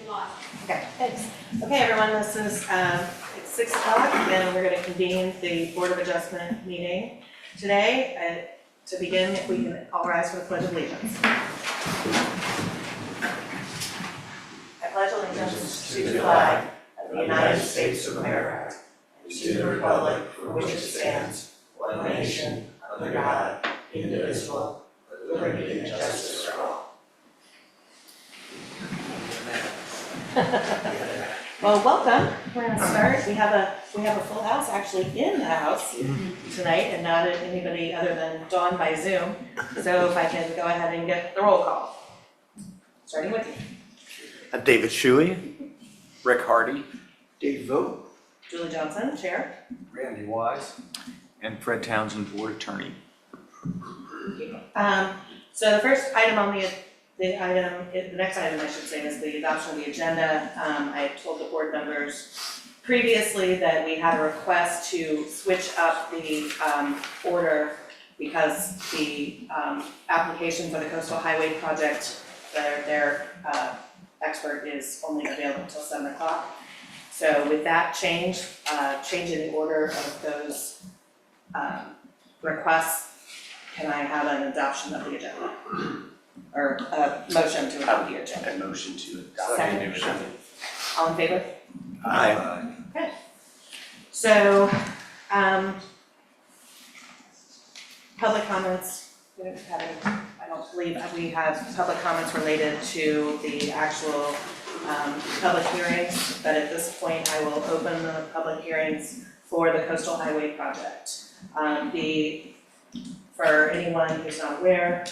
Okay, thanks. Okay, everyone, this is, it's 6 o'clock, and we're going to convene the Board of Adjustment meeting today. To begin, if we can all rise for the Pledge of Allegiance. I pledge allegiance to the flag of the United States of America, and to the republic for which it stands, one nation, under God, indivisible, with liberty and justice for all. Well, welcome. We're going to start. We have a full house actually in the house tonight, and not anybody other than Dawn by Zoom. So if I can go ahead and get the roll call, starting with you. David Shuey. Rick Hardy. Dave Vogt. Julie Johnson, Chair. Randy Wise. And Fred Townsend, Board Attorney. So the first item on the next item I should say is the adoption of the agenda. I told the board members previously that we had a request to switch up the order because the application for the Coastal Highway Project, their expert is only available until 7 o'clock. So with that change, changing the order of those requests, can I have an adoption of the agenda? Or a motion to adopt the agenda? A motion to adopt. Second. All in favor? Aye. Okay. So, public comments, we don't have any, I don't believe we have public comments related to the actual public hearings, but at this point I will open the public hearings for the Coastal Highway Project. For anyone who's not aware,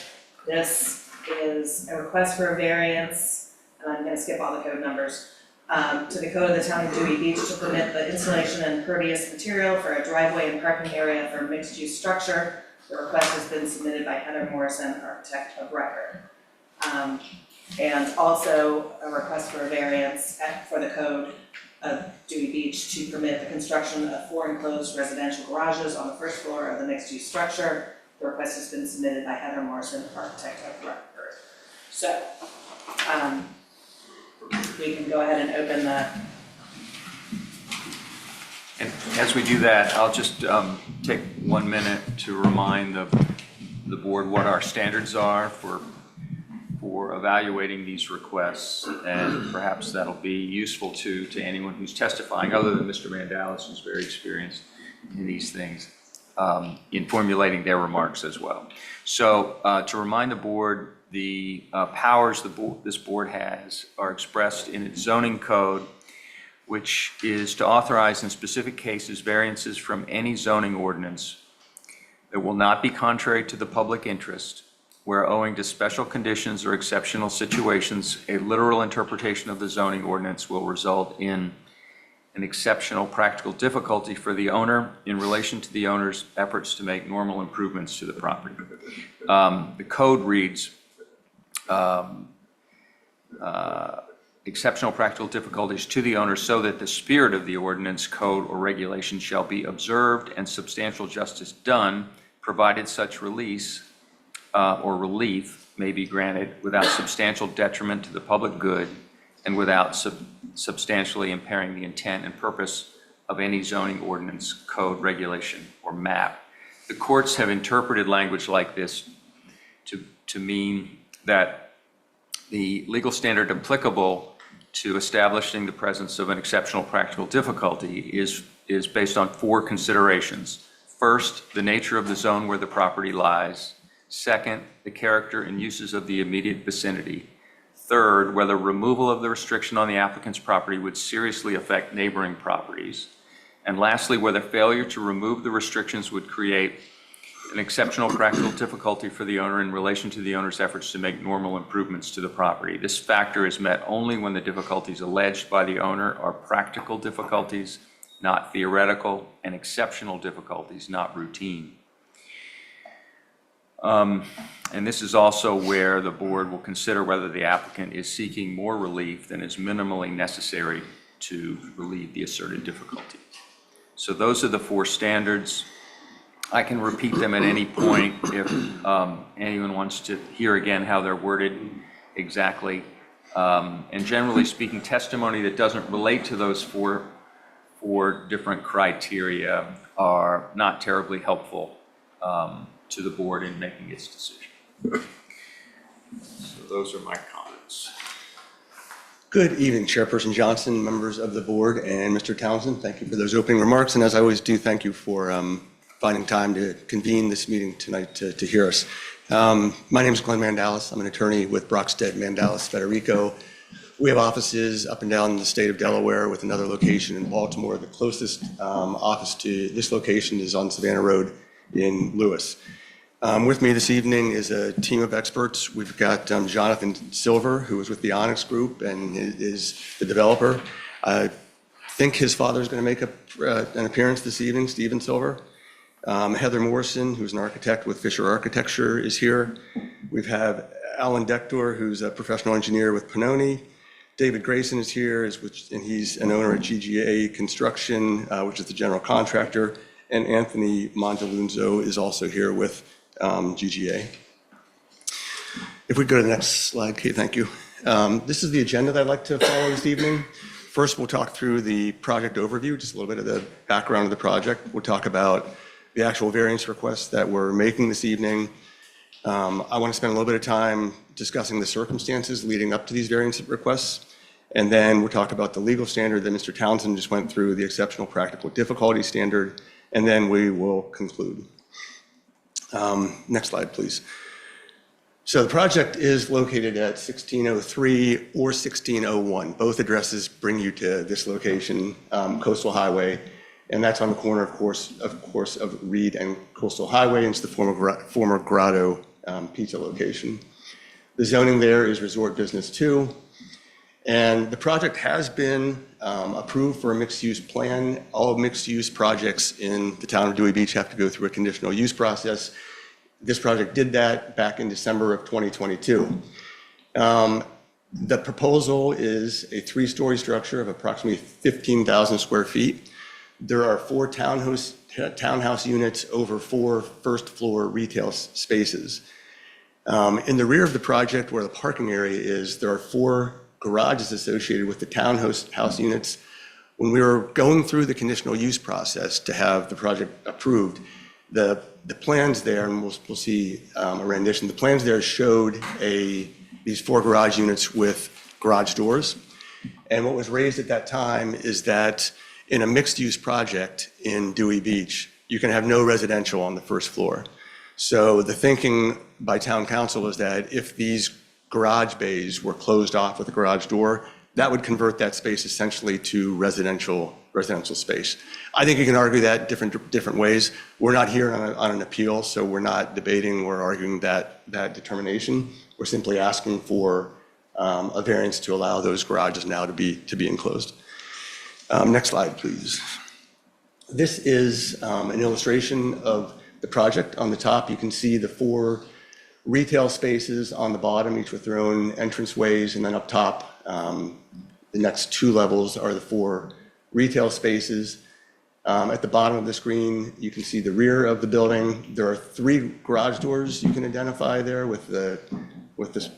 this is a request for a variance, and I'm going to skip all the code numbers, to the code of the town of Dewey Beach to permit the installation of impervious material for a driveway and parking area for a mixed-use structure. The request has been submitted by Heather Morrison, architect of record. And also a request for a variance for the code of Dewey Beach to permit the construction of 4 enclosed residential garages on the first floor of the mixed-use structure. The request has been submitted by Heather Morrison, architect of record. So, we can go ahead and open the. And as we do that, I'll just take 1 minute to remind the board what our standards are for evaluating these requests, and perhaps that'll be useful to anyone who's testifying, other than Mr. Mandalis, who's very experienced in these things, in formulating their remarks as well. So to remind the board, the powers this board has are expressed in its zoning code, which is to authorize in specific cases variances from any zoning ordinance that will not be contrary to the public interest, where owing to special conditions or exceptional situations, a literal interpretation of the zoning ordinance will result in an exceptional practical difficulty for the owner in relation to the owner's efforts to make normal improvements to the property. The code reads, exceptional practical difficulties to the owner so that the spirit of the ordinance, code, or regulation shall be observed and substantial justice done, provided such release or relief may be granted without substantial detriment to the public good and without substantially impairing the intent and purpose of any zoning ordinance, code, regulation, or map. The courts have interpreted language like this to mean that the legal standard applicable to establishing the presence of an exceptional practical difficulty is based on 4 considerations. First, the nature of the zone where the property lies. Second, the character and uses of the immediate vicinity. Third, whether removal of the restriction on the applicant's property would seriously affect neighboring properties. And lastly, whether failure to remove the restrictions would create an exceptional practical difficulty for the owner in relation to the owner's efforts to make normal improvements to the property. This factor is met only when the difficulties alleged by the owner are practical difficulties, not theoretical, and exceptional difficulties, not routine. And this is also where the board will consider whether the applicant is seeking more relief than is minimally necessary to relieve the asserted difficulty. So those are the 4 standards. I can repeat them at any point if anyone wants to hear again how they're worded exactly. And generally speaking, testimony that doesn't relate to those four different criteria are not terribly helpful to the board in making its decision. So those are my comments. Good evening, Chairperson Johnson, members of the board, and Mr. Townsend. Thank you for those opening remarks. And as I always do, thank you for finding time to convene this meeting tonight to hear us. My name is Glenn Mandalis. I'm an attorney with Brockstead Mandalis Federico. We have offices up and down the state of Delaware with another location in Baltimore. The closest office to this location is on Savannah Road in Lewis. With me this evening is a team of experts. We've got Jonathan Silver, who is with the Onyx Group and is the developer. I think his father is going to make an appearance this evening, Stephen Silver. Heather Morrison, who's an architect with Fisher Architecture, is here. We have Alan Dector, who's a professional engineer with Pannoni. David Grayson is here, and he's an owner at GGA Construction, which is the general contractor. And Anthony Montalunzo is also here with GGA. If we go to the next slide, Kate, thank you. This is the agenda that I'd like to follow this evening. First, we'll talk through the project overview, just a little bit of the background of the project. We'll talk about the actual variance requests that we're making this evening. I want to spend a little bit of time discussing the circumstances leading up to these variance requests. And then we'll talk about the legal standard that Mr. Townsend just went through, the exceptional practical difficulty standard, and then we will conclude. Next slide, please. So the project is located at 1603 or 1601. Both addresses bring you to this location, Coastal Highway, and that's on the corner, of course, of Reed and Coastal Highway, and it's the former Grotto Pizza location. The zoning there is Resort Business 2, and the project has been approved for a mixed-use plan. All mixed-use projects in the town of Dewey Beach have to go through a conditional use process. This project did that back in December of 2022. The proposal is a 3-story structure of approximately 15,000 square feet. There are 4 townhouse units over 4 first-floor retail spaces. In the rear of the project, where the parking area is, there are 4 garages associated with the townhouse units. When we were going through the conditional use process to have the project approved, the plans there, and we'll see a rendition, the plans there showed these 4 garage units with garage doors. And what was raised at that time is that in a mixed-use project in Dewey Beach, you can have no residential on the first floor. So the thinking by town council is that if these garage bays were closed off with a garage door, that would convert that space essentially to residential space. I think you can argue that different ways. We're not here on an appeal, so we're not debating or arguing that determination. We're simply asking for a variance to allow those garages now to be enclosed. Next slide, please. This is an illustration of the project. On the top, you can see the 4 retail spaces on the bottom, each with their own entranceways, and then up top, the next 2 levels are the 4 retail spaces. At the bottom of the screen, you can see the rear of the building. There are 3 garage doors you can identify there with the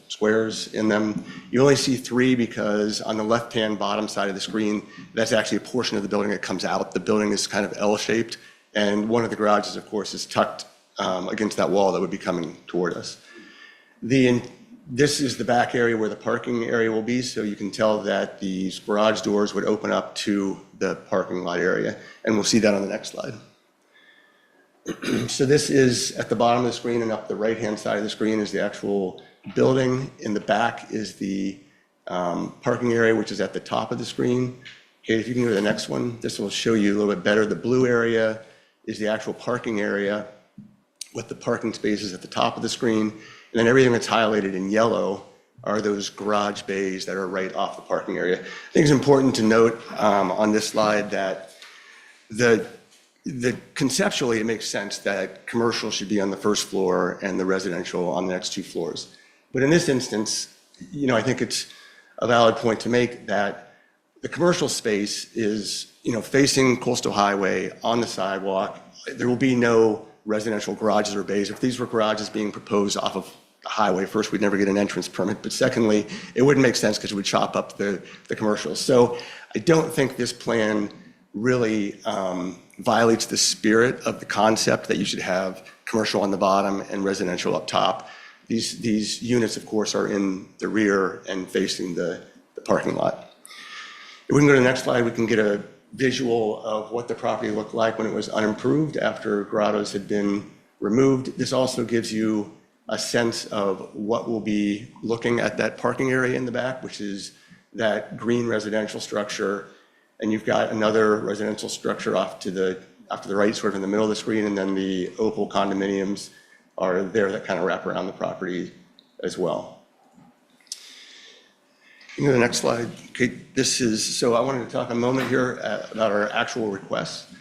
squares in them. You only see 3 because on the left-hand bottom side of the screen, that's actually a portion of the building that comes out. The building is kind of L-shaped, and one of the garages, of course, is tucked against that wall that would be coming toward us. This is the back area where the parking area will be, so you can tell that these garage doors would open up to the parking lot area, and we'll see that on the next slide. So this is at the bottom of the screen, and up the right-hand side of the screen is the actual building. In the back is the parking area, which is at the top of the screen. Okay, if you can go to the next one, this will show you a little bit better. The blue area is the actual parking area with the parking spaces at the top of the screen. And then everything that's highlighted in yellow are those garage bays that are right off the parking area. I think it's important to note on this slide that conceptually it makes sense that commercial should be on the first floor and the residential on the next 2 floors. But in this instance, I think it's a valid point to make that the commercial space is, facing Coastal Highway on the sidewalk. There will be no residential garages or bays. If these were garages being proposed off of a highway. First, we'd never get an entrance permit, but secondly, it wouldn't make sense because it would chop up the commercials. So I don't think this plan really violates the spirit of the concept that you should have commercial on the bottom and residential up top. These units, of course, are in the rear and facing the parking lot. If we can go to the next slide, we can get a visual of what the property looked like when it was unimproved after grottos had been removed. This also gives you a sense of what we'll be looking at that parking area in the back, which is that green residential structure. And you've got another residential structure off to the right, sort of in the middle of the screen, and then the Opal condominiums are there that kind of wrap around the property as well. You can go to the next slide. Okay, so I wanted to talk a moment here about our actual requests.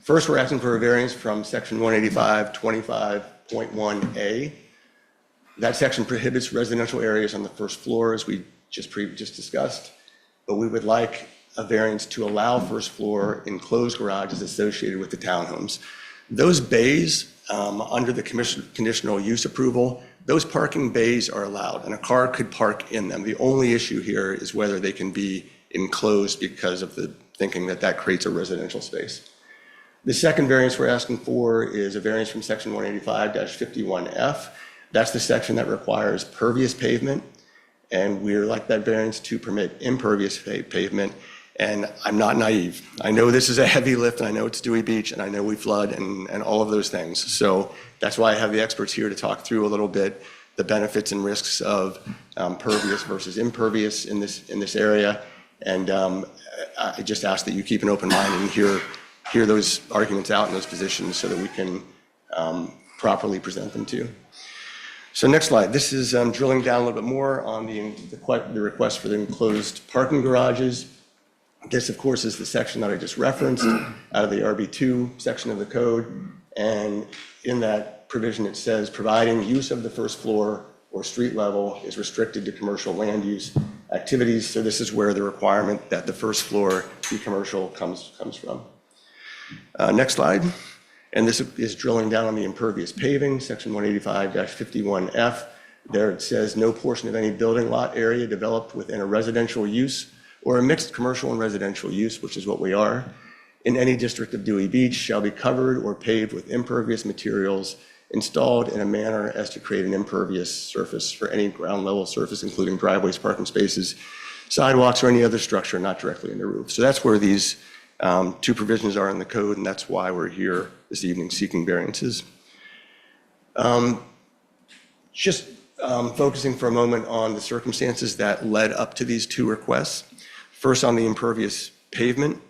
First, we're asking for a variance from section 185-25.1A. That section prohibits residential areas on the first floor, as we just discussed, but we would like a variance to allow first floor enclosed garages associated with the townhomes. Those bays, under the conditional use approval, those parking bays are allowed, and a car could park in them. The only issue here is whether they can be enclosed because of the thinking that that creates a residential space. The second variance we're asking for is a variance from section 185-51F. That's the section that requires pervious pavement, and we're like that variance to permit impervious pavement. And I'm not naive. I know this is a heavy lift, and I know it's Dewey Beach, and I know we flood and all of those things. So that's why I have the experts here to talk through a little bit the benefits and risks of pervious versus impervious in this area. And I just ask that you keep an open mind and hear those arguments out in those positions so that we can properly present them to you. So next slide. This is drilling down a little bit more on the request for the enclosed parking garages. This, of course, is the section that I just referenced out of the RB2 section of the code. And in that provision, it says, providing use of the first floor or street level is restricted to commercial land use activities. So this is where the requirement that the first floor be commercial comes from. Next slide. And this is drilling down on the impervious paving, section 185-51F. There it says, no portion of any building lot area developed within a residential use or a mixed commercial and residential use, which is what we are, in any district of Dewey Beach shall be covered or paved with impervious materials installed in a manner as to create an impervious surface for any ground level surface, including driveways, parking spaces, sidewalks, or any other structure not directly in the roof. So that's where these two provisions are in the code, and that's why we're here this evening seeking variances. Focusing for a moment on the circumstances that led up to these two requests. First, on the impervious pavement.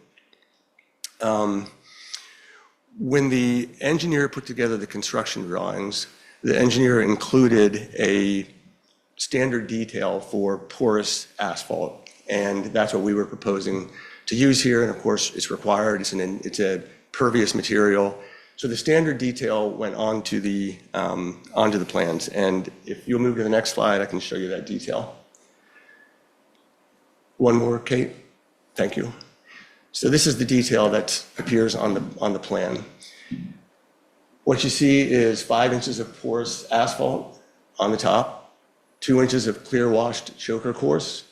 When the engineer put together the construction drawings, the engineer included a standard detail for porous asphalt, and that's what we were proposing to use here. And of course, it's required. It's a pervious material. So the standard detail went onto the plans. And if you'll move to the next slide, I can show you that detail. One more, Kate. Thank you. So this is the detail that appears on the plan. What you see is 5 inches of porous asphalt on the top, 2 inches of clear washed choker course,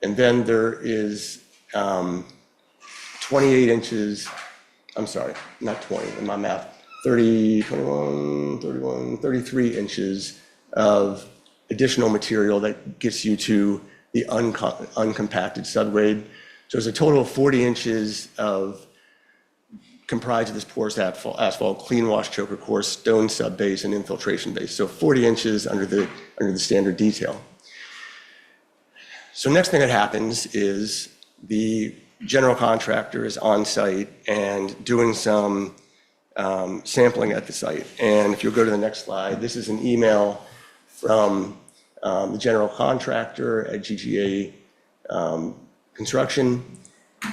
and then there is 28 inches, I'm sorry, not 20 in my math, 33 inches of additional material that gets you to the uncompacted subgrade. So there's a total of 40 inches of comprised of this porous asphalt, clean wash choker course, stone sub base, and infiltration base. So 40 inches under the standard detail. So next thing that happens is the general contractor is on site and doing some sampling at the site. And if you'll go to the next slide, this is an email from the general contractor at GGA Construction,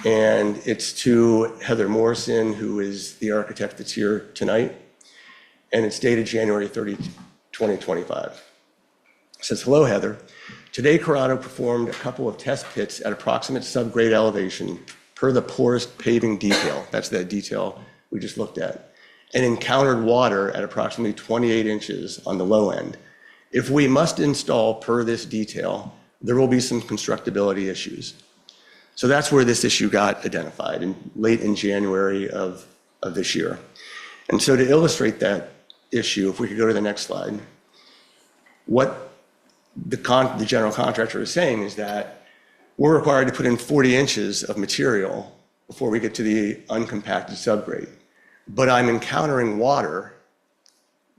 and it's to Heather Morrison, who is the architect that's here tonight, and it's dated January 30, 2025. It says, hello, Heather. Today, Corrado performed a couple of test pits at approximate subgrade elevation per the porous paving detail. That's that detail we just looked at, and encountered water at approximately 28 inches on the low end. If we must install per this detail, there will be some constructability issues. So that's where this issue got identified late in January of this year. And so to illustrate that issue, if we could go to the next slide, what the general contractor is saying is that we're required to put in 40 inches of material before we get to the uncompacted subgrade. But I'm encountering water,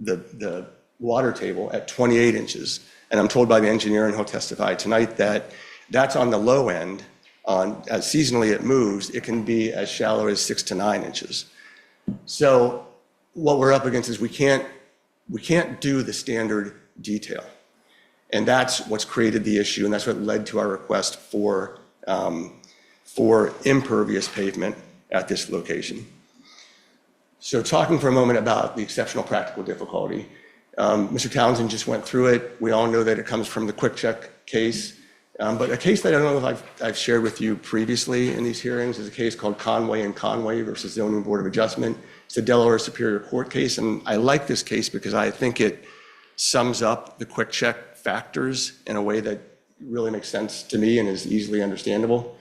the water table at 28 inches. And I'm told by the engineer, and he'll testify tonight, that that's on the low end. As seasonally it moves, it can be as shallow as 6 to 9 inches. So what we're up against is we can't do the standard detail. And that's what's created the issue, and that's what led to our request for impervious pavement at this location. So talking for a moment about the exceptional practical difficulty, Mr. Townsend just went through it. We all know that it comes from the Quick Check case, but a case that I don't know if I've shared with you previously in these hearings is a case called Conway and Conway versus Zoning Board of Adjustment. It's a Delaware Superior Court case, and I like this case because I think it sums up the Quick Check factors in a way that really makes sense to me and is easily understandable.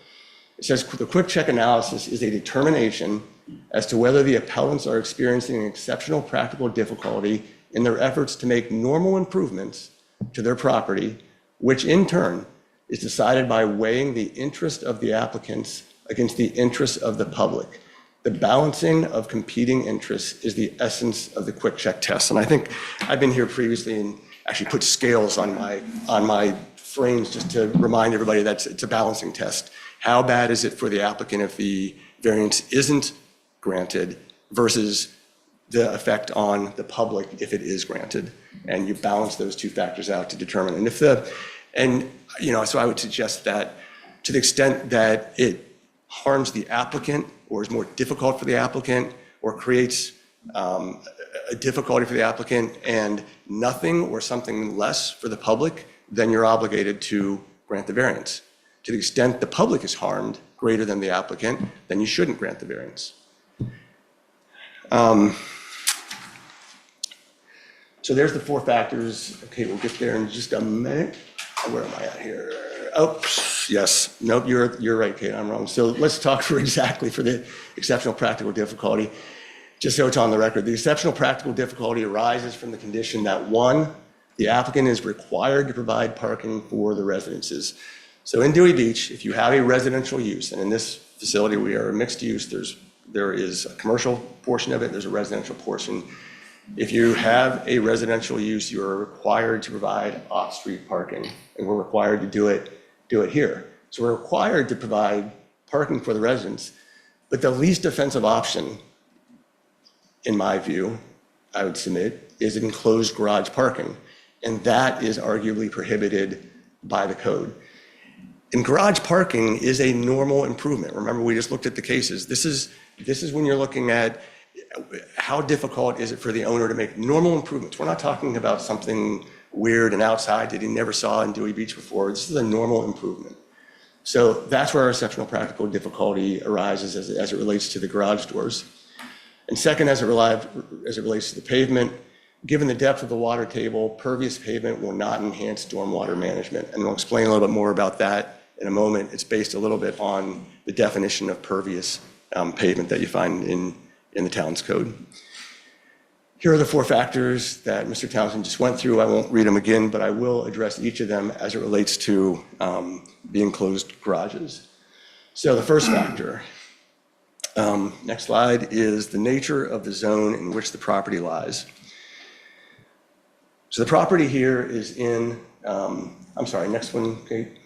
It says the Quick Check analysis is a determination as to whether the appellants are experiencing an exceptional practical difficulty in their efforts to make normal improvements to their property, which in turn is decided by weighing the interest of the applicants against the interests of the public. The balancing of competing interests is the essence of the Quick Check test. And I think I've been here previously and actually put scales on my frames just to remind everybody that it's a balancing test. How bad is it for the applicant if the variance isn't granted versus the effect on the public if it is granted? And you balance those two factors out to determine. So I would suggest that to the extent that it harms the applicant or is more difficult for the applicant or creates a difficulty for the applicant and nothing or something less for the public, then you're obligated to grant the variance. To the extent the public is harmed greater than the applicant, then you shouldn't grant the variance. So there's the four factors. Okay, we'll get there in just a minute. Where am I at here? Oh, yes. Nope, you're right, Kate, I'm wrong. So let's talk for the exceptional practical difficulty. Just so it's on the record, the exceptional practical difficulty arises from the condition that, one, the applicant is required to provide parking for the residences. So in Dewey Beach, if you have a residential use, and in this facility we are a mixed use, there is a commercial portion of it, there's a residential portion. If you have a residential use, you are required to provide off-street parking, and we're required to do it here. So we're required to provide parking for the residents, but the least offensive option, in my view, I would submit, is enclosed garage parking, and that is arguably prohibited by the code. And garage parking is a normal improvement. Remember, we just looked at the cases. This is when you're looking at how difficult is it for the owner to make normal improvements. We're not talking about something weird and outside that he never saw in Dewey Beach before. This is a normal improvement. So that's where our exceptional practical difficulty arises as it relates to the garage doors. And second, as it relates to the pavement, given the depth of the water table, pervious pavement will not enhance stormwater management. And we'll explain a little bit more about that in a moment. It's based a little bit on the definition of pervious pavement that you find in the town's code. Here are the four factors that Mr. Townsend just went through. I won't read them again, but I will address each of them as it relates to the enclosed garages. So the first factor, next slide, is the nature of the zone in which the property lies. So the property here is in, I'm sorry, next one, Kate.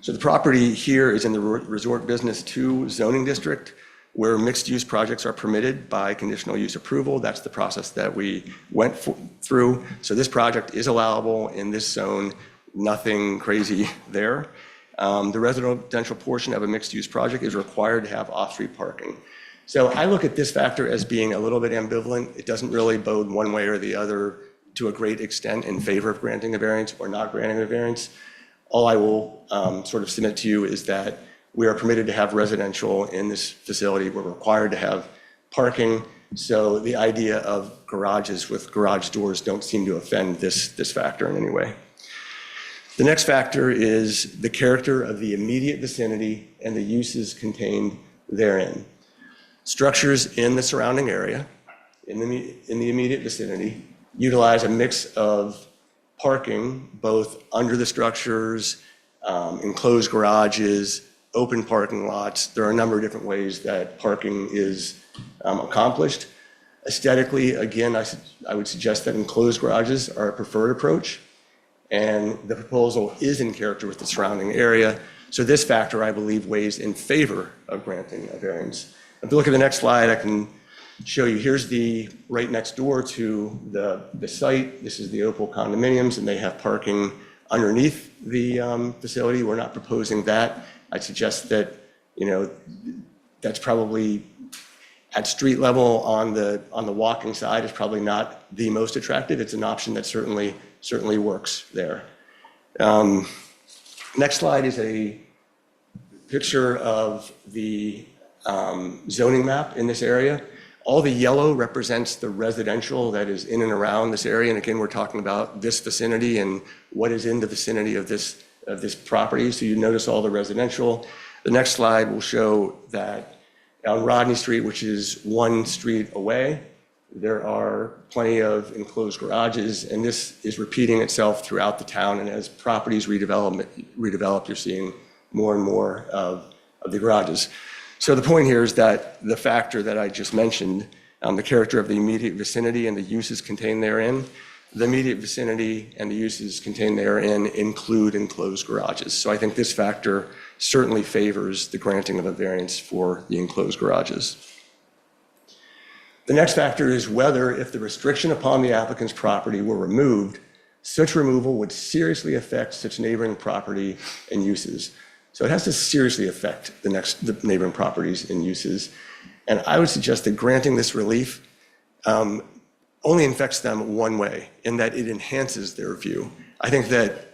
So the property here is in the Resort Business 2 zoning district, where mixed-use projects are permitted by conditional use approval. That's the process that we went through. So this project is allowable in this zone, nothing crazy there. The residential portion of a mixed-use project is required to have off-street parking. So I look at this factor as being a little bit ambivalent. It doesn't really bode one way or the other to a great extent in favor of granting a variance or not granting a variance. All I will sort of submit to you is that we are permitted to have residential in this facility. We're required to have parking. So the idea of garages with garage doors don't seem to offend this factor in any way. The next factor is the character of the immediate vicinity and the uses contained therein. Structures in the surrounding area, in the immediate vicinity, utilize a mix of parking, both under the structures, enclosed garages, open parking lots. There are a number of different ways that parking is accomplished. Aesthetically, again, I would suggest that enclosed garages are a preferred approach, and the proposal is in character with the surrounding area. So this factor, I believe, weighs in favor of granting a variance. If you look at the next slide, I can show you, here's the right next door to the site. This is the Opal condominiums, and they have parking underneath the facility. We're not proposing that. I'd suggest that, that's probably at street level on the walking side is probably not the most attractive. It's an option that certainly works there. Next slide is a picture of the zoning map in this area. All the yellow represents the residential that is in and around this area. And again, we're talking about this vicinity and what is in the vicinity of this property. So you notice all the residential. The next slide will show that on Rodney Street, which is one street away, there are plenty of enclosed garages, and this is repeating itself throughout the town. And as properties redevelop, you're seeing more and more of the garages. So the point here is that the factor that I just mentioned, the character of the immediate vicinity and the uses contained therein, the immediate vicinity and the uses contained therein include enclosed garages. So I think this factor certainly favors the granting of a variance for the enclosed garages. The next factor is whether, if the restriction upon the applicant's property were removed, such removal would seriously affect such neighboring property and uses. So it has to seriously affect the neighboring properties and uses. And I would suggest that granting this relief only affects them one way, in that it enhances their view. I think that,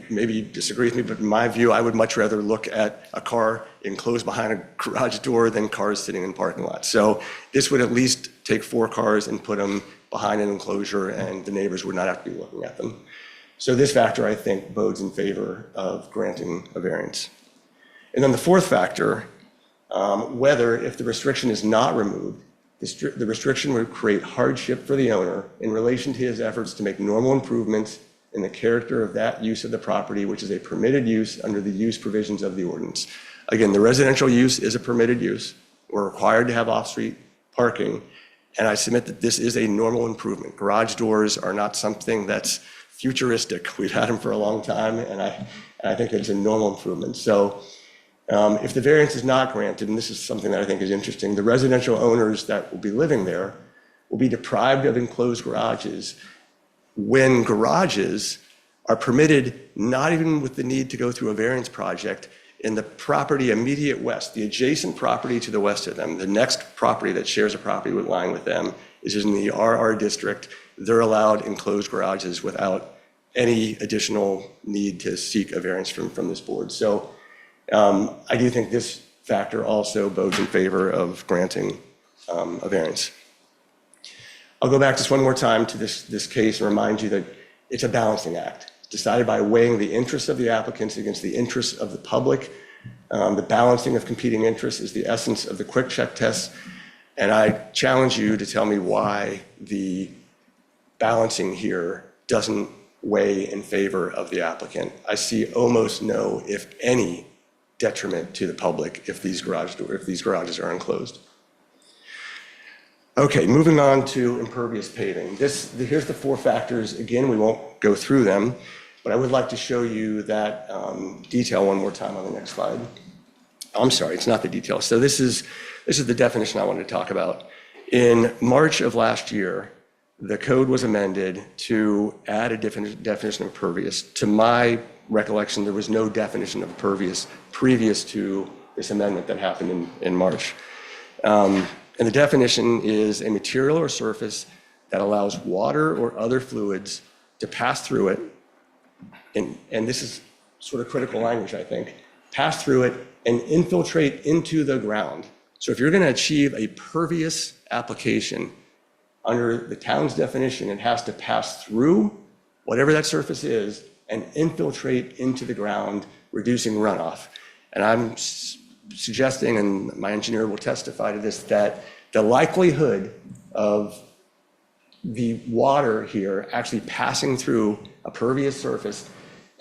maybe you disagree with me, but in my view, I would much rather look at a car enclosed behind a garage door than cars sitting in parking lots. So this would at least take 4 cars and put them behind an enclosure, and the neighbors would not have to be looking at them. So this factor, I think, bodes in favor of granting a variance. And then the fourth factor, whether, if the restriction is not removed, the restriction would create hardship for the owner in relation to his efforts to make normal improvements in the character of that use of the property, which is a permitted use under the use provisions of the ordinance. Again, the residential use is a permitted use. We're required to have off-street parking, and I submit that this is a normal improvement. Garage doors are not something that's futuristic. We've had them for a long time, and I think it's a normal improvement. So if the variance is not granted, and this is something that I think is interesting, the residential owners that will be living there will be deprived of enclosed garages when garages are permitted, not even with the need to go through a variance project, in the property immediate west, the adjacent property to the west of them. The next property that shares a property line with them is in the RR district. They're allowed enclosed garages without any additional need to seek a variance from this board. So I do think this factor also bodes in favor of granting a variance. I'll go back just one more time to this case and remind you that it's a balancing act, decided by weighing the interests of the applicants against the interests of the public. The balancing of competing interests is the essence of the quick check test, and I challenge you to tell me why the balancing here doesn't weigh in favor of the applicant. I see almost no, if any, detriment to the public if these garages are enclosed. Okay, moving on to impervious paving. Here's the 4 factors. Again, we won't go through them, but I would like to show you that detail one more time on the next slide. I'm sorry, it's not the detail. So this is the definition I wanted to talk about. In March of last year, the code was amended to add a definition of impervious. To my recollection, there was no definition of impervious previous to this amendment that happened in March. And the definition is a material or surface that allows water or other fluids to pass through it, and this is sort of critical language, I think, pass through it and infiltrate into the ground. So if you're going to achieve a pervious application, under the town's definition, it has to pass through whatever that surface is and infiltrate into the ground, reducing runoff. And I'm suggesting, and my engineer will testify to this, that the likelihood of the water here actually passing through a pervious surface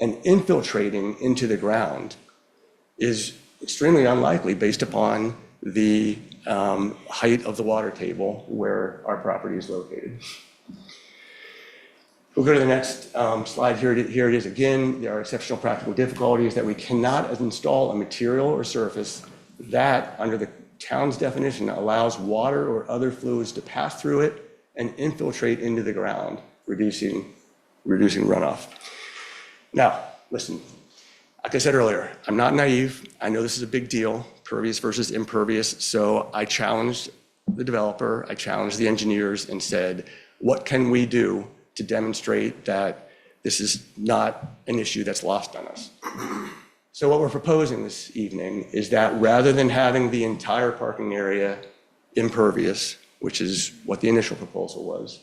and infiltrating into the ground is extremely unlikely based upon the height of the water table where our property is located. We'll go to the next slide. Here it is again. There are exceptional practical difficulties that we cannot install a material or surface that, under the town's definition, allows water or other fluids to pass through it and infiltrate into the ground, reducing runoff. Now, listen, like I said earlier, I'm not naive. I know this is a big deal, pervious versus impervious. So I challenged the developer, I challenged the engineers and said, what can we do to demonstrate that this is not an issue that's lost on us? So what we're proposing this evening is that rather than having the entire parking area impervious, which is what the initial proposal was,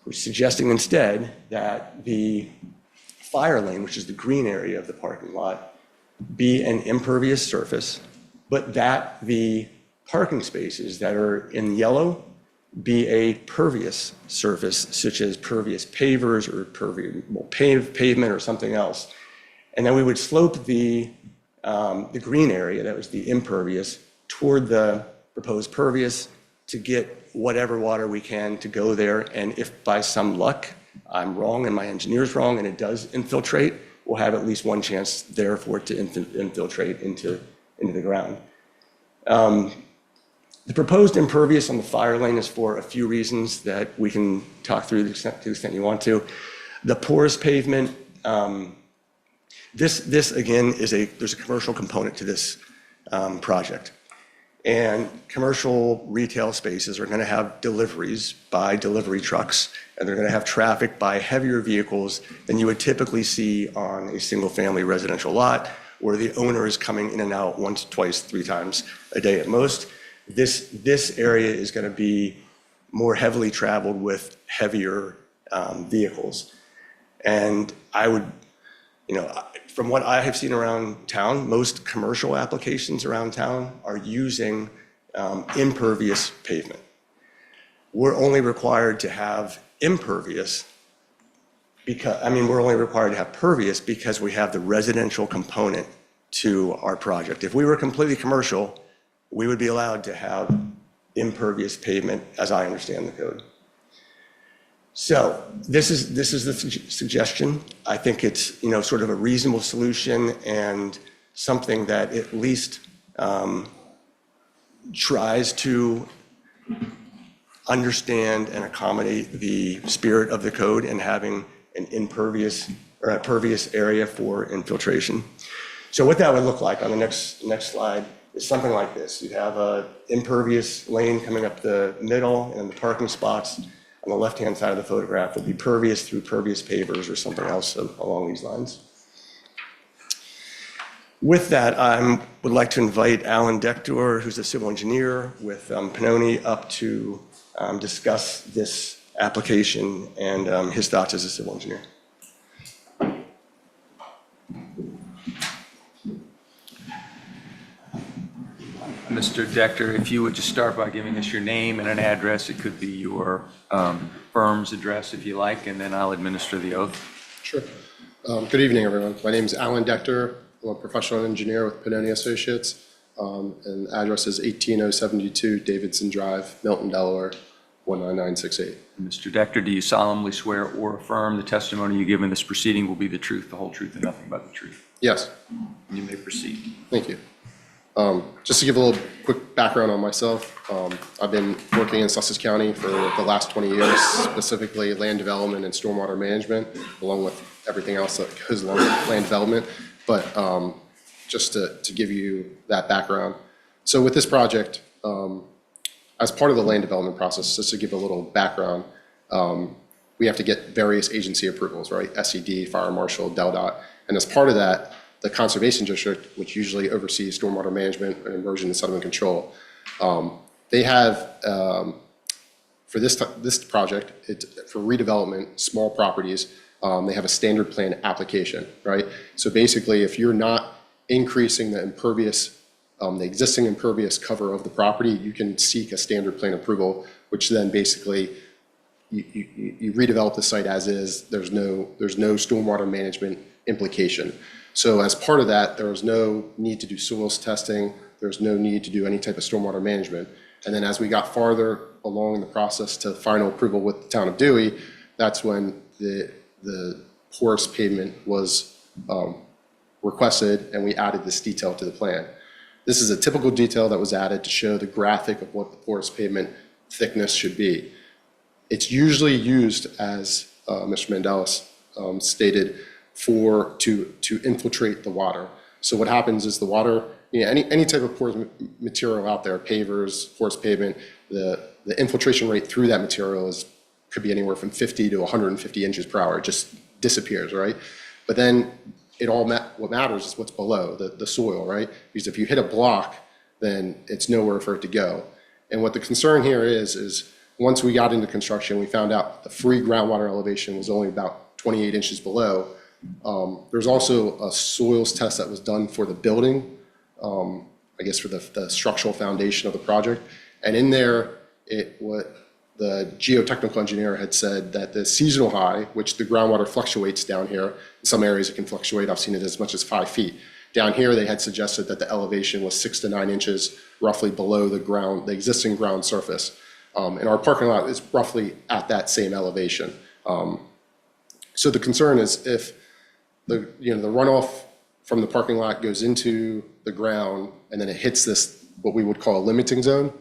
we're suggesting instead that the fire lane, which is the green area of the parking lot, be an impervious surface, but that the parking spaces that are in yellow be a pervious surface, such as pervious pavers or permeable pavement or something else. And then we would slope the green area, that was the impervious, toward the proposed pervious to get whatever water we can to go there. And if by some luck I'm wrong and my engineer's wrong and it does infiltrate, we'll have at least one chance there for it to infiltrate into the ground. The proposed impervious on the fire lane is for a few reasons that we can talk through to the extent you want to. The porous pavement, this again there's a commercial component to this project. And commercial retail spaces are going to have deliveries by delivery trucks, and they're going to have traffic by heavier vehicles than you would typically see on a single-family residential lot, where the owner is coming in and out once, twice, 3 times a day at most. This area is going to be more heavily traveled with heavier vehicles. And I would, from what I have seen around town, most commercial applications around town are using impervious pavement. We're only required to have impervious we're only required to have pervious because we have the residential component to our project. If we were completely commercial, we would be allowed to have impervious pavement, as I understand the code. So this is the suggestion. I think it's sort of a reasonable solution and something that at least tries to understand and accommodate the spirit of the code and having an impervious or a pervious area for infiltration. So what that would look like on the next slide is something like this. You'd have an impervious lane coming up the middle, and the parking spots on the left-hand side of the photograph will be pervious through pervious pavers or something else along these lines. With that, I would like to invite Alan Dector, who's a civil engineer with Pannoni, up to discuss this application and his thoughts as a civil engineer. Mr. Dector, if you would just start by giving us your name and an address. It could be your firm's address if you like, and then I'll administer the oath. Sure. Good evening, everyone. My name is Alan Dector. I'm a professional engineer with Pannoni Associates, and the address is 18072 Davidson Drive, Milton, Delaware, 19968. Mr. Dector, do you solemnly swear or affirm the testimony you give in this proceeding will be the truth, the whole truth, and nothing but the truth? Yes. You may proceed. Thank you. Just to give a little quick background on myself, I've been working in Sussex County for the last 20 years, specifically land development and stormwater management, along with everything else that goes along with land development. But just to give you that background. So with this project, as part of the land development process, just to give a little background, we have to get various agency approvals, right? SED, Fire Marshal, DelDOT. And as part of that, the Conservation District, which usually oversees stormwater management and erosion and sediment control, They have, for this project, it's for redevelopment, small properties, they have a standard plan application, right? So basically, if you're not increasing the impervious, the existing impervious cover of the property, you can seek a standard plan approval, which then basically you redevelop the site as is. There's no stormwater management implication. So as part of that, there was no need to do soils testing. There's no need to do any type of stormwater management. And then as we got farther along in the process to final approval with the town of Dewey, that's when the porous pavement was requested, and we added this detail to the plan. This is a typical detail that was added to show the graphic of what the porous pavement thickness should be. It's usually used, as Mr. Mandelis stated, to infiltrate the water. So what happens is the water, any type of porous material out there, pavers, porous pavement, the infiltration rate through that material could be anywhere from 50 to 150 inches per hour. It just disappears, right? But then what matters is what's below, the soil, right? Because if you hit a block, then it's nowhere for it to go. And what the concern here is once we got into construction, we found out the free groundwater elevation was only about 28 inches below. There's also a soils test that was done for the building, I guess for the structural foundation of the project. And in there, what the geotechnical engineer had said that the seasonal high, which the groundwater fluctuates down here, in some areas it can fluctuate, I've seen it as much as 5 feet. Down here, they had suggested that the elevation was 6 to 9 inches roughly below the existing ground surface. And our parking lot is roughly at that same elevation. So the concern is if the runoff from the parking lot goes into the ground and then it hits this, what we would call a limiting zone,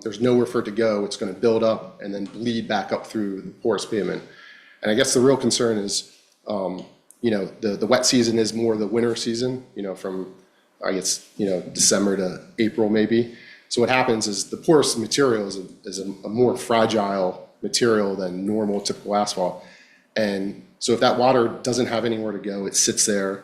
there's nowhere for it to go. It's going to build up and then bleed back up through the porous pavement. And I guess the real concern is, the wet season is more the winter season, from, I guess, December to April maybe. So what happens is the porous material is a more fragile material than normal typical asphalt. And so if that water doesn't have anywhere to go, it sits there,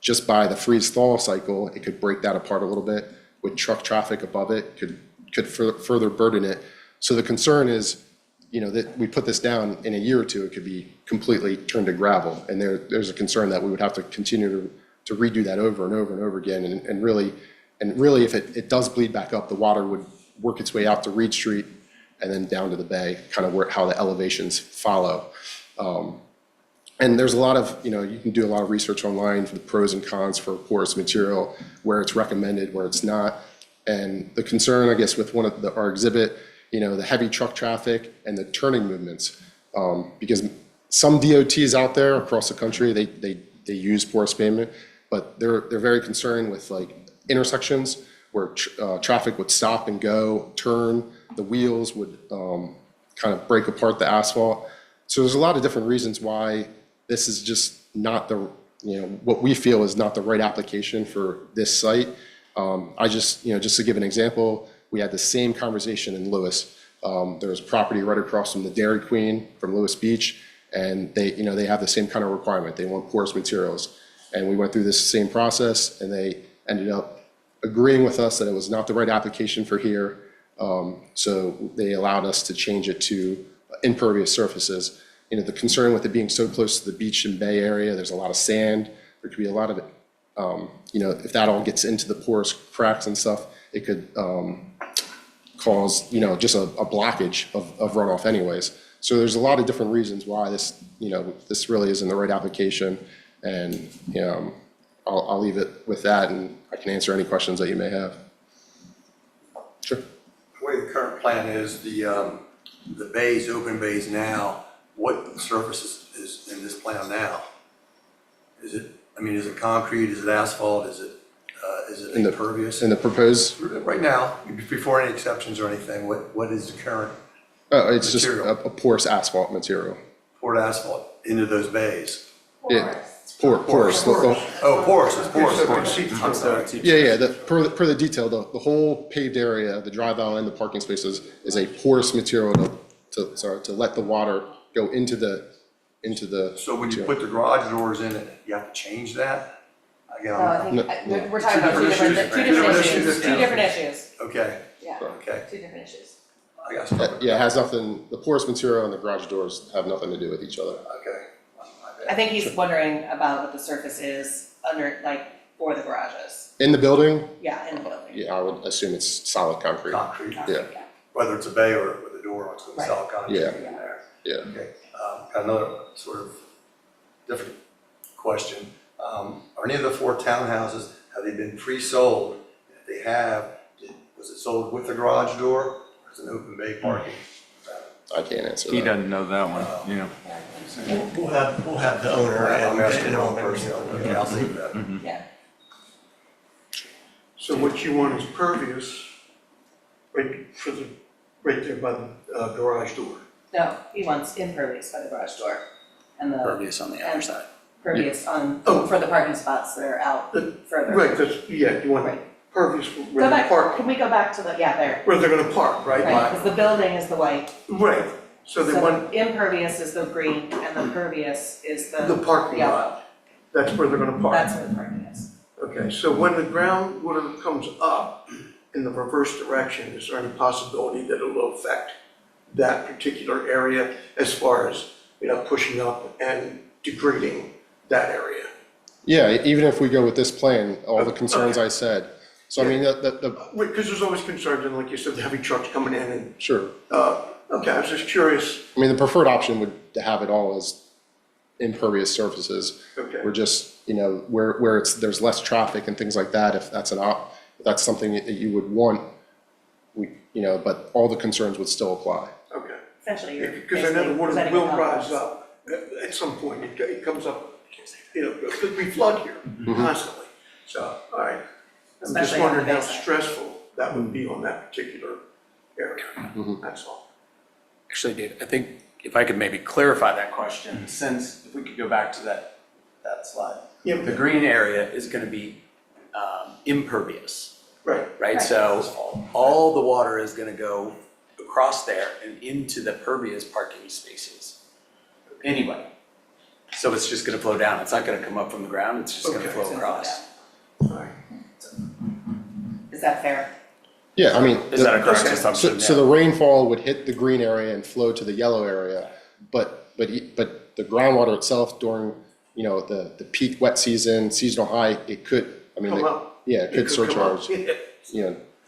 just by the freeze-thaw cycle, it could break that apart a little bit. With truck traffic above it, could further burden it. So the concern is, that we put this down in a year or two, it could be completely turned to gravel. And there's a concern that we would have to continue to redo that over and over and over again. And really, if it does bleed back up, the water would work its way out to Reed Street and then down to the bay, kind of how the elevations follow. And there's a lot of, you can do a lot of research online for the pros and cons for porous material, where it's recommended, where it's not. And the concern, I guess, with one of our exhibit, the heavy truck traffic and the turning movements, because some DOTs out there across the country, they use porous pavement, but they're very concerned with like intersections where traffic would stop and go, turn, the wheels would kind of break apart the asphalt. So there's a lot of different reasons why this is just not what we feel is not the right application for this site. Just to give an example, we had the same conversation in Lewis. There's a property right across from the Dairy Queen from Lewis Beach, and they have the same kind of requirement. They want porous materials. And we went through this same process, and they ended up agreeing with us that it was not the right application for here. So they allowed us to change it to impervious surfaces. The concern with it being so close to the beach and bay area, there's a lot of sand. There could be a lot of it, if that all gets into the porous cracks and stuff, it could cause, just a blockage of runoff anyways. So there's a lot of different reasons why this really isn't the right application. And, I'll leave it with that, and I can answer any questions that you may have. Sure. The way the current plan is, the bays, open bays now, what surface is in this plan now? Is it concrete, is it asphalt, is it impervious? In the proposed, Right now, before any exceptions or anything, what is the current it's just material? a porous asphalt material. Poured asphalt into those bays? Yeah, porous. Oh, porous, it's porous. I'm sorry. Yeah, per the detail, the whole paved area, the drive aisle and the parking spaces is a porous material to let the water go into the So when you material. put the garage doors in it, you have to change that? Again, No, I I'm- think, we're talking about two different issues, okay, yeah, okay, two different issues. I got stuck. Yeah, it has nothing, the porous material and the garage doors have nothing to do with each other. Okay. My I bad. think he's wondering about what the surface is under, like, for the garages, In the building, yeah, in the building. yeah, I would assume it's solid concrete. Concrete, Yeah. whether it's a bay or with a door, it's gonna solid concrete Yeah. in there. Yeah. Okay, got another sort of different question. Are any of the 4 townhouses, have they been pre-sold? If they have, was it sold with a garage door or is it an open bay parking? I can't answer He that. doesn't know that one, yeah. We'll have the owner I'm and asking the wrong and person, okay, I'll leave that. Yeah, So what you want is pervious, right there by the garage door. no, he wants impervious by the garage door, and the Pervious on the other side. pervious on, Oh. for the parking spots that are out further. Right, that's, yeah, you want Right. pervious Go where they're back, parking, can we go back to the, yeah, there, where they're gonna park, right? right, because the building is the white, Right, so they want the impervious is the green, and the pervious is the the parking lot, yellow, that's where they're gonna park. that's where the parking is. Okay, so when the groundwater comes up in the reverse direction, is there any possibility that it will affect that particular area as far as, pushing up and degrading that area? Yeah, even if we go with this plan, all the concerns I said. So I mean, Because there's always concerns, and like you said, the heavy trucks coming in and, sure. okay, I was just curious, I mean, the preferred option would to have it all as impervious surfaces. okay. We're just, where there's less traffic and things like that, if that's if that's something that you would want, but all the concerns would still apply. Okay, Essentially, you're because I know the basically water presenting will a rise complex. up at some point, it comes up, because we flood here constantly, so, all right. I'm just Especially on the wondering how bayside. stressful that would be on that particular area, that's all. Actually, Dave, I think if I could maybe clarify that question, since if we could go back to that slide. Yeah. The green area is gonna be impervious, Right, right? Right. So all the water is gonna go across there and into the pervious parking spaces anyway. So it's just gonna flow down. It's not gonna come up from the ground, it's just gonna Okay. flow It's gonna flow across. all right. Is that fair? Yeah, I mean. Is that a correct Okay. assumption? So the rainfall would hit the green area and flow to the yellow area, but the groundwater itself during, the peak wet season, seasonal high, it could, Come up. yeah, it could come up. surcharge,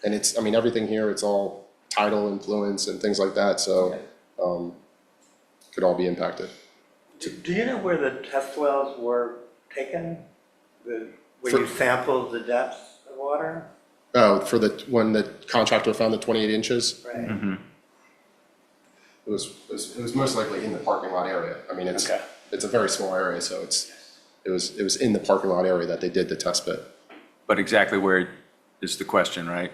and it's, everything here, it's all tidal influence and things like that, so, could all be impacted. Do you know where the test wells were taken? Where For- you sampled the depths of water? Oh, when the contractor found the 28 inches, Right. it was most likely in the parking lot area. I mean, Okay. it's a very small area, so it was in the parking lot area that they did the test bit. But exactly where is the question, right?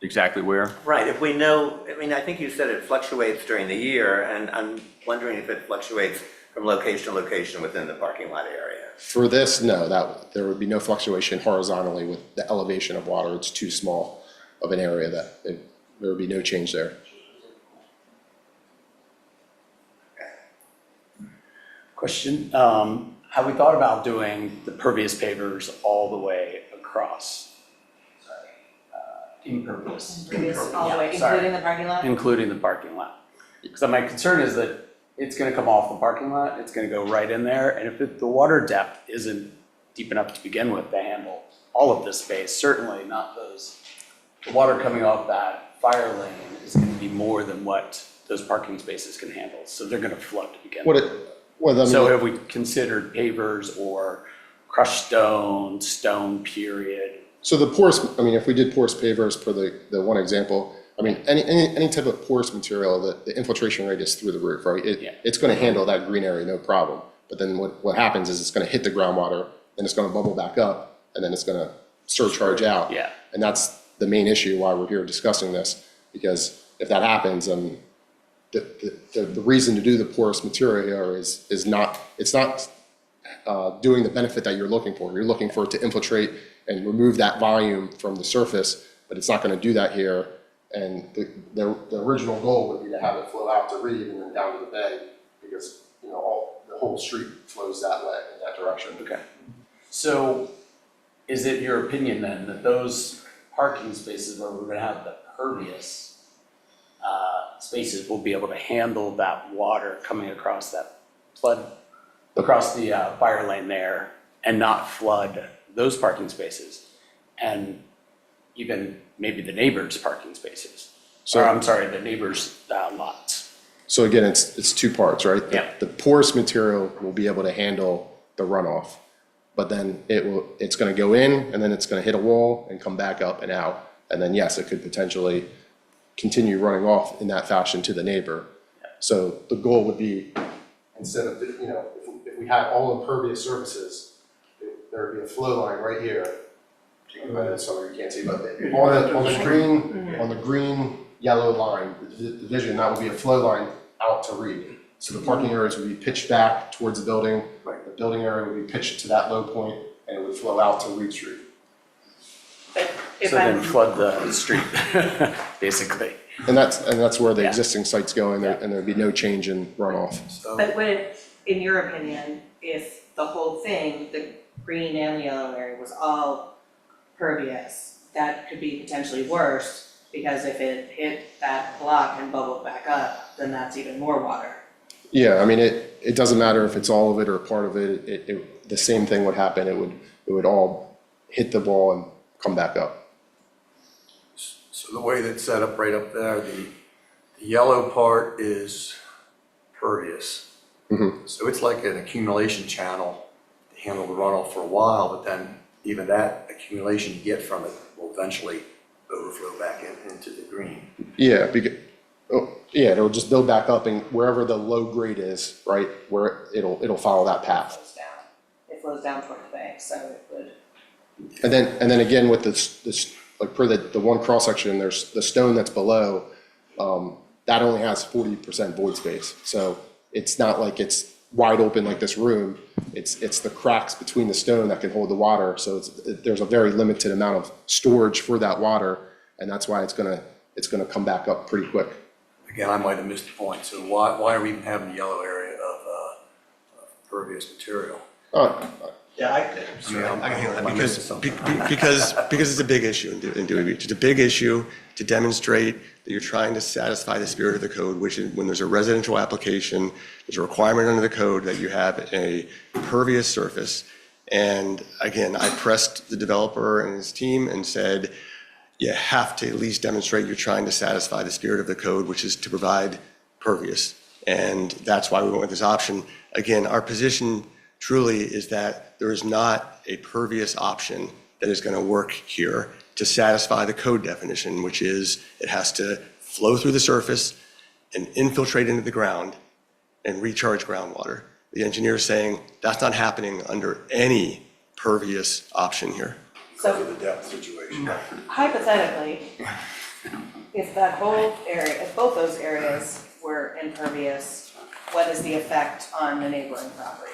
Exactly where? Right, if we know, I think you said it fluctuates during the year, and I'm wondering if it fluctuates from location to location within the parking lot area. For this, no, there would be no fluctuation horizontally with the elevation of water. It's too small of an area there would be no change there. Question, have we thought about doing the pervious pavers all the way across? Impervious. Impervious all the way, Yeah, sorry. including the parking lot? Including the parking lot. Because my concern is that it's gonna come off the parking lot, it's gonna go right in there, and if the water depth isn't deep enough to begin with to handle all of this space, certainly not the water coming off that fire lane is gonna be more than what those parking spaces can handle, so they're gonna flood to begin with. So have we considered pavers or crushed stone period? So the porous, if we did porous pavers for the one example, any type of porous material, the infiltration rate is through the roof, right? Yeah. It's gonna handle that green area, no problem. But then what happens is it's gonna hit the groundwater, and it's gonna bubble back up, and then it's gonna surcharge out. Yeah. And that's the main issue why we're here discussing this, because if that happens, the reason to do the porous material here is not, it's not doing the benefit that you're looking for. You're looking for it to infiltrate and remove that volume from the surface, but it's not gonna do that here. And the original goal would be to have it flow out to Reeve and then down to the bay, because, the whole street flows that way, in that direction. Okay. So is it your opinion then that those parking spaces where we're gonna have the pervious spaces will be able to handle that water coming across that flood, across the fire lane there and not flood those parking spaces? And even maybe the neighbors' parking spaces, So- or I'm sorry, the neighbors' lots. So again, it's two parts, right? Yeah. The porous material will be able to handle the runoff, but then it's gonna go in and then it's gonna hit a wall and come back up and out. And then yes, it could potentially continue running off in that fashion to the neighbor. So the goal would be, instead of, if we had all impervious surfaces, there would be a flow line right here. I know some of you can't see, but on the green, yellow line, the division, that would be a flow line out to Reed. So the parking areas would be pitched back towards the building, the building area would be pitched to that low point, and it would flow out to Reed Street. But if So then I'm, flood the street, basically. And that's where the Yeah. existing site's going, and there'd be no change in runoff. So, but would it, in your opinion, if the whole thing, the green and the yellow area was all pervious, that could be potentially worse, because if it hit that block and bubbled back up, then that's even more water. Yeah, I mean, it doesn't matter if it's all of it or part of it, the same thing would happen, it would all hit the wall and come back up. so the way that's set up right up there, the yellow part is pervious. So it's like an accumulation channel to handle the runoff for a while, but then even that accumulation you get from it will eventually overflow back into the green. Yeah, it'll just build back up, and wherever the low grade is, right, where it'll follow that path. Flows down. It flows down toward the bank, so it would. And then again with this, like per the one cross section, there's the stone that's below, that only has 40% void space. So it's not like it's wide open like this room. It's the cracks between the stone that can hold the water. So there's a very limited amount of storage for that water, and that's why it's gonna come back up pretty quick. Again, I might have missed the point, so why are we even having the yellow area of pervious material? Yeah, I can handle that because it's a big issue in Dewey Beach. It's a big issue to demonstrate that you're trying to satisfy the spirit of the code, which is when there's a residential application, there's a requirement under the code that you have a pervious surface. And again, I pressed the developer and his team and said, you have to at least demonstrate you're trying to satisfy the spirit of the code, which is to provide pervious. And that's why we went with this option. Again, our position truly is that there is not a pervious option that is going to work here to satisfy the code definition, which is it has to flow through the surface and infiltrate into the ground and recharge groundwater. The engineer is saying that's not happening under any pervious option here. Because of the depth situation. Hypothetically, if that whole area, if both those areas were impervious, what is the effect on the neighboring properties?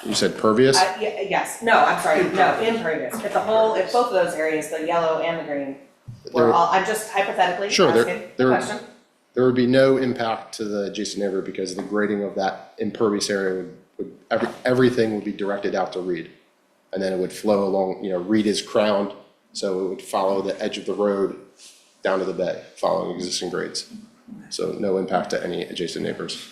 You said pervious? Yes, no, I'm sorry, no, impervious. If both of those areas, the yellow and the green, were all, I'm just hypothetically Sure, asking the there- question. There would be no impact to the adjacent neighbor because the grading of that impervious area everything would be directed out to Reed. And then it would flow along, Reed is crowned, so it would follow the edge of the road down to the bay, following existing grades. So no impact to any adjacent neighbors.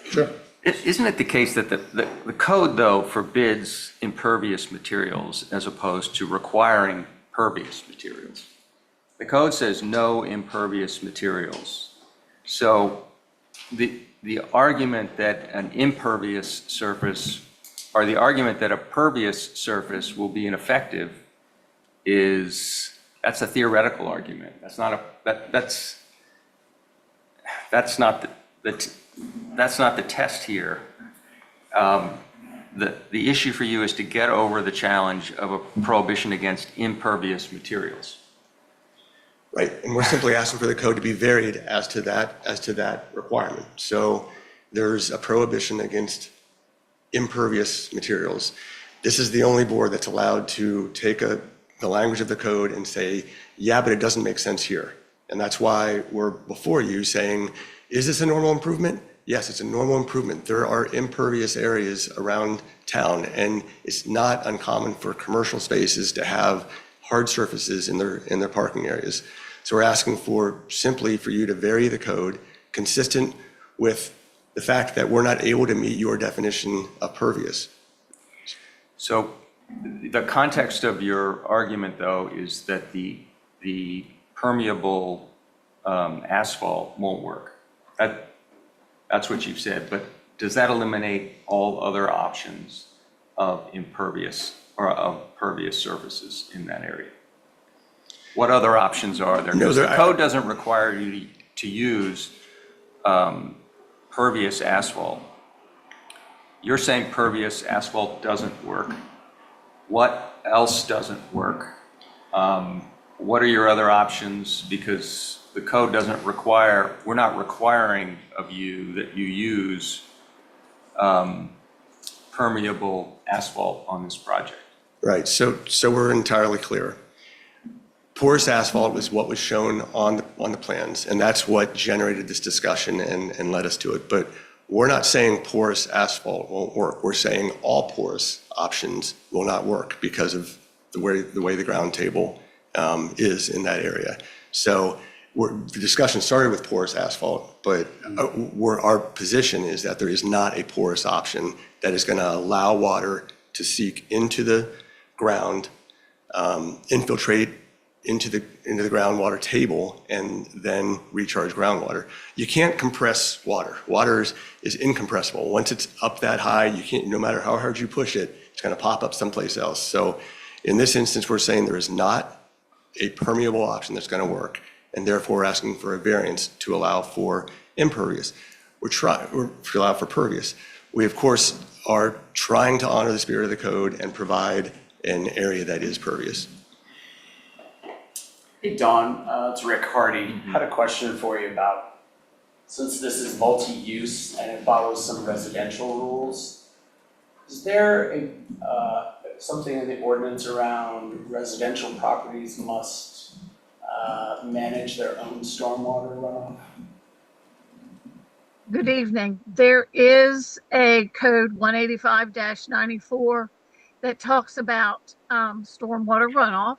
Sure. Isn't it the case that the code, though, forbids impervious materials as opposed to requiring pervious materials? The code says no impervious materials. So the argument that an impervious surface, or the argument that a pervious surface will be ineffective that's a theoretical argument. That's not the test here. The issue for you is to get over the challenge of a prohibition against impervious materials. Right, and we're simply asking for the code to be varied as to that requirement. So there's a prohibition against impervious materials. This is the only board that's allowed to take the language of the code and say, yeah, but it doesn't make sense here. And that's why we're before you saying, is this a normal improvement? yes, it's a normal improvement. There are impervious areas around town, and it's not uncommon for commercial spaces to have hard surfaces in their parking areas. So we're asking simply for you to vary the code consistent with the fact that we're not able to meet your definition of pervious. So the context of your argument, though, is that the permeable asphalt won't work. That's what you've said, but does that eliminate all other options of impervious or of pervious surfaces in that area? What other options are there? No, Because the code doesn't require you to use pervious asphalt. You're saying pervious asphalt doesn't work. What else doesn't work? What are your other options? Because the code doesn't require, we're not requiring of you that you use permeable asphalt on this project. Right, so we're entirely clear. Porous asphalt was what was shown on the plans, and that's what generated this discussion and led us to it. But we're not saying porous asphalt won't work. We're saying all porous options will not work because of the way the ground table is in that area. So the discussion started with porous asphalt, but our position is that there is not a porous option that is going to allow water to seep into the ground, infiltrate into the groundwater table, and then recharge groundwater. You can't compress water. Water is incompressible. Once it's up that high, you can't, no matter how hard you push it, it's going to pop up someplace else. So in this instance, we're saying there is not a permeable option that's going to work, and therefore we're asking for a variance to allow for impervious. To allow for pervious. We, of course, are trying to honor the spirit of the code and provide an area that is pervious. Hey, Don, it's Rick Hardy. Had a question for you about, since this is multi-use and it follows some residential rules, is there something in the ordinance around residential properties must manage their own stormwater runoff? Good evening. There is a code 185-94 that talks about stormwater runoff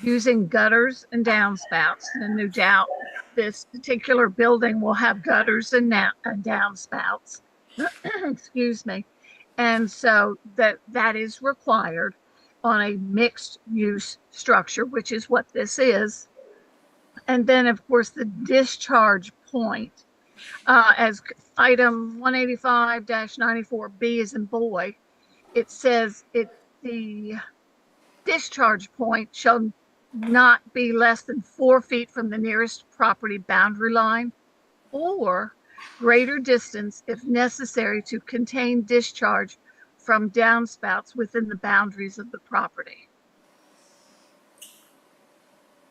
using gutters and downspouts. And no doubt this particular building will have gutters and downspouts. Excuse me. And so that is required on a mixed use structure, which is what this is. And then, of course, the discharge point, as item 185-94B is in boy, it says the discharge point shall not be less than 4 feet from the nearest property boundary line or greater distance if necessary to contain discharge from downspouts within the boundaries of the property.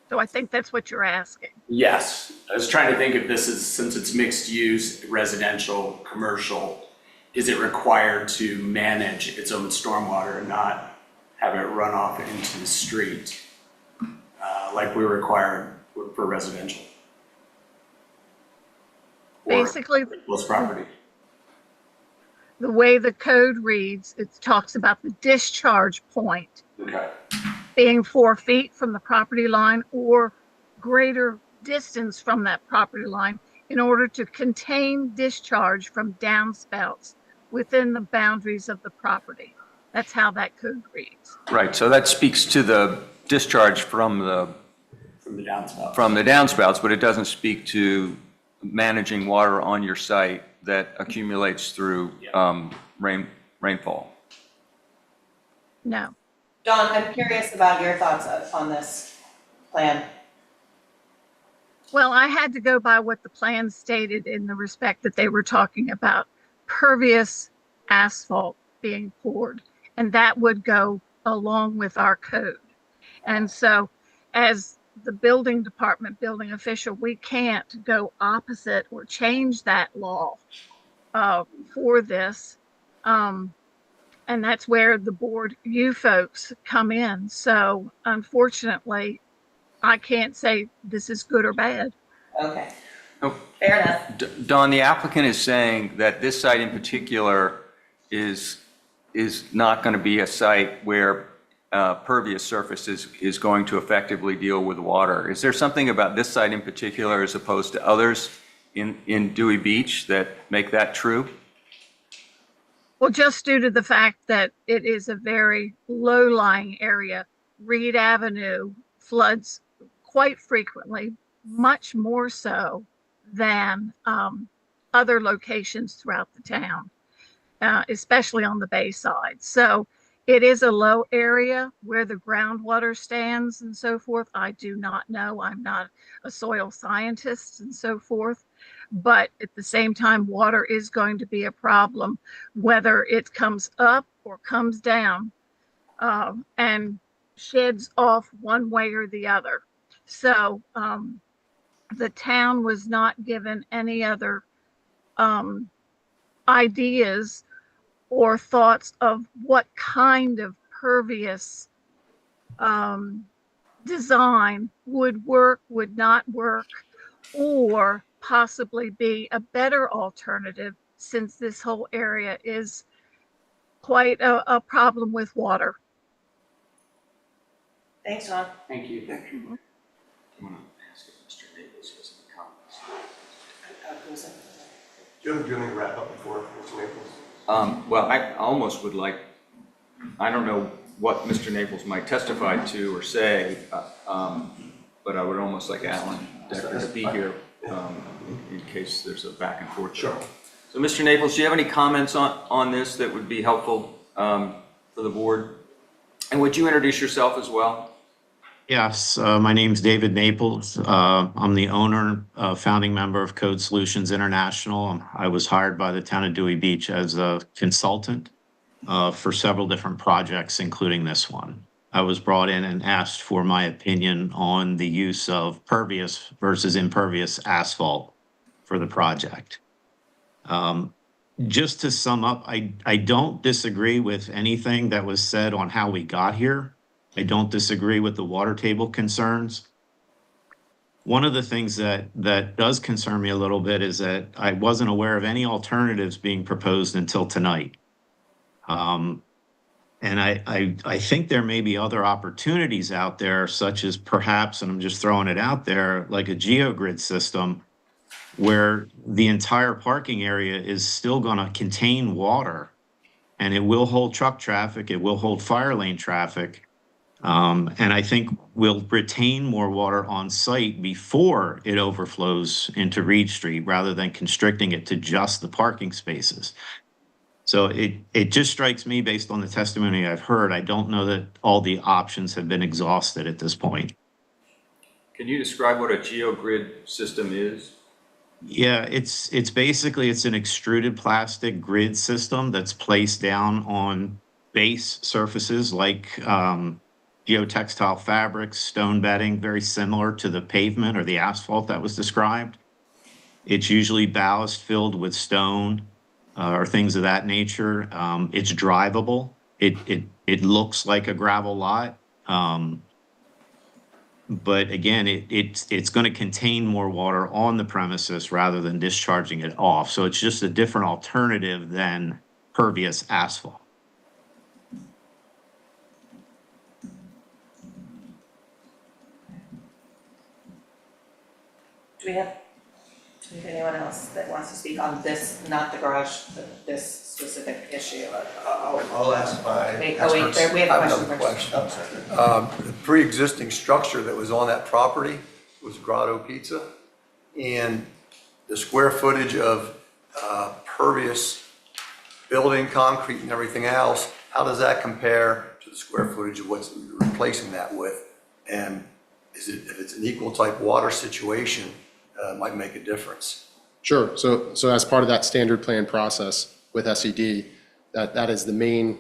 So I think that's what you're asking. Yes, I was trying to think if this is, since it's mixed use, residential, commercial, is it required to manage its own stormwater and not have it run off into the street like we require for residential? Or Basically, close property. the way the code reads, it talks about the discharge point Okay. being 4 feet from the property line or greater distance from that property line in order to contain discharge from downspouts within the boundaries of the property. That's how that code reads. Right, so that speaks to the discharge from the downspouts, but it doesn't speak to managing water on your site that accumulates through rainfall. No. Don, I'm curious about your thoughts on this plan. Well, I had to go by what the plan stated in the respect that they were talking about pervious asphalt being poured, and that would go along with our code. And so as the building department, building official, we can't go opposite or change that law for this. And that's where the board, you folks, come in. So unfortunately, I can't say this is good or bad. Okay. Oh, Fair enough. Don, the applicant is saying that this site in particular is not going to be a site where pervious surface is going to effectively deal with water. Is there something about this site in particular as opposed to others in Dewey Beach that make that true? Well, just due to the fact that it is a very low-lying area, Reed Avenue floods quite frequently, much more so than other locations throughout the town, especially on the bay side. So it is a low area where the groundwater stands and so forth. I do not know. I'm not a soil scientist and so forth. But at the same time, water is going to be a problem, whether it comes up or comes down and sheds off one way or the other. So the town was not given any other ideas or thoughts of what kind of pervious design would work, would not work, or possibly be a better alternative, since this whole area is quite a problem with water. Thanks, Tom. Thank you. I want to ask if Mr. Naples has any comments. Do you have anything to wrap up before Mr. Naples? Well, I almost would like, I don't know what Mr. Naples might testify to or say, but I would almost like Alan Decker to be here in case there's a back and forth. Sure. So, Mr. Naples, do you have any comments on this that would be helpful for the board? And would you introduce yourself as well? Yes, my name's David Naples. I'm the owner, founding member of Code Solutions International. I was hired by the town of Dewey Beach as a consultant for several different projects, including this one. I was brought in and asked for my opinion on the use of pervious versus impervious asphalt for the project. Just to sum up, I don't disagree with anything that was said on how we got here. I don't disagree with the water table concerns. One of the things that does concern me a little bit is that I wasn't aware of any alternatives being proposed until tonight. And I think there may be other opportunities out there, such as perhaps, and I'm just throwing it out there, like a GeoGrid system where the entire parking area is still going to contain water, and it will hold truck traffic, it will hold fire lane traffic. And I think we'll retain more water on site before it overflows into Reed Street rather than constricting it to just the parking spaces. So it just strikes me, based on the testimony I've heard, I don't know that all the options have been exhausted at this point. Can you describe what a GeoGrid system is? Yeah, it's basically, it's an extruded plastic grid system that's placed down on base surfaces like geotextile fabrics, stone bedding, very similar to the pavement or the asphalt that was described. It's usually ballast filled with stone or things of that nature. It's drivable. It looks like a gravel lot. But again, it's going to contain more water on the premises rather than discharging it off. So it's just a different alternative than pervious asphalt. Do we have anyone else that wants to speak on this, not the garage, but this specific issue? I'll ask my Wait, experts. we have a I question another first. question. The pre-existing structure that was on that property was Grotto Pizza, and the square footage of pervious building, concrete and everything else, how does that compare to the square footage of what's replacing that with? And if it's an equal type water situation, it might make a difference. Sure. So as part of that standard plan process with SED, that is the main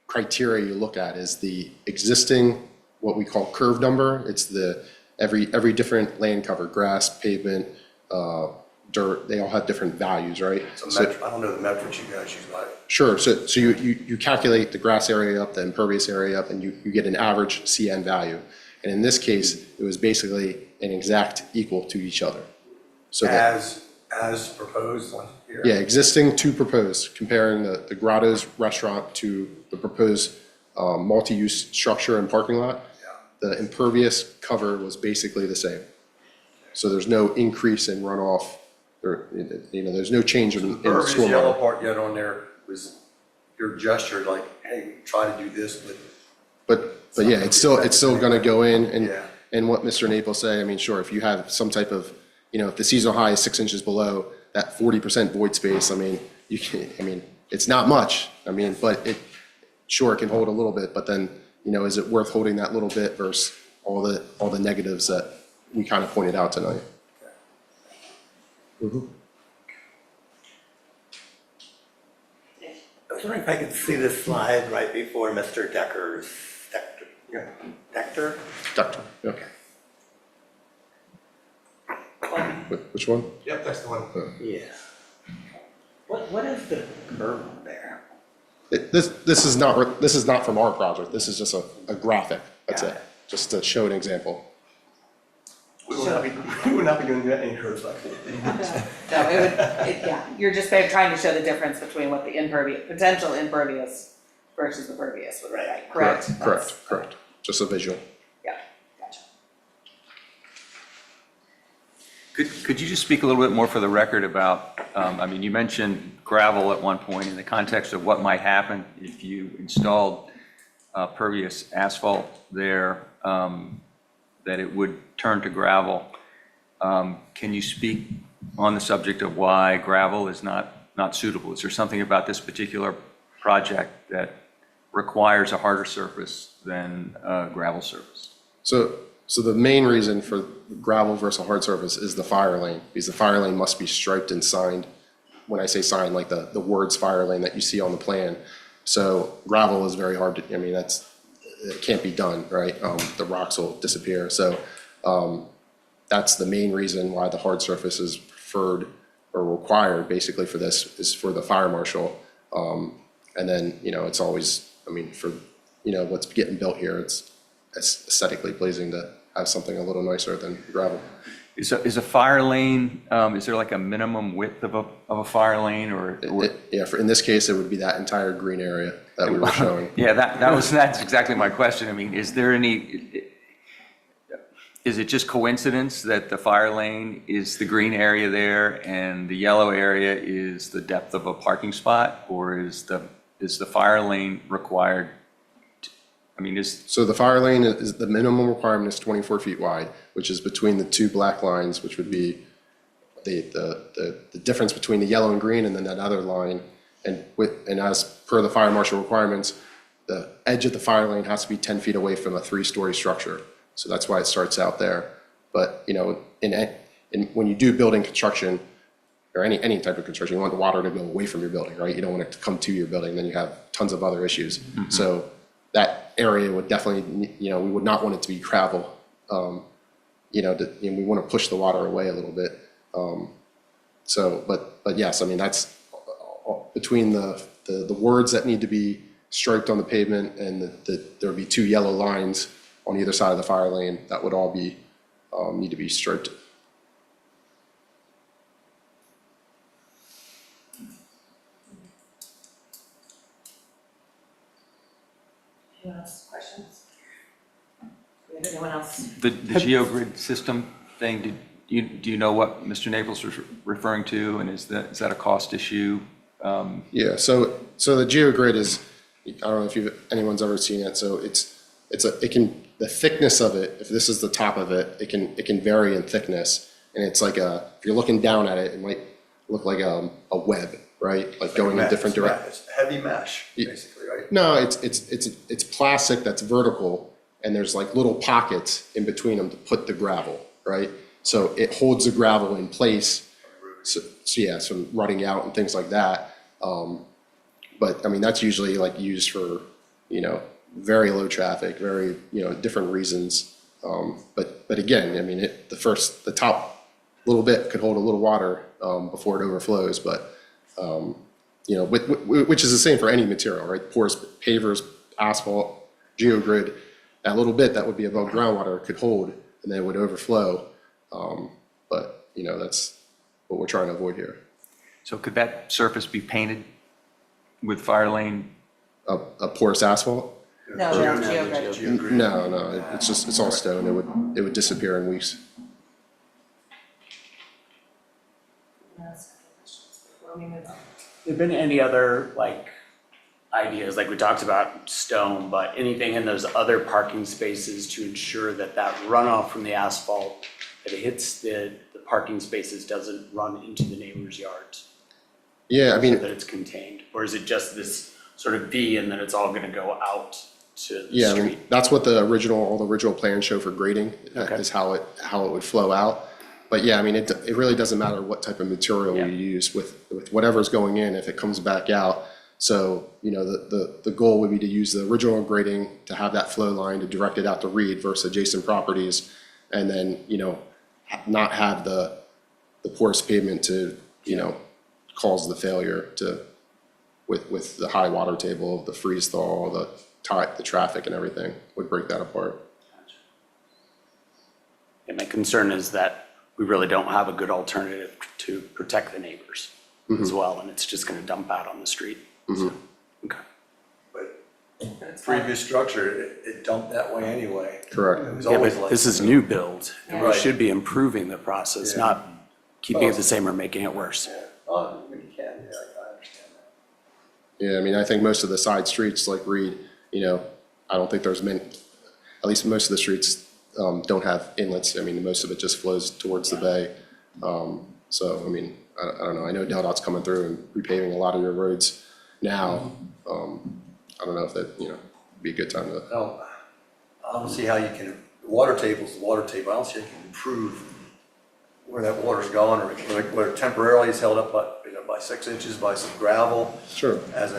criteria you look at, is the existing, what we call curve number. It's the every different land cover, grass, pavement, dirt, they all have different values, right? So I don't know the metrics you guys use, like. Sure. So you calculate the grass area up, the impervious area up, and you get an average CN value. And in this case, it was basically an exact equal to each other. So that, as proposed on here? yeah, existing to proposed, comparing the Grotto's restaurant to the proposed multi-use structure and parking lot. The impervious cover was basically the same. So there's no increase in runoff, or, there's no change in Impervious yellow stormwater. part yet on there was your gesture, like, hey, try to do this, but But yeah, it's still gonna go in, Yeah. and what Mr. Naples say, I mean, sure, if you have some type of, if the seasonal high is 6 inches below, that 40% void space, I mean, it's not much, but sure, it can hold a little bit, but then, is it worth holding that little bit versus all the negatives that we kind of pointed out tonight? I was wondering if I could see this slide right before Mr. Decker's, Dector? Doctor, okay. Which one? Yep, that's the one. Yeah. What is the curve there? This is not from our project, this is just a graphic, that's Got it, it. just to show an example. We will not be doing any curves like that. No, yeah, you're just trying to show the difference between what the potential impervious versus the pervious would be, like, correct? Correct, just a visual. Yeah, gotcha. Could you just speak a little bit more for the record about, you mentioned gravel at one point in the context of what might happen if you installed pervious asphalt there, that it would turn to gravel. Can you speak on the subject of why gravel is not suitable? Is there something about this particular project that requires a harder surface than a gravel surface? So the main reason for gravel versus a hard surface is the fire lane, because the fire lane must be striped and signed. When I say signed, like the words fire lane that you see on the plan. So gravel is very hard to, it can't be done, right? The rocks will disappear. So that's the main reason why the hard surface is preferred or required basically for this, is for the fire marshal. And then, it's always, for, what's getting built here, it's aesthetically pleasing to have something a little nicer than gravel. Is a fire lane, is there like a minimum width of a fire lane or? In this case, it would be that entire green area that we were showing. Yeah, that's exactly my question. Is it just coincidence that the fire lane is the green area there and the yellow area is the depth of a parking spot? Or is the fire lane required? So the fire lane is, the minimum requirement is 24 feet wide, which is between the two black lines, which would be the difference between the yellow and green and then that other line. And as per the fire marshal requirements, the edge of the fire lane has to be 10 feet away from a 3-story structure. So that's why it starts out there. But, when you do building construction, or any type of construction, you want the water to go away from your building, right? You don't want it to come to your building, then you have tons of other issues. Mm-hmm. So that area would definitely, we would not want it to be gravel. We want to push the water away a little bit. But yes, that's between the words that need to be striped on the pavement and there would be 2 yellow lines on either side of the fire lane that would all be, need to be striped. Anyone else, questions? Anyone else? The GeoGrid system thing, do you know what Mr. Naples was referring to, and is that a cost issue? Yeah, so the GeoGrid is, I don't know if anyone's ever seen it, so the thickness of it, if this is the top of it, it can vary in thickness, and it's like if you're looking down at it, it might look like a web, right? Like going in different directions. It's heavy mesh, basically, right? No, it's plastic that's vertical, and there's like little pockets in between them to put the gravel, right? So it holds the gravel in place, so from rutting out and things like that. But that's usually like used for, very low traffic, very, different reasons. But again, the top little bit could hold a little water before it overflows, but which is the same for any material, right? Porous pavers, asphalt, GeoGrid, that little bit that would be above groundwater could hold, and then it would overflow. But that's what we're trying to avoid here. So could that surface be painted with fire lane? A porous asphalt? No, that's geogrid. No, it's all stone. It would disappear in weeks. Before we move on. There been any other, like, ideas, like we talked about stone, but anything in those other parking spaces to ensure that that runoff from the asphalt, that it hits the parking spaces, doesn't run into the neighbors' yards? Yeah, I So mean, that it's contained, or is it just this sort of V and then it's all gonna go out to the yeah, I street? mean, that's what all the original plans show for grading, Okay. is how it would flow out. But yeah, I mean, it really doesn't matter what type of material Yeah. you use with whatever's going in, if it comes back out. So, you know, the goal would be to use the original grading to have that flow line to direct it out to Reed versus adjacent properties. And then, you know, not have the porous pavement to, you know, cause the failure with the high water table, the freeze thaw, the traffic and everything would break that apart. And my concern is that we really don't have a good alternative to protect the neighbors as well, and it's just gonna dump out on the street. So, okay. But previous structure, it dumped that way anyway. Correct. It was Yeah, always but like. this is new build, and we Right. should be improving the process, Yeah. not keeping it the same or making it worse. Yeah. Oh, when you can, yeah, I understand that. Yeah, I mean, I think most of the side streets like Reed, you know, I don't think there's many, at least most of the streets don't have inlets. I mean, most of it just flows towards the bay. So, I mean, I don't know. I know DelDOT's coming through and repaving a lot of your roads now. I don't know if that, you know, be a good time to, No, I don't see how you can, the water table's the water table, I don't see how you can improve where that water's going, or where temporarily it's held up by, you know, by 6 inches by some gravel. Sure. As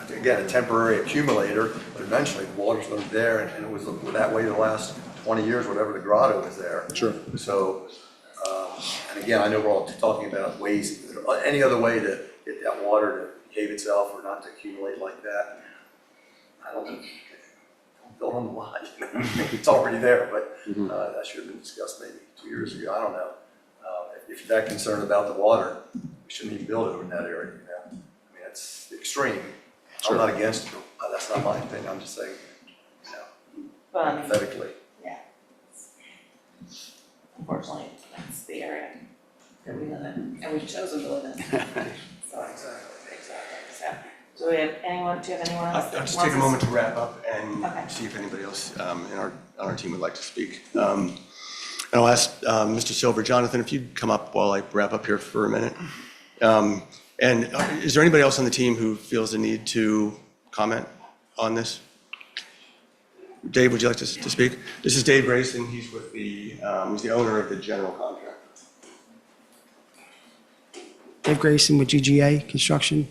again, a temporary accumulator, but eventually the water's gonna be there, and it was that way the last 20 years, whatever the grotto was there. Sure. So, and again, I know we're all talking about ways, any other way to get that water to behave itself or not to accumulate like that. I don't think, don't build on the lot, you know? It's already there, but that should have been discussed maybe 2 years ago, I don't know. If you're that concerned about the water, we shouldn't even build over in that area, you know? I mean, that's extreme. I'm not against it, that's not my opinion, I'm just saying, you know, hypothetically. Yeah. Unfortunately, that's the area that we live in, and we've chosen to live in. So, exactly. So, do we have anyone I'll else? that just wants take a to- moment to wrap up and Okay. see if anybody else on our team would like to speak. And I'll ask Mr. Silver, Jonathan, if you'd come up while I wrap up here for a minute. And is there anybody else on the team who feels the need to comment on this? Dave, would you like to speak? This is Dave Grayson. He's with he's the owner of the general contractor. Dave Grayson with GGA Construction.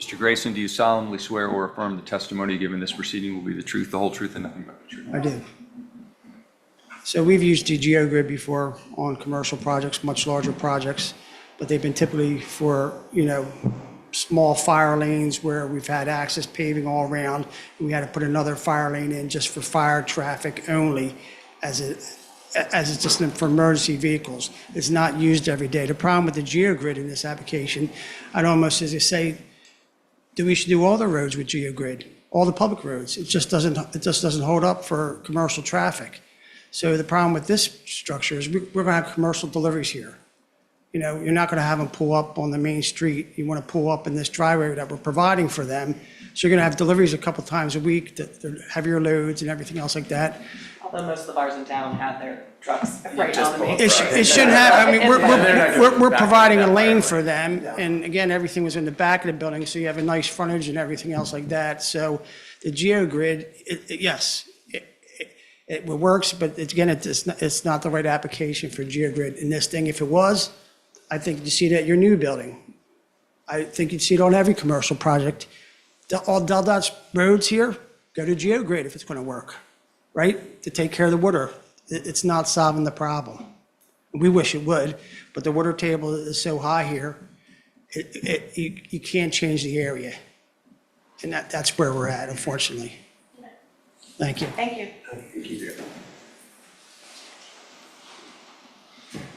Mr. Grayson, do you solemnly swear or affirm the testimony given this proceeding will be the truth, the whole truth, and nothing but the truth? I do. So we've used GeoGrid before on commercial projects, much larger projects, but they've been typically for, you know, small fire lanes where we've had access paving all around. And we had to put another fire lane in just for fire traffic only as it's just for emergency vehicles. It's not used every day. The problem with the GeoGrid in this application, I'd almost as I say, we should do all the roads with GeoGrid, all the public roads. It just doesn't hold up for commercial traffic. So the problem with this structure is we're gonna have commercial deliveries here. You know, you're not gonna have them pull up on the main street. You wanna pull up in this driveway that we're providing for them. So you're gonna have deliveries a couple times a week, they're heavier loads and everything else like that. Although most of the bars in town have their trucks right on the main. It shouldn't have, I mean, we're providing a lane for them, and again, everything was in the back of the building, so you have a nice frontage and everything else like that. So the GeoGrid, yes, it works, but it's not the right application for GeoGrid in this thing. If it was, I think you see it at your new building. I think you'd see it on every commercial project. All DelDOT's roads here, go to GeoGrid if it's gonna work, right? To take care of the water. It's not solving the problem. We wish it would, but the water table is so high here, you can't change the area. And that's where we're at, unfortunately. Thank you. Thank you.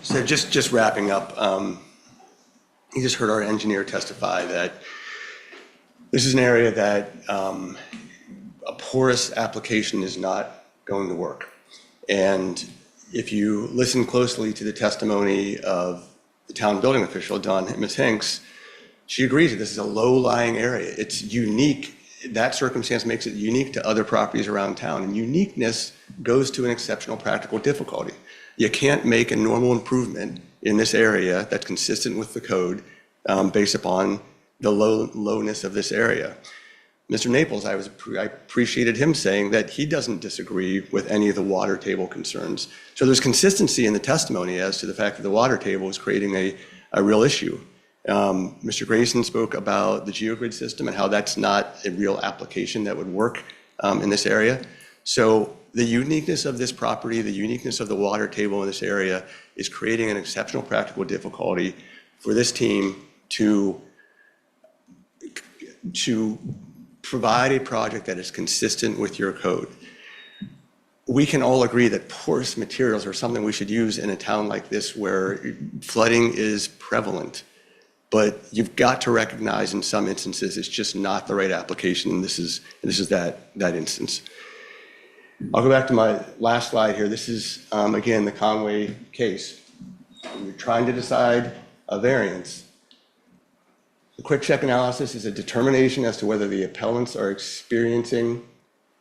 So just wrapping up, you just heard our engineer testify that this is an area that a porous application is not going to work. And if you listen closely to the testimony of the town building official, Ms. Hinks, she agrees that this is a low-lying area. It's unique. That circumstance makes it unique to other properties around town. And uniqueness goes to an exceptional practical difficulty. You can't make a normal improvement in this area that's consistent with the code based upon the lowness of this area. Mr. Naples, I appreciated him saying that he doesn't disagree with any of the water table concerns. So there's consistency in the testimony as to the fact that the water table is creating a real issue. Mr. Grayson spoke about the GeoGrid system and how that's not a real application that would work in this area. So the uniqueness of this property, the uniqueness of the water table in this area is creating an exceptional practical difficulty for this team to provide a project that is consistent with your code. We can all agree that porous materials are something we should use in a town like this where flooding is prevalent. But you've got to recognize in some instances it's just not the right application, and this is that instance. I'll go back to my last slide here. This is, again, the Conway case. You're trying to decide a variance. The quick check analysis is a determination as to whether the appellants are experiencing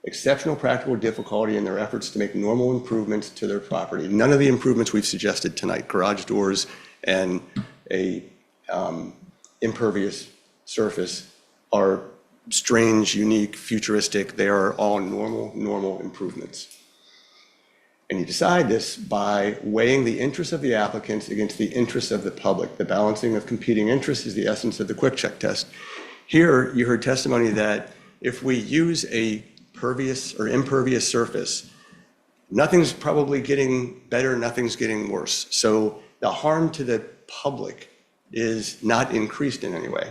exceptional practical difficulty in their efforts to make normal improvements to their property. None of the improvements we've suggested tonight, garage doors and a impervious surface, are strange, unique, futuristic. They are all normal improvements. And you decide this by weighing the interests of the applicants against the interests of the public. The balancing of competing interests is the essence of the quick check test. Here, you heard testimony that if we use a pervious or impervious surface, nothing's probably getting better, nothing's getting worse. So the harm to the public is not increased in any way.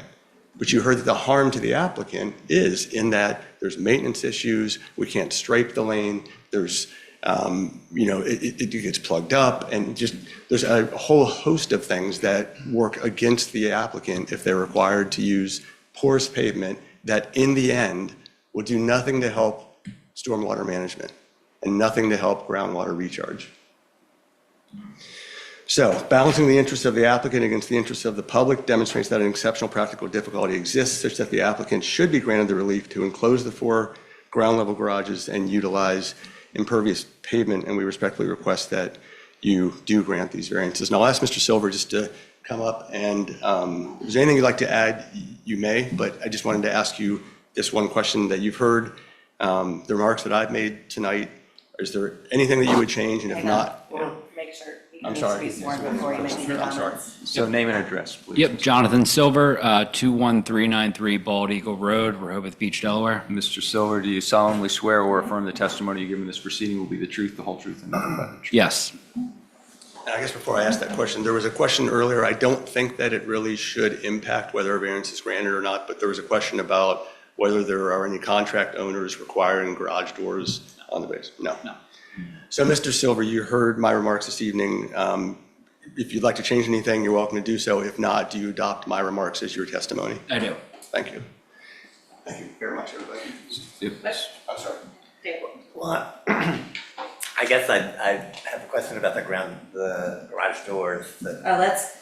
But you heard that the harm to the applicant is in that there's maintenance issues, we can't stripe the lane, there's it gets plugged up, and just there's a whole host of things that work against the applicant if they're required to use porous pavement that in the end will do nothing to help stormwater management and nothing to help groundwater recharge. So balancing the interests of the applicant against the interests of the public demonstrates that an exceptional practical difficulty exists such that the applicant should be granted the relief to enclose the 4 ground level garages and utilize impervious pavement, and we respectfully request that you do grant these variances. And I'll ask Mr. Silver just to come up, and if there's anything you'd like to add, you may, but I just wanted to ask you this one question that you've heard, the remarks that I've made tonight. Is there anything that you would change, and if not? Make sure you I'm need sorry. to be sworn before you make any I'm sorry. comments. So name and address, please. Yep, Jonathan Silver, 21393 Bald Eagle Road, Rehoboth Beach, Delaware. Mr. Silver, do you solemnly swear or affirm the testimony you give in this proceeding will be the truth, the whole truth, and nothing but the truth? Yes. And I guess before I ask that question, there was a question earlier. I don't think that it really should impact whether a variance is granted or not, but there was a question about whether there are any contract owners requiring garage doors on the base. No. So, Mr. Silver, you heard my remarks this evening. If you'd like to change anything, you're welcome to do so. If not, do you adopt my remarks as your testimony? I do. Thank you. Thank you very much, everybody. I'm sorry. Well, I guess I have a question about the garage doors. Let's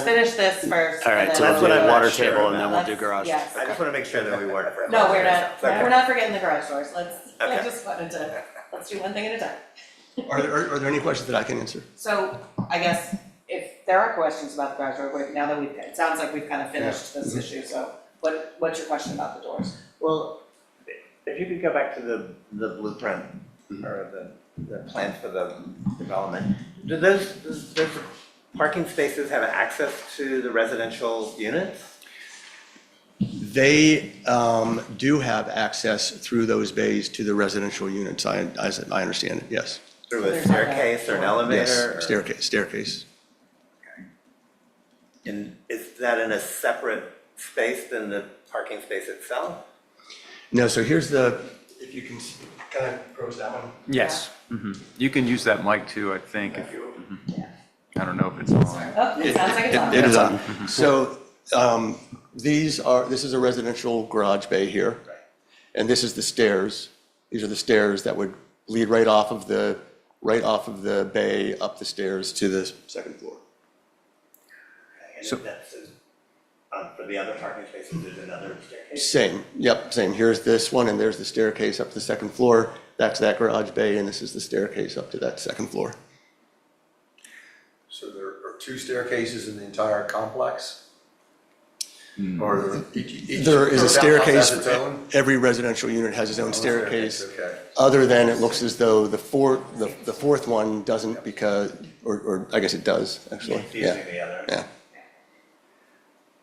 finish this first. All right, and so then that's we'll what do I'm water not sure table and then about. we'll do garage. Yes. I just want to make sure that we weren't. No, we're Okay. not forgetting the garage doors. I Okay. just wanted to, let's do one thing at a time. Are there any questions that I can answer? So I guess if there are questions about the garage door, now that it sounds like we've kind of finished this issue, so what's your question about the doors? Well, if you could go back to the blueprint or the plan for the development, do those parking spaces have access to the residential units? They do have access through those bays to the residential units. I understand it, yes. Through a There's not a staircase or an elevator? Yes, or- staircase. And is that in a separate space than the parking space itself? No, so here's if you can kind of approach that one. Yes. Mhm. You can use that mic too, I think. if- I don't know if it's on. Oh, it sounds like it's on. It is on. So this is a residential garage bay here. And this is the stairs. These are the stairs that would lead right off of the bay up the stairs to the second floor. So, for the other parking spaces, there's another staircase? Same, yep, same. Here's this one, and there's the staircase up to the second floor. That's that garage bay, and this is the staircase up to that second floor. So there are 2 staircases in the entire complex? Or there each There is a townhouse staircase, has its own? every residential unit has its own staircase. Okay. Other than it looks as though the fourth one doesn't because, or I guess it does, actually. Using the other. Yeah.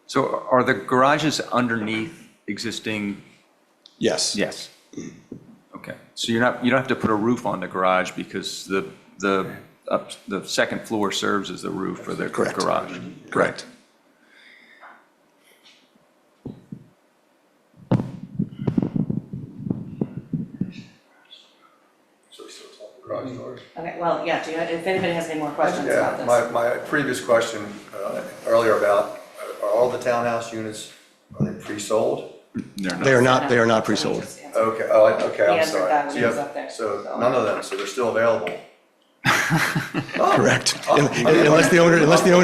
So are the garages underneath existing? Yes. Yes. Okay, so you don't have to put a roof on the garage because the second floor serves as the roof for the Correct. garage. Correct. So we still talking garage doors? Okay, well, yeah, if anybody has any more questions about Yeah, this. my previous question earlier about, are all the townhouse units, are they pre-sold? They're not. They are not pre-sold. Okay, okay, He I'm answered sorry. that when So he you was have- up there. So none of them, so they're still available? Correct. Unless the owner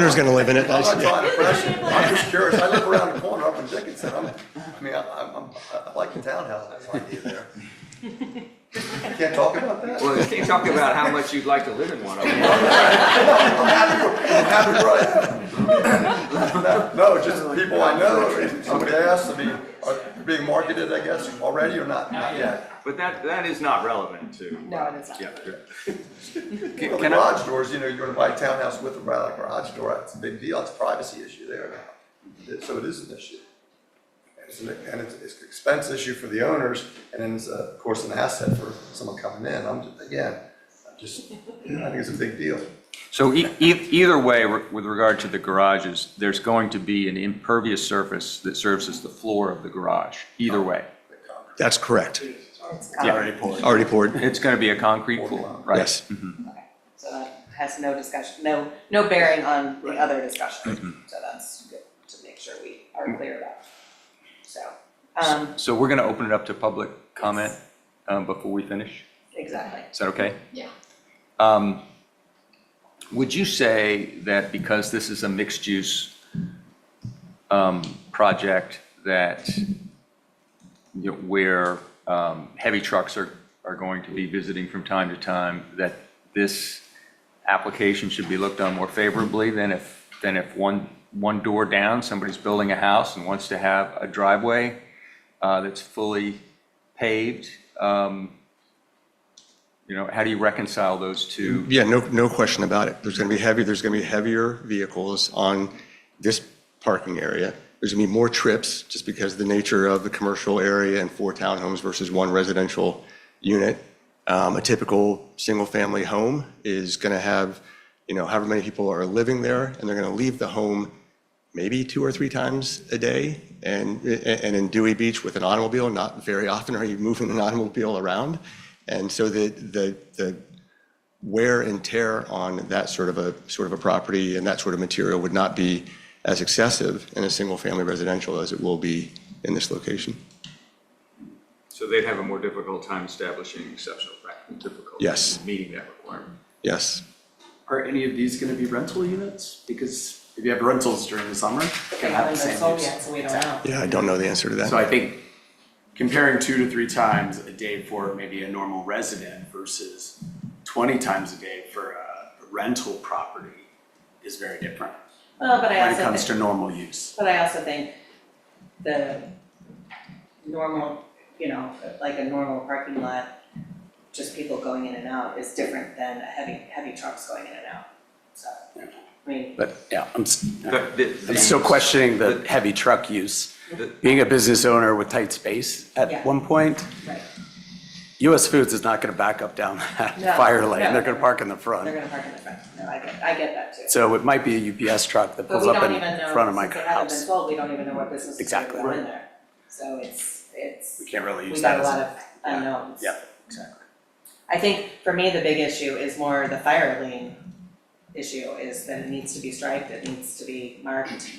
is going to live in it. I'm not that's- trying to press you, I'm just curious, I live around the corner up in Dickinson, I like the townhouse idea there. You can't talk about that? Well, you can't talk about how much you'd like to live in one of them. I'm happy where I am. No, just people I know, somebody asked me, are they being marketed, I guess, already or not? Not yet. But that is not relevant to. No, it is not. Yeah. Well, the garage doors, you're gonna buy a townhouse with a garage door, that's a big deal, it's a privacy issue there now. So it is an issue. And it's an expense issue for the owners, and then it's, of course, an asset for someone coming in. I think it's a big deal. So either way, with regard to the garages, there's going to be an impervious surface that serves as the floor of the garage, either way. That's correct. Already poured. Already poured. It's going to be a concrete floor, right? Yes. Okay, so that has no discussion, no bearing on the other discussion. So that's good to make sure we are clear about. So, So we're going to open it up to public comment before we finish? exactly. Is that okay? Yeah. Would you say that because this is a mixed-use project that, where heavy trucks are going to be visiting from time to time, that this application should be looked on more favorably than if one door down, somebody's building a house and wants to have a driveway that's fully paved? How do you reconcile those two? Yeah, no question about it. There's going to be heavier vehicles on this parking area. There's going to be more trips just because of the nature of the commercial area and 4 townhomes versus 1 residential unit. A typical single-family home is going to have, however many people are living there, and they're going to leave the home maybe 2 or 3 times a day. And in Dewey Beach with an automobile, not very often are you moving an automobile around. And so the wear and tear on that sort of a property and that sort of material would not be as excessive in a single-family residential as it will be in this location. So they'd have a more difficult time establishing exceptional practice, difficult. Yes. Meeting that requirement. Yes. Are any of these gonna be rental units? Because if you have rentals during the summer, They can have haven't the been same sold use. yet, so we don't know. Yeah, I don't know the answer to So that. I think comparing 2 to 3 times a day for maybe a normal resident versus 20 times a day for a rental property is very different Well, but I when it also comes think, to normal use. but I also think the normal, like a normal parking lot, just people going in and out is different than heavy trucks going in and out. So, I mean, But yeah, I'm The- still questioning the heavy truck use. Being a business owner with tight space Yeah. at one point, right, US Foods is not gonna back up down that No, fire lane. no. They're gonna park in the they're front. gonna park in the front. No, I get that too. So it might be a UPS truck that But pulls we up don't in even know, front of my since they haven't been house. sold, we don't even know what businesses are Exactly. going in there. So it's, We can't really we use got that a as lot a. of unknowns. Yeah, exactly. I think for me, the big issue is more the fire lane issue is that it needs to be striped, it needs to be marked.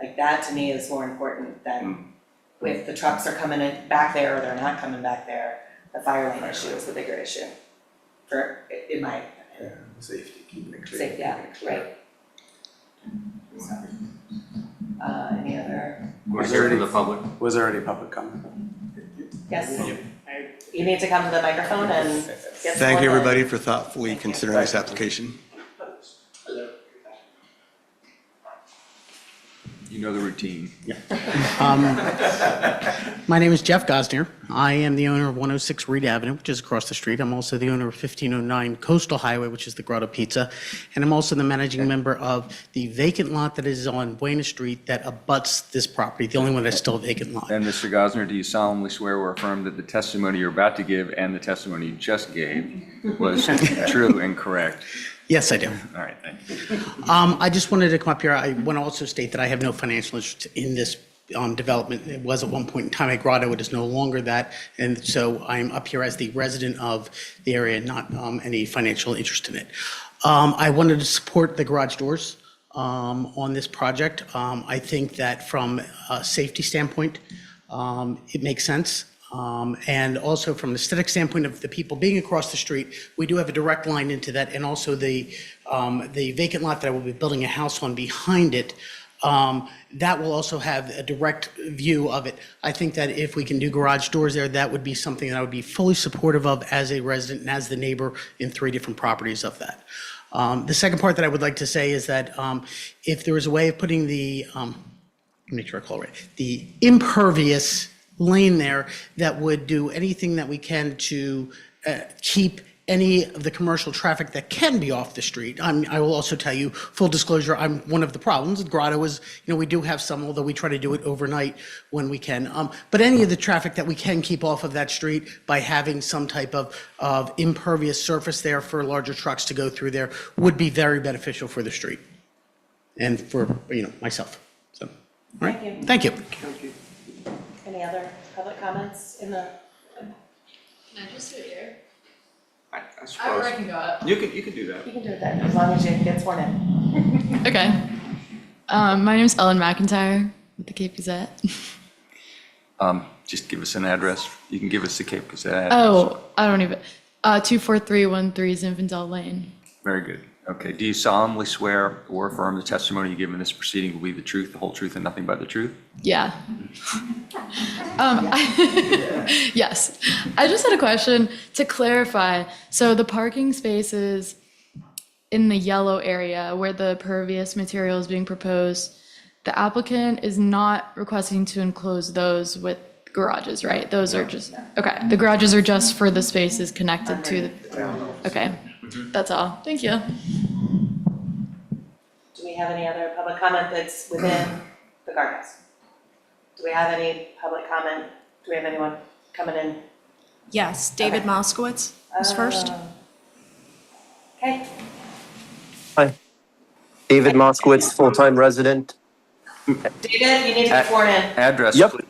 Like that to me is more important than if the trucks are coming in back there or they're not coming back there. The fire lane issue is the bigger issue, in my opinion. Safety, keeping it clear. Safe, yeah, right. So, any other, Was there to the public? Was there any public comment? yes? You need to come to the microphone and get Thank sworn you, in. everybody, for thoughtfully Thank you. considering this application. You know the routine. My name is Jeff Gosnell. I am the owner of 106 Reed Avenue, which is across the street. I'm also the owner of 1509 Coastal Highway, which is the Grotto Pizza. And I'm also the managing member of the vacant lot that is on Buena Street that abuts this property, the only one that's still a vacant lot. And Mr. Gosner, do you solemnly swear or affirm that the testimony you're about to give and the testimony you just gave was true and correct? Yes, I do. All right, thank you. I just wanted to come up here. I want to also state that I have no financial interest in this development. It was at one point in time a grotto. It is no longer that. And so I'm up here as the resident of the area, not any financial interest in it. I wanted to support the garage doors on this project. I think that from a safety standpoint, it makes sense. And also from an aesthetic standpoint of the people being across the street, we do have a direct line into that. And also the vacant lot that I will be building a house on behind it, that will also have a direct view of it. I think that if we can do garage doors there, that would be something that I would be fully supportive of as a resident and as the neighbor in 3 different properties of that. The second part that I would like to say is that if there was a way of putting the, make sure I call it right, the impervious lane there that would do anything that we can to keep any of the commercial traffic that can be off the street. I will also tell you, full disclosure, I'm one of the problems. Grotto is, we do have some, although we try to do it overnight when we can. But any of the traffic that we can keep off of that street by having some type of impervious surface there for larger trucks to go through there would be very beneficial for the street and for, myself. So, all right. Thank you. Thank you. Any other public comments in the? Can I just do it here? I Or suppose. I can go up. You could do that. You can do it then, as long as you get sworn in. Okay. My name is Ellen McIntyre with the Cape Gazette. Just give us an address. You can give us the Cape Gazette address. Oh, I don't even. 24313 Zinfandel Lane. Very good. Okay. Do you solemnly swear or affirm the testimony you give in this proceeding will be the truth, the whole truth, and nothing but the truth? Yeah. Yes. I just had a question to clarify. So the parking spaces in the yellow area where the pervious material is being proposed, the applicant is not requesting to enclose those with garages, right? Those are just, okay. The garages are just for the spaces connected to the, okay. That's all. Thank you. Do we have any other public comment that's within the guardrails? Do we have any public comment? Do we have anyone coming in? Yes, David Moskowitz is first. Okay, Hi. David Moskowitz, full-time resident. David, you need to get sworn in. Address, Yep. please.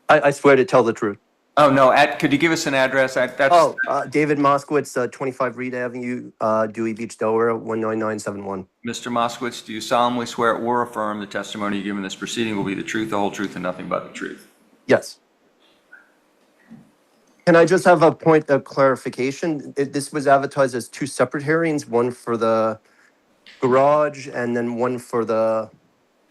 I swear to tell the truth. Oh, no, could you give us an address? David Moskowitz, 25 Reed Avenue, Dewey Beach, Delaware, 19971. Mr. Moskowitz, do you solemnly swear or affirm the testimony you give in this proceeding will be the truth, the whole truth, and nothing but the truth? Yes. Can I just have a point of clarification? This was advertised as 2 separate hearings, one for the garage and then one for the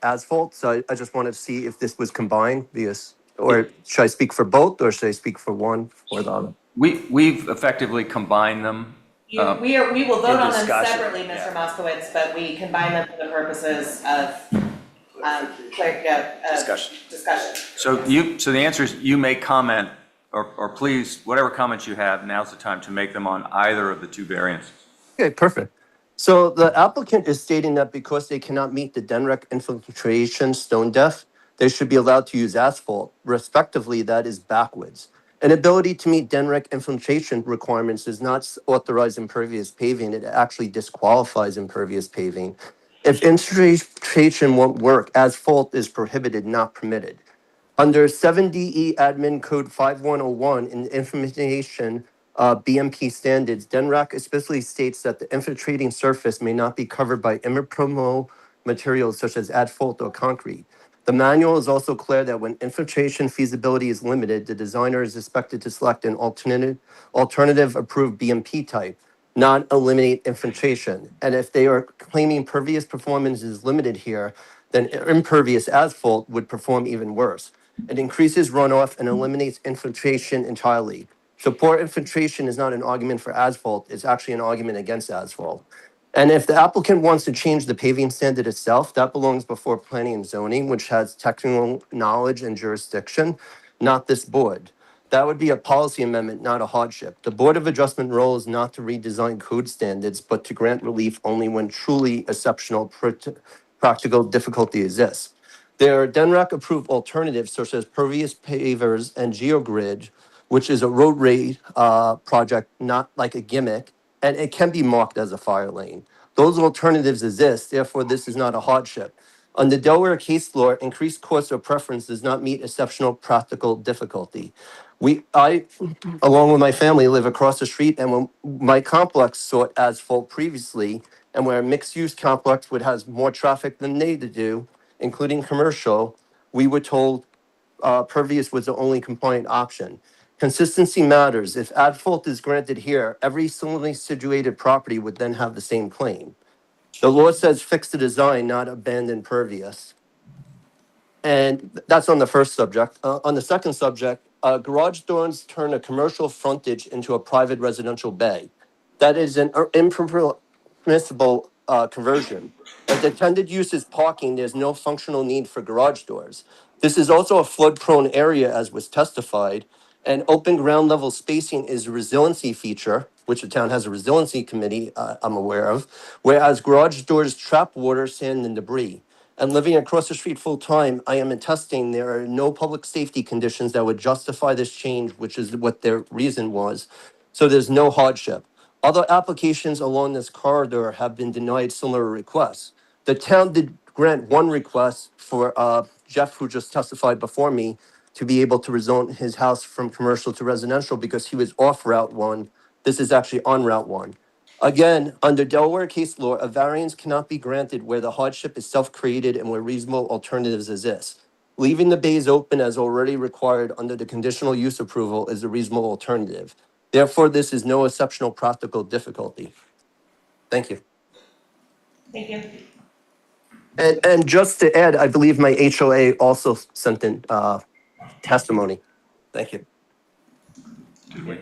asphalt. So I just wanted to see if this was combined because, or should I speak for both or should I speak for one or the other? We've effectively combined them. We will vote on them discussion, separately, Mr. Moskowitz, but we combine them for the purposes of, Discussion. discussion. So the answer is you may comment, or please, whatever comments you have, now's the time to make them on either of the 2 variances. Okay, perfect. So the applicant is stating that because they cannot meet the DENREC infiltration stone depth, they should be allowed to use asphalt. Respectively, that is backwards. An ability to meet DENREC infiltration requirements does not authorize impervious paving. It actually disqualifies impervious paving. If infiltration won't work, asphalt is prohibited, not permitted. Under 7 DE Admin Code 5101 in the information BMP standards, DENRAC explicitly states that the infiltrating surface may not be covered by impermeable materials such as asphalt or concrete. The manual is also clear that when infiltration feasibility is limited, the designer is expected to select an alternative approved BMP type, not eliminate infiltration. And if they are claiming pervious performance is limited here, then impervious asphalt would perform even worse. It increases runoff and eliminates infiltration entirely. So poor infiltration is not an argument for asphalt, it's actually an argument against asphalt. And if the applicant wants to change the paving standard itself, that belongs before planning and zoning, which has technical knowledge and jurisdiction, not this board. That would be a policy amendment, not a hardship. The Board of Adjustment role is not to redesign code standards, but to grant relief only when truly exceptional practical difficulty exists. There are DENRAC-approved alternatives such as pervious pavers and GeoGrid, which is a road rate project, not like a gimmick, and it can be marked as a fire lane. Those alternatives exist, therefore this is not a hardship. Under Delaware case law, increased cost or preference does not meet exceptional practical difficulty. I, along with my family, live across the street, and when my complex sought asphalt previously, and where a mixed-use complex would have more traffic than they do, including commercial, we were told pervious was the only compliant option. Consistency matters. If asphalt is granted here, every similarly situated property would then have the same claim. The law says fix the design, not abandon pervious. And that's on the first subject. On the second subject, garage doors turn a commercial frontage into a private residential bay. That is an impermissible conversion. If the intended use is parking, there's no functional need for garage doors. This is also a flood-prone area, as was testified, and open ground level spacing is a resiliency feature, which the town has a resiliency committee I'm aware of, whereas garage doors trap water, sand, and debris. And living across the street full time, I am attesting there are no public safety conditions that would justify this change, which is what their reason was. So there's no hardship. Other applications along this corridor have been denied similar requests. The town did grant one request for Jeff, who just testified before me, to be able to rezone his house from commercial to residential because he was off Route 1. This is actually on Route 1. Again, under Delaware case law, a variance cannot be granted where the hardship is self-created and where reasonable alternatives exist. Leaving the bays open as already required under the conditional use approval is a reasonable alternative. Therefore, this is no exceptional practical difficulty. Thank you. Thank you. And just to add, I believe my HOA also sent in testimony. Thank you.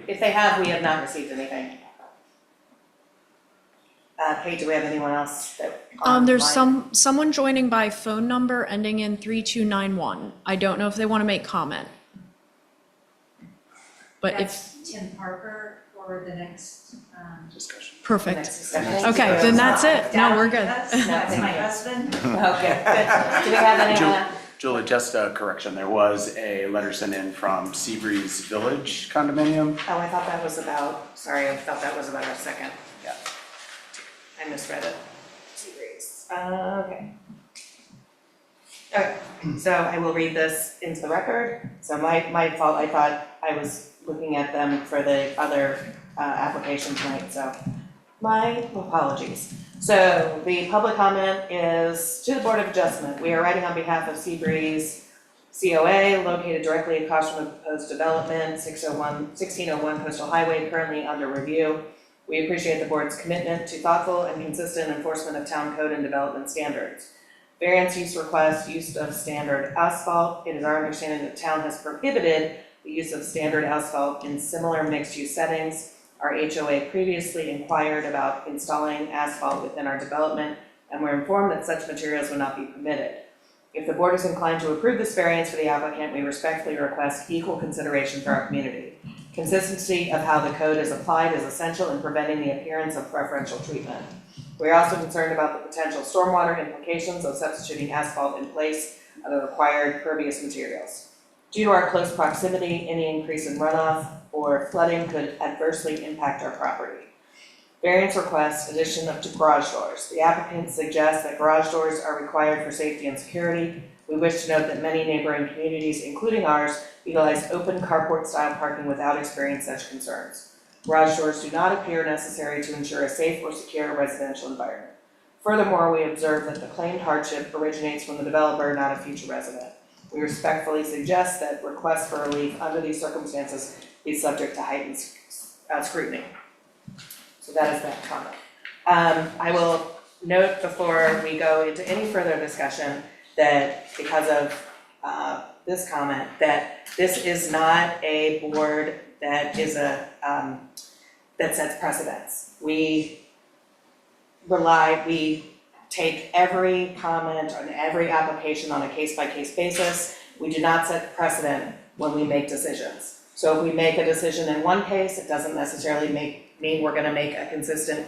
If they have, we have not received anything. Kate, do we have anyone else that? There's someone joining by phone number ending in 3291. I don't know if they want to make comment. But That's Tim Parker for the next, Discussion. Perfect. Discussion. Okay, then that's it. No, we're good. That's my husband. Okay, good. Do we have anyone? Julie, just a correction, there was a letter sent in from Seabreeze Village condominium. Oh, I thought that was about, sorry, I thought that was about our second. Yeah. I misread it. Seabreeze. Okay. Okay, so I will read this into the record. So my fault, I thought I was looking at them for the other application tonight, so my apologies. So the public comment is to the Board of Adjustment. We are writing on behalf of Seabreeze COA, located directly across from the proposed development, 1601 Coastal Highway, currently under review. We appreciate the board's commitment to thoughtful and consistent enforcement of town code and development standards. Variance use request, use of standard asphalt. It is our understanding that the town has prohibited the use of standard asphalt in similar mixed-use settings. Our HOA previously inquired about installing asphalt within our development, and were informed that such materials would not be permitted. If the board is inclined to approve this variance for the applicant, we respectfully request equal consideration for our community. Consistency of how the code is applied is essential in preventing the appearance of preferential treatment. We are also concerned about the potential stormwater implications of substituting asphalt in place of the required pervious materials. Due to our close proximity, any increase in runoff or flooding could adversely impact our property. Variance request, addition of garage doors. The applicant suggests that garage doors are required for safety and security. We wish to note that many neighboring communities, including ours, utilize open carport style parking without experiencing such concerns. Garage doors do not appear necessary to ensure a safe or secure residential environment. Furthermore, we observe that the claimed hardship originates from the developer, not a future resident. We respectfully suggest that requests for relief under these circumstances be subject to heightened scrutiny. So that is that comment. I will note before we go into any further discussion that because of this comment, that this is not a board that is that sets precedents. We take every comment on every application on a case-by-case basis. We do not set precedent when we make decisions. So if we make a decision in one case, it doesn't necessarily mean we're gonna make a consistent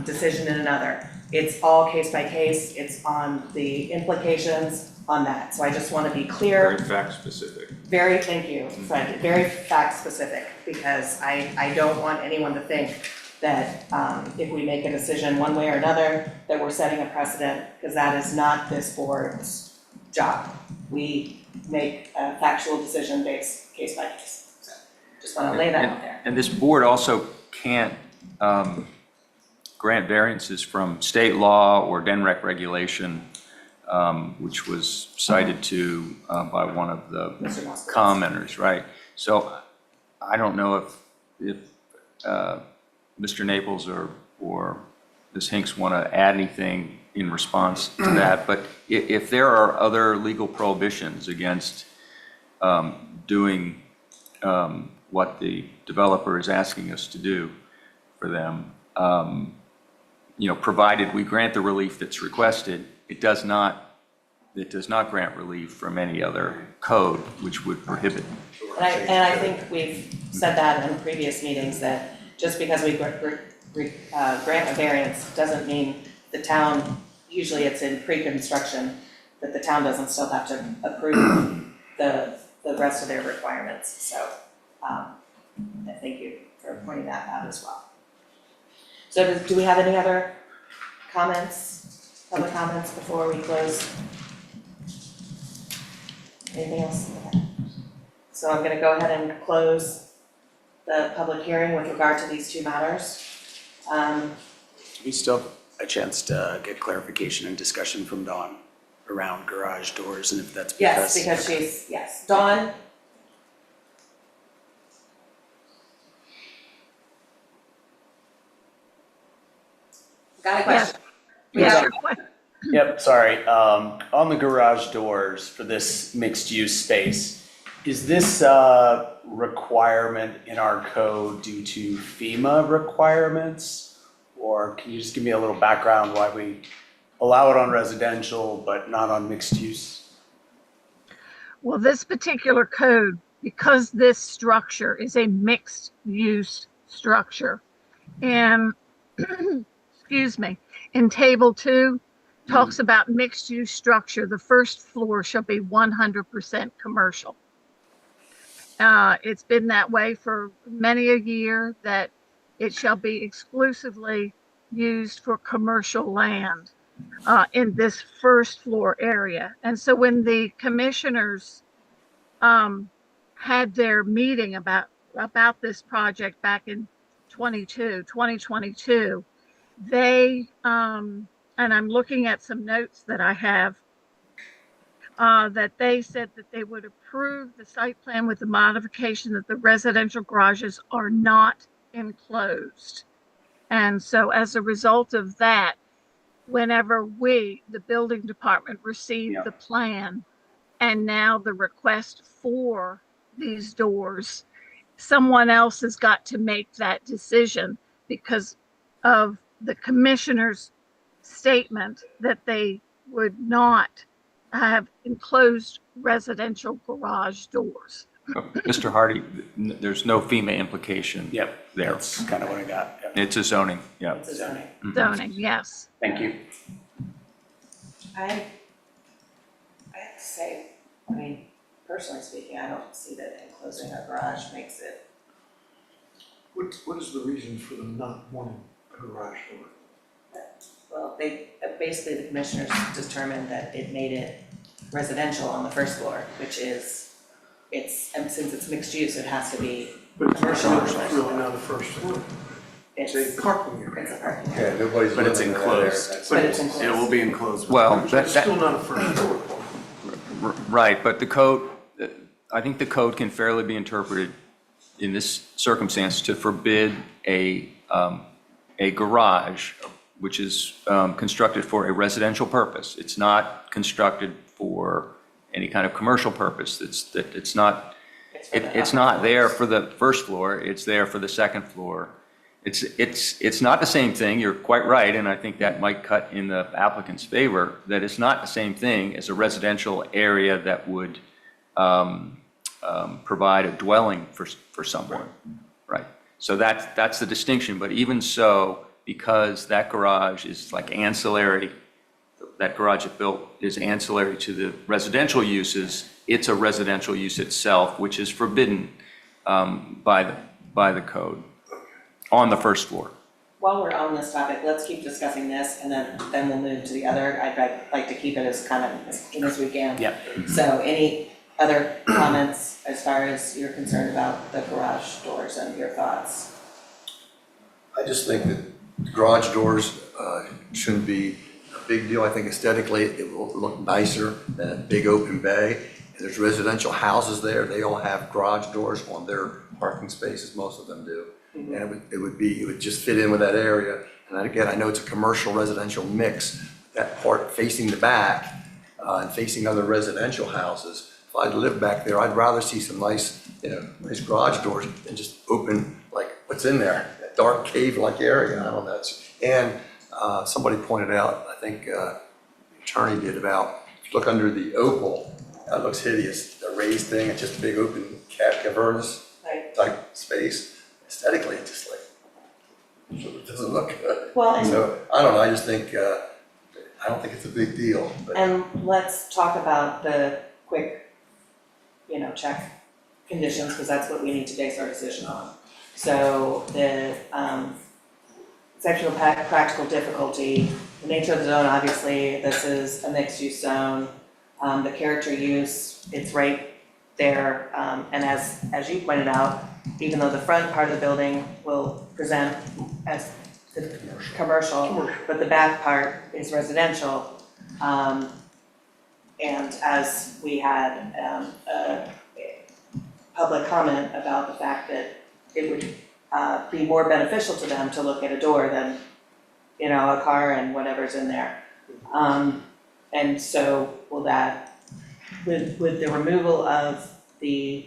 decision in another. It's all case-by-case, it's on the implications on that. So I just wanna be clear. Very fact specific. Thank you, Fred, very fact specific, because I don't want anyone to think that if we make a decision one way or another, that we're setting a precedent, because that is not this board's job. We make a factual decision based case by case. So just want to lay that out there. And this board also can't grant variances from state law or DNREC regulation, which was cited to by one of the commenters, right? So I don't know if Mr. Naples or Ms. Hinks want to add anything in response to that, but if there are other legal prohibitions against doing what the developer is asking us to do for them, provided we grant the relief that's requested, it does not grant relief from any other code which would prohibit. And I think we've said that in previous meetings, that just because we grant a variance doesn't mean the town, usually it's in pre-construction, that the town doesn't still have to approve the rest of their requirements. So thank you for pointing that out as well. So do we have any other comments, public comments before we close? Anything else? Okay. So I'm gonna go ahead and close the public hearing with regard to these two matters. We still have a chance to get clarification and discussion from Dawn around garage doors, and if that's because. Yes, because yes. Dawn? Got a question? Yes. Yep, sorry. On the garage doors for this mixed-use space, is this requirement in our code due to FEMA requirements? Or can you just give me a little background why we allow it on residential but not on mixed use? Well, this particular code, because this structure is a mixed use structure, and excuse me, in table 2 talks about mixed use structure, the first floor shall be 100% commercial. It's been that way for many a year, that it shall be exclusively used for commercial land in this first floor area. And so when the commissioners had their meeting about this project back in 2022, they, and I'm looking at some notes that I have, that they said that they would approve the site plan with the modification that the residential garages are not enclosed. And so as a result of that, whenever we, the building department, received the plan and now the request for these doors, someone else has got to make that decision because of the commissioner's statement that they would not have enclosed residential garage doors. Mr. Hardy, there's no FEMA implication there. That's kind of what I got. Yep. It's a zoning, yeah. It's a zoning. Zoning, yes. Thank you. I have to say, I mean, personally speaking, I don't see that enclosing a garage makes it. What is the reason for them not wanting a garage door? Well, basically the commissioners determined that it made it residential on the first floor, which is, and since it's mixed use, it has to be But it's really not a first floor. It's a parking area. It's a parking Yeah, nobody's. But it's living in that area. enclosed. But it's enclosed. It will be enclosed. Well, It's still not a first floor. Right, but the code, I think the code can fairly be interpreted in this circumstance to forbid a garage which is constructed for a residential purpose. It's not constructed for any kind of commercial purpose. It's not there for the first floor, it's there for the second floor. It's not the same thing, you're quite right, and I think that might cut in the applicant's favor, that it's not the same thing as a residential area that would provide a dwelling for someone. Right. So that's the distinction, but even so, because that garage is like ancillary, that garage it built is ancillary to the residential uses, it's a residential use itself, which is forbidden by the code on the first floor. While we're on this topic, let's keep discussing this and then we'll move to the other. I'd like to keep it as kind of as clean as we can. Yeah. So any other comments as far as you're concerned about the garage doors and your thoughts? I just think that garage doors shouldn't be a big deal. I think aesthetically it will look nicer than a big open bay. And there's residential houses there, they all have garage doors on their parking spaces, most of them do. And it would just fit in with that area. And again, I know it's a commercial residential mix, that part facing the back and facing other residential houses. If I'd lived back there, I'd rather see some nice garage doors than just open like what's in there, that dark cave-like area. I don't know. And somebody pointed out, I think the attorney did, about if you look under the opal, that looks hideous. The raised thing, it's just a big open cavernous type space. Aesthetically, it just it doesn't look good. Well, and- so I don't know. I just think I don't think it's a big deal. But And let's talk about the quick, check conditions, because that's what we need to base our decision on. So the exceptional practical difficulty, the nature of the zone, obviously, this is a mixed-use zone. The character use, it's right there, and as you pointed out, even though the front part of the building will present as the commercial, but the back part is residential. And as we had a public comment about the fact that it would be more beneficial to them to look at a door than, a car and whatever's in there. And so will that, would the removal of the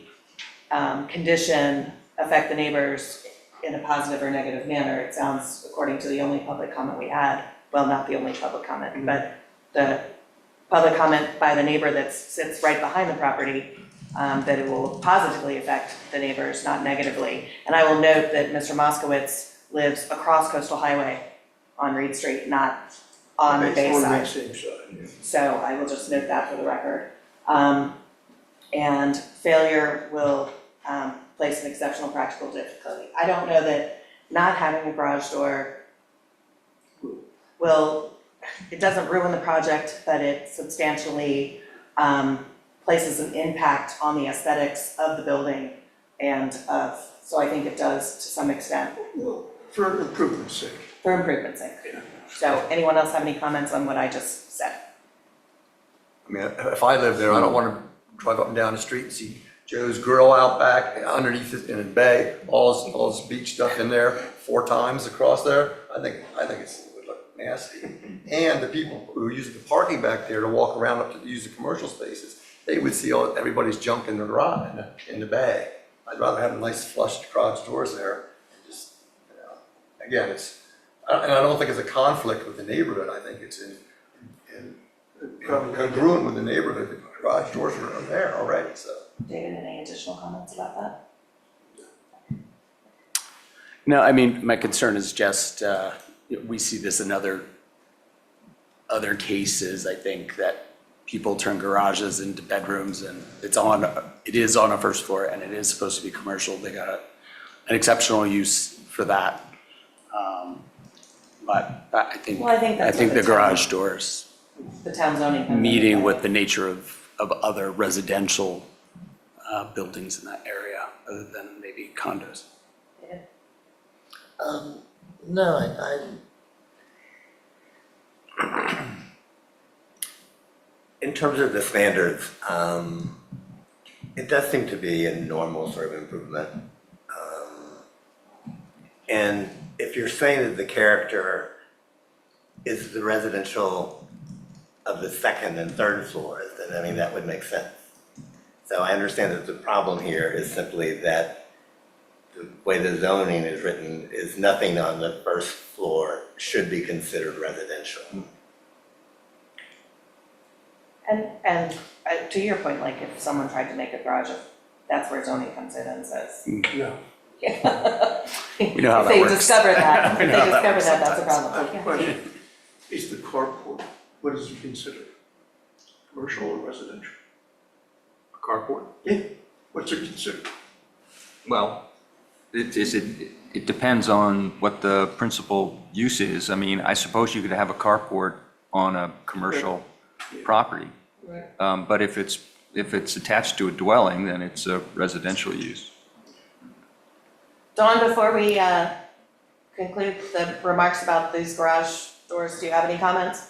condition affect the neighbors in a positive or negative manner? It sounds, according to the only public comment we had, well, not the only public comment, but the public comment by the neighbor that sits right behind the property, that it will positively affect the neighbors, not negatively. And I will note that Mr. Moskowitz lives across Coastal Highway on Reed Street, not on the bay side. On the same side, yeah. So I will just note that for the record. And failure will place an exceptional practical difficulty. I don't know that not having a garage door it doesn't ruin the project, but it substantially places an impact on the aesthetics of the building so I think it does to some extent. For improvement's sake. For improvement's sake. Yeah. So anyone else have any comments on what I just said? I mean, if I lived there, I don't want to drive up and down the street and see Joe's Grill out back underneath it in a bay, all this beach stuff in there 4 times across there. I think it would look nasty. And the people who use the parking back there to walk around up to use the commercial spaces, they would see everybody's junk in the garage, in the bay. I'd rather have a nice flush garage doors there. Just, again, and I don't think it's a conflict with the neighborhood. I think it's congruent with the neighborhood. The garage doors are there already, so. David, any additional comments about that? No, I mean, my concern is just, we see this in other cases, I think, that people turn garages into bedrooms, and it is on a first floor, and it is supposed to be commercial. They got an exceptional use for that. But I think the garage doors, The town zoning. meeting with the nature of other residential buildings in that area. other than maybe condos. No, in terms of the standards, it does seem to be a normal sort of improvement. And if you're saying that the character is the residential of the second and third floors, then I mean, that would make sense. So I understand that the problem here is simply that the way the zoning is written is nothing on the first floor should be considered residential. And to your point, like if someone tried to make a garage, that's where zoning comes in and says. No. Yeah. We know how If that they works. discover that, We if know they how that discover works that, that's a sometimes. I have problem. a question. Is the carport, what is it considered? Commercial or residential? A carport? Yeah, what's it considered? Well, it depends on what the principal use is. I mean, I suppose you could have a carport on a commercial property. Right. But if it's attached to a dwelling, then it's a residential use. Dawn, before we conclude the remarks about these garage doors, do you have any comments?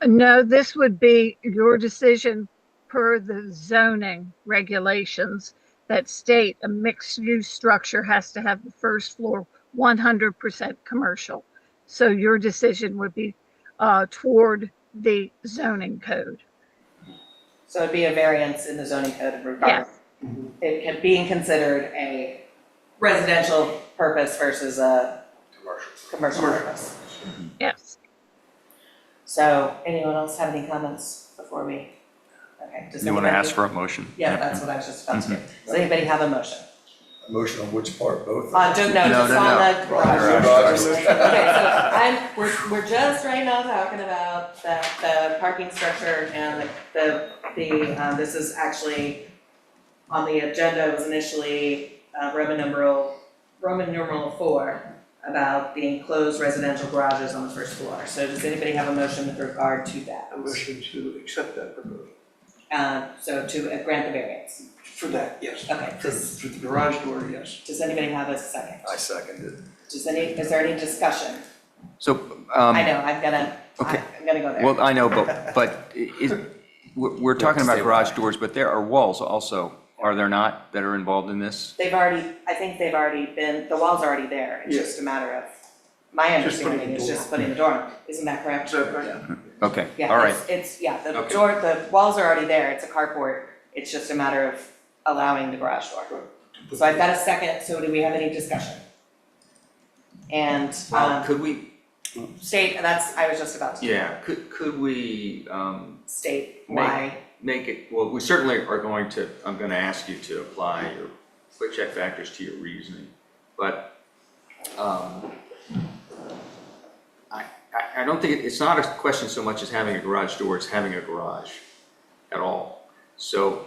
No, this would be your decision per the zoning regulations that state a mixed-use structure has to have the first floor 100% commercial. So your decision would be toward the zoning code. So it'd be a variance in the zoning code of regard. It can being considered a residential purpose versus a commercial purpose. Yes. So anyone else have any comments before we? Okay. Does You want to anybody- ask for a motion? Yeah, that's what I was just about to do. Does anybody have a motion? A motion on which part, both? Just on the garage. Garage. Okay, so we're just right now talking about the parking structure and this is actually on the agenda. It was initially Roman numeral 4 about the enclosed residential garages on the first floor. So does anybody have a motion with regard to that? A motion to accept that proposal. So to grant the variance. For that, yes. Okay, For the garage door, yes. does anybody have a second? I second it. Is there any discussion? So, I know, I'm gonna go there. well, I know, but we're talking about garage doors, but there are walls also, are there not, that are involved in this? I think they've already been, the wall's already there. It's Yeah. just a matter of, my Just putting understanding the is door. just putting the door on. Isn't that correct? Is that right? Okay, Yeah, all right. the Okay. door, the walls are already there. It's a carport. It's just a matter of allowing the garage door. So I've got a second, so do we have any discussion? And, Could we, I was just about to. yeah, could we, State why. make it, well, we certainly are going to, I'm going to ask you to apply your quick check factors to your reasoning, but I don't think, it's not a question so much as having a garage door, it's having a garage at all. So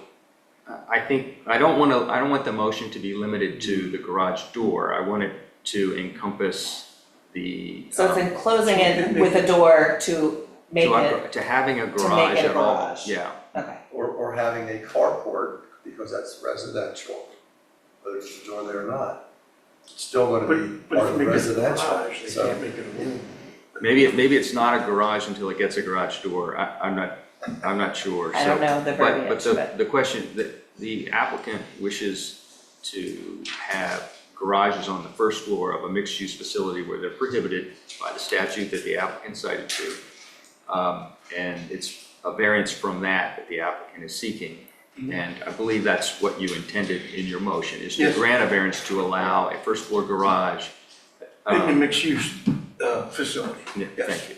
I think, I don't want the motion to be limited to the garage door, I want it to encompass the. So it's enclosing it with a door to make it, To having a make garage it a at all, garage. yeah. okay. Or having a carport, because that's residential, whether it's a door there or not. It's still gonna be But part if of they the make it a residential, garage, they so. can't make it a room. Maybe it's not a garage until it gets a garage door, I'm not sure. I don't So, know the but verbiage, the question, the applicant wishes to have garages on the first floor of a mixed-use facility where they're prohibited by the statute that the applicant cited to. And it's a variance from that the applicant is seeking. And I believe that's what you intended in your motion, is to Yes. grant a variance to allow a first floor garage. In a mixed-use facility. Yeah, Yes. thank you.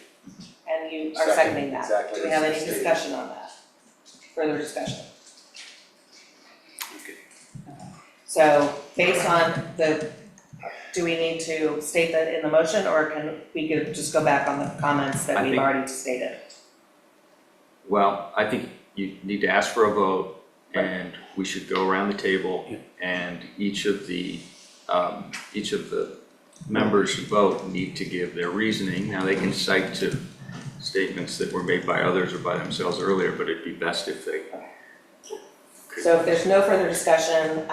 And you are Second, seconding that. exactly Do we have as any stated. discussion on that? Further discussion? So based on do we need to state that in the motion, or can we just go back on the comments that I we've think- already stated? Well, I think you need to ask for a vote, and we should go around the table, and each of the members who vote need to give their reasoning. Now, they can cite to statements that were made by others or by themselves earlier, but it'd be best if they So if there's no further discussion,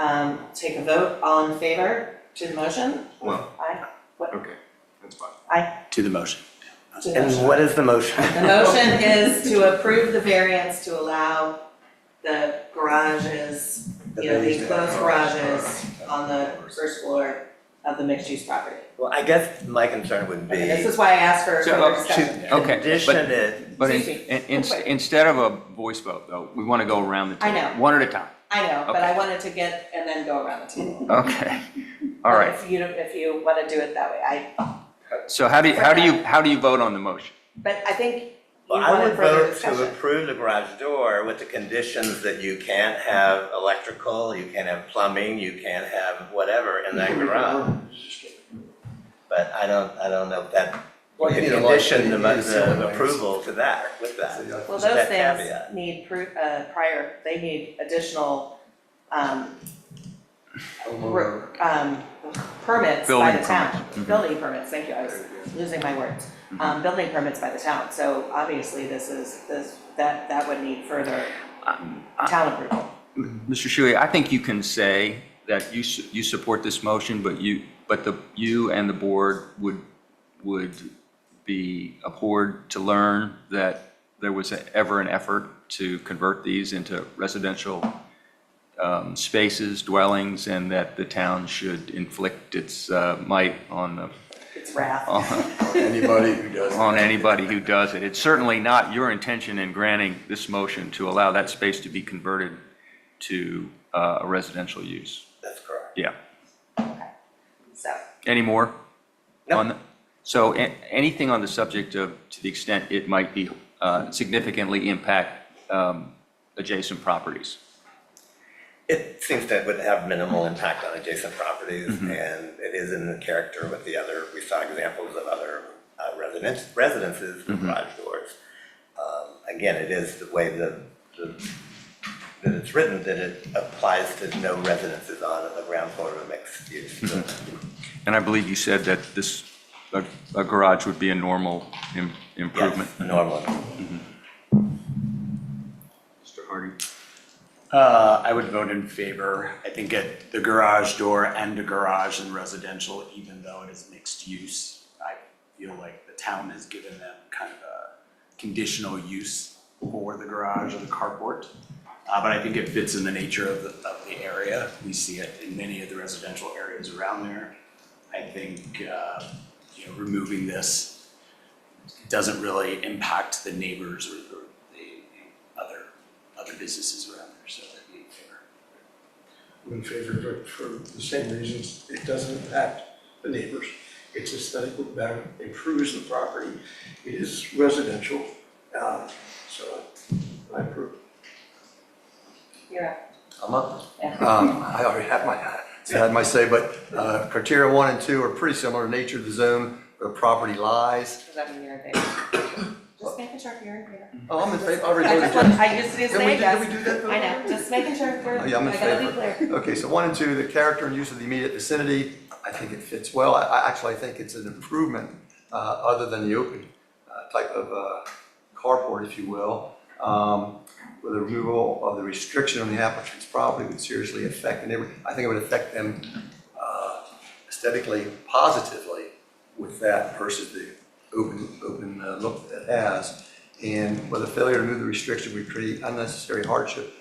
take a vote, all in favor to the motion? Well, Aye. What? Okay, that's fine. Aye. To the motion. To the motion. and what is the motion? The motion is to approve the variance to allow the garages, you know, the enclosed garages on the first floor of the mixed-use property. Well, I guess my concern would be. Okay, this is why I asked for further discussion. Okay, Condition it. But Excuse me, quick. instead of a voice vote, though, we want to go around the I table. know. One at a time. I know, but Okay. I wanted to get, and then go around the table. Okay, all right. If you want to do it that way, So how do you vote on the motion? but I think you Well, I wanted would further vote to discussion. approve the garage door with the conditions that you can't have electrical, you can't have plumbing, you can't have whatever in that garage. But I don't know if that, Well, you you can need a lot- condition you need the ceiling lights. approval to that, with that. Well, with those that things caveat. need they need additional, permits by Building the town. permits. Mhm. Building permits, thank you, I was losing my words. Building permits by the town, so obviously that would need further town approval. Mr. Shuey, I think you can say that you support this motion, but you and the board would be abhorred to learn that there was ever an effort to convert these into residential spaces, dwellings, and that the town should inflict its might on the It's wrath. Anybody who does. on anybody who does it. It's certainly not your intention in granting this motion to allow that space to be converted to a residential use. That's correct. Yeah. So, Any more? No. On the- So anything on the subject of, to the extent it might be significantly impact adjacent properties? It seems that would have minimal impact on adjacent properties, and it is in the character with the other, we saw examples of other residences with garage doors. Again, it is the way that it's written, that it applies to no residences on the ground floor of a mixed use. And I believe you said that a garage would be a normal improvement? Yes, normal. Mr. Hardy? I would vote in favor. I think the garage door and a garage in residential, even though it is mixed use, I feel like the town has given them kind of a conditional use for the garage or the carport. But I think it fits in the nature of the area. We see it in many of the residential areas around there. I think, removing this doesn't really impact the neighbors or the other businesses around there, so I'd be in favor. I'm in favor of it for the same reasons. It doesn't impact the neighbors. It's aesthetically better, improves the property. It is residential, so I approve. you're up. I'm up. Yeah. I already had my say, but criteria 1 and 2 are pretty similar in nature. The zone where the property lies. Does that mean you're in favor? Just making sure you're in favor. Oh, I'm in favor. I already I voted just want, yes. I just did Did we say do- yes. did we do that vote I know, already? just making sure we're, Oh, yeah, I'm in I gotta be favor. clear. Okay, so 1 and 2, the character and use of the immediate vicinity, I think it fits well. I think it's an improvement, other than the open type of carport, if you will. Where the removal of the restriction on the applicant's property would seriously affect the neighborhood. I think it would affect them aesthetically, positively with that versus the open look that it has. And where the failure to remove the restriction would create unnecessary hardship.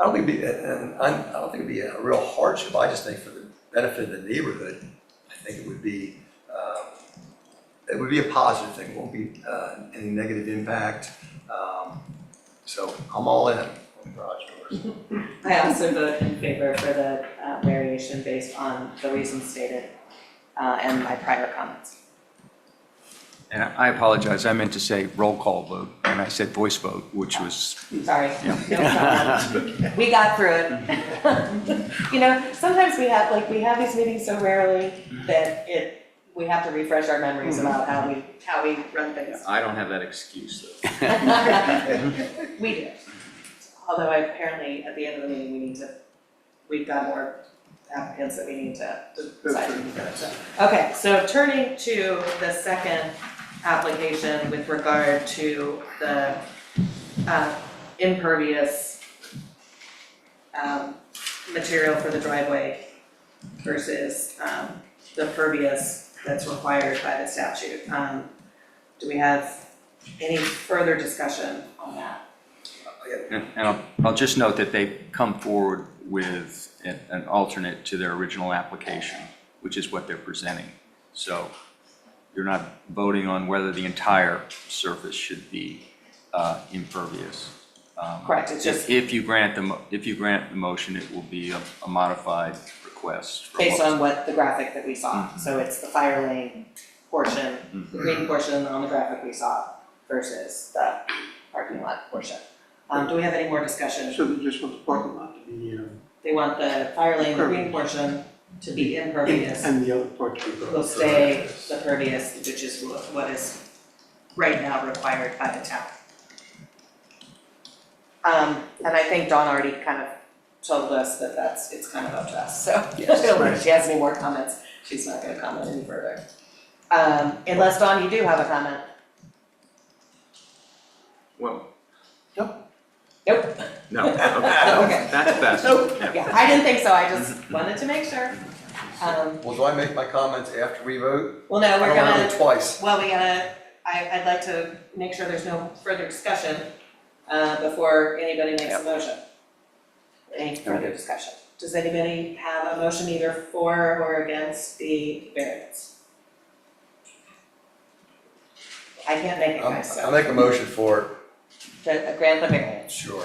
I don't think it'd be a real hardship. I just think for the benefit of the neighborhood, I think it would be a positive thing. It won't be any negative impact. So I'm all in on the garage doors. I also vote in favor for the variation based on the reasons stated and my prior comments. And I apologize, I meant to say roll call vote, and I said voice vote, which was, Sorry. Yeah. No problem. We got through it. Sometimes we have these meetings so rarely that we have to refresh our memories about how we run things. I don't have that excuse though. We do. Although apparently at the end of the meeting, we've got more applicants that we need to decide to do. So, okay, so turning to the second application with regard to the impervious material for the driveway versus, the pervious that's required by the statute. Do we have any further discussion on that? And I'll just note that they've come forward with an alternate to their original application, which is what they're presenting. So you're not voting on whether the entire surface should be impervious. Correct, it's just If you grant the motion, it will be a modified request. for based what- on what the graphic that we saw. So it's the fire lane portion, the green portion on the graphic we saw versus the parking lot portion. Do we have any more discussion? So they just want the parking lot to be, They want the fire lane, the green portion to be impervious. and the other part to be. Will stay the pervious, which is what is right now required by the town. And I think Dawn already kind of told us that it's kind of up to us, so if she has any more comments, she's not gonna comment any further. Unless, Dawn, you do have a comment? Well, Nope. no, okay, Okay. that's best. Nope, Yeah. yeah, I didn't think so, I just wanted to make sure. Well, do I make my comments after we vote? Well, no, we're I don't wanna gonna, vote twice. well, I'd like to make sure there's no further discussion, before anybody makes a motion. Any further discussion? Does anybody have a motion either for or against the variance? I can't make it, guys, I'll so, make a motion for it, to grant the variance, sure.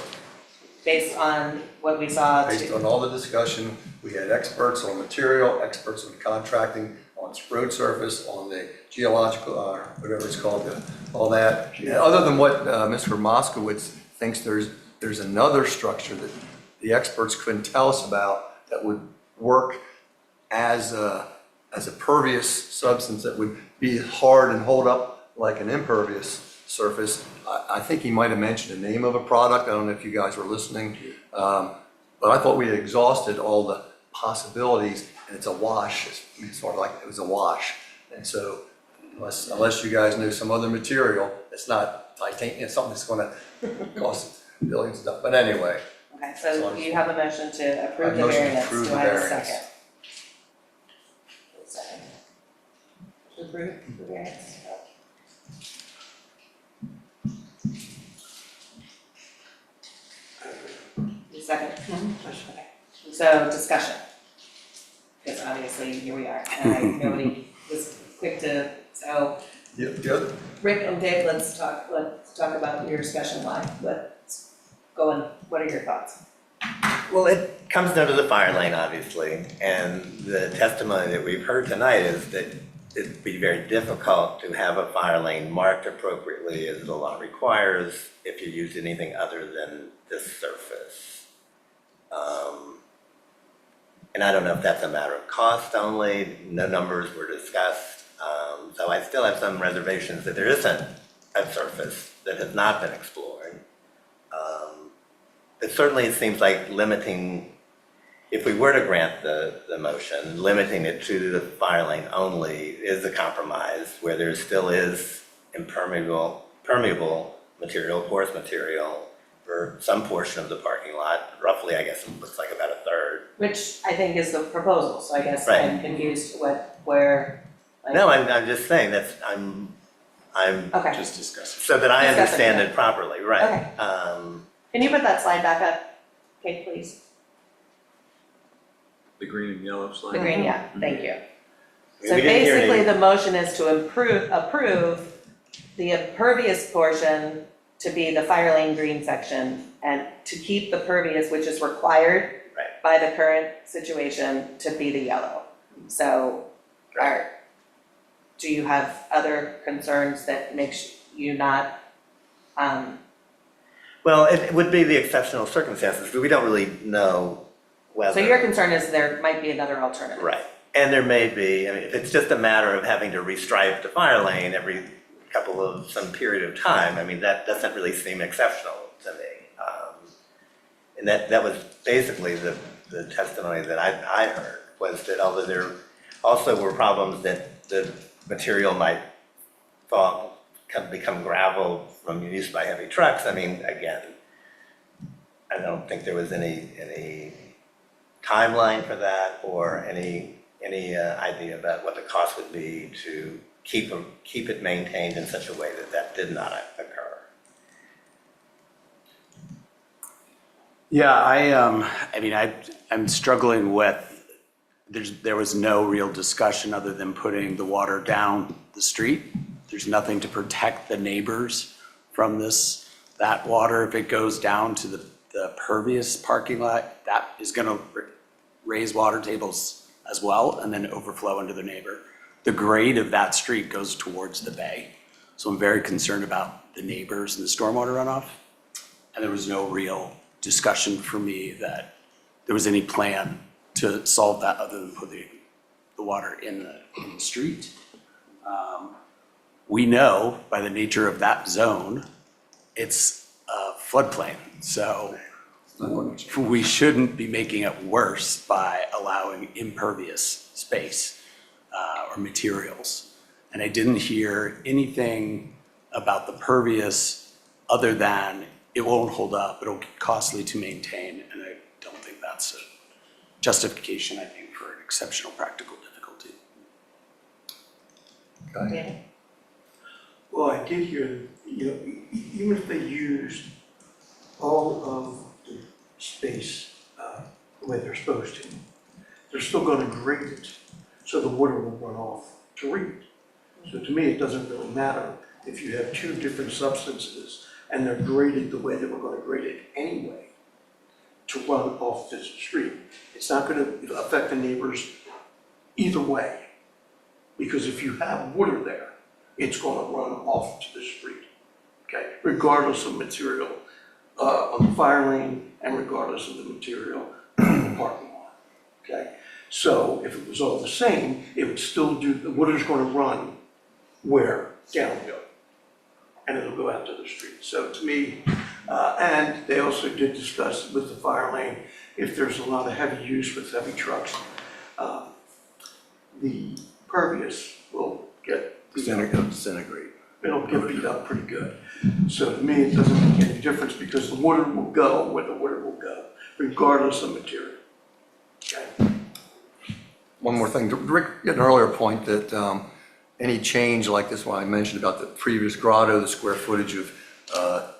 based on what we saw. Based on all the discussion, we had experts on material, experts on contracting, on road surface, on the geological, whatever it's called, all that. And other than what Mr. Moskowitz thinks there's another structure that the experts couldn't tell us about that would work as a pervious substance that would be hard and hold up like an impervious surface. I think he might have mentioned the name of a product. I don't know if you guys were listening. But I thought we had exhausted all the possibilities, and it's a wash. It's sort of like it was a wash. And so unless you guys know some other material, it's not titanium, it's something that's gonna cost billions of dollars. But anyway, Okay, so you have a motion to approve the motion to variance, approve do the I have a variance. second? Second. To approve the variance. Second? Okay. So discussion. Because obviously, here we are, and nobody was quick to, so good. Rick and Dave, let's talk about your discussion line. Let's go on, what are your thoughts? Well, it comes down to the fire lane, obviously, and the testimony that we've heard tonight is that it'd be very difficult to have a fire lane marked appropriately as the law requires if you use anything other than this surface. And I don't know if that's a matter of cost only, no numbers were discussed. So I still have some reservations that there isn't a surface that has not been explored. It certainly seems like limiting, if we were to grant the motion, limiting it to the fire lane only is a compromise where there still is permeable material, porous material for some portion of the parking lot. Roughly, I guess it looks like about a third. Which I think is the proposal, so I guess Right. I'm confused where, like. No, I'm just saying that's, I'm Okay, Just discussing. so that I Discuss it, understand yeah. it properly, right? Okay. Can you put that slide back up, Kate, please? The green and yellow slide. The green, yeah, thank you. We So didn't hear basically, any- the motion is to approve the impervious portion to be the fire lane green section, and to keep the pervious, which is required Right. by the current situation, to be the yellow. So, do you have other concerns that makes you not, Well, it would be the exceptional circumstances, but we don't really know whether. so your concern is there might be another alternative? Right, and there may be, I mean, if it's just a matter of having to restripe the fire lane every couple of, some period of time, I mean, that doesn't really seem exceptional to me. And that was basically the testimony that I heard, was that although there also were problems that the material might become gravel from use by heavy trucks, I mean, again, I don't think there was any timeline for that or any idea about what the cost would be to keep it maintained in such a way that that did not occur. Yeah, I'm struggling with, there was no real discussion other than putting the water down the street. There's nothing to protect the neighbors from that water. If it goes down to the pervious parking lot, that is gonna raise water tables as well and then overflow into the neighbor. The grade of that street goes towards the bay. So I'm very concerned about the neighbors and the stormwater runoff. And there was no real discussion for me that there was any plan to solve that other than putting the water in the street. We know by the nature of that zone, it's a floodplain. So we shouldn't be making it worse by allowing impervious space or materials. And I didn't hear anything about the pervious other than it won't hold up, it'll get costly to maintain, and I don't think that's a justification, I think, for an exceptional practical difficulty. Danny? Well, I did hear, even if they used all of the space the way they're supposed to, they're still gonna grade it, so the water will run off to read. So to me, it doesn't really matter if you have two different substances and they're graded the way they were gonna grade it anyway to run off the street. It's not gonna affect the neighbors either way, because if you have water there, it's gonna run off to the street, okay? Regardless of material on the fire lane and regardless of the material in the parking lot, okay? So if it was all the same, it would still the water's gonna run where? Downhill. And it'll go out to the street. So to me, and they also did discuss with the fire lane, if there's a lot of heavy use with heavy trucks, the pervious will get Disintegrate. it'll get beat up pretty good. So to me, it doesn't make any difference because the water will go where the water will go, regardless of material. Okay? One more thing, Rick, you had an earlier point that any change like this one I mentioned about the previous grotto, the square footage of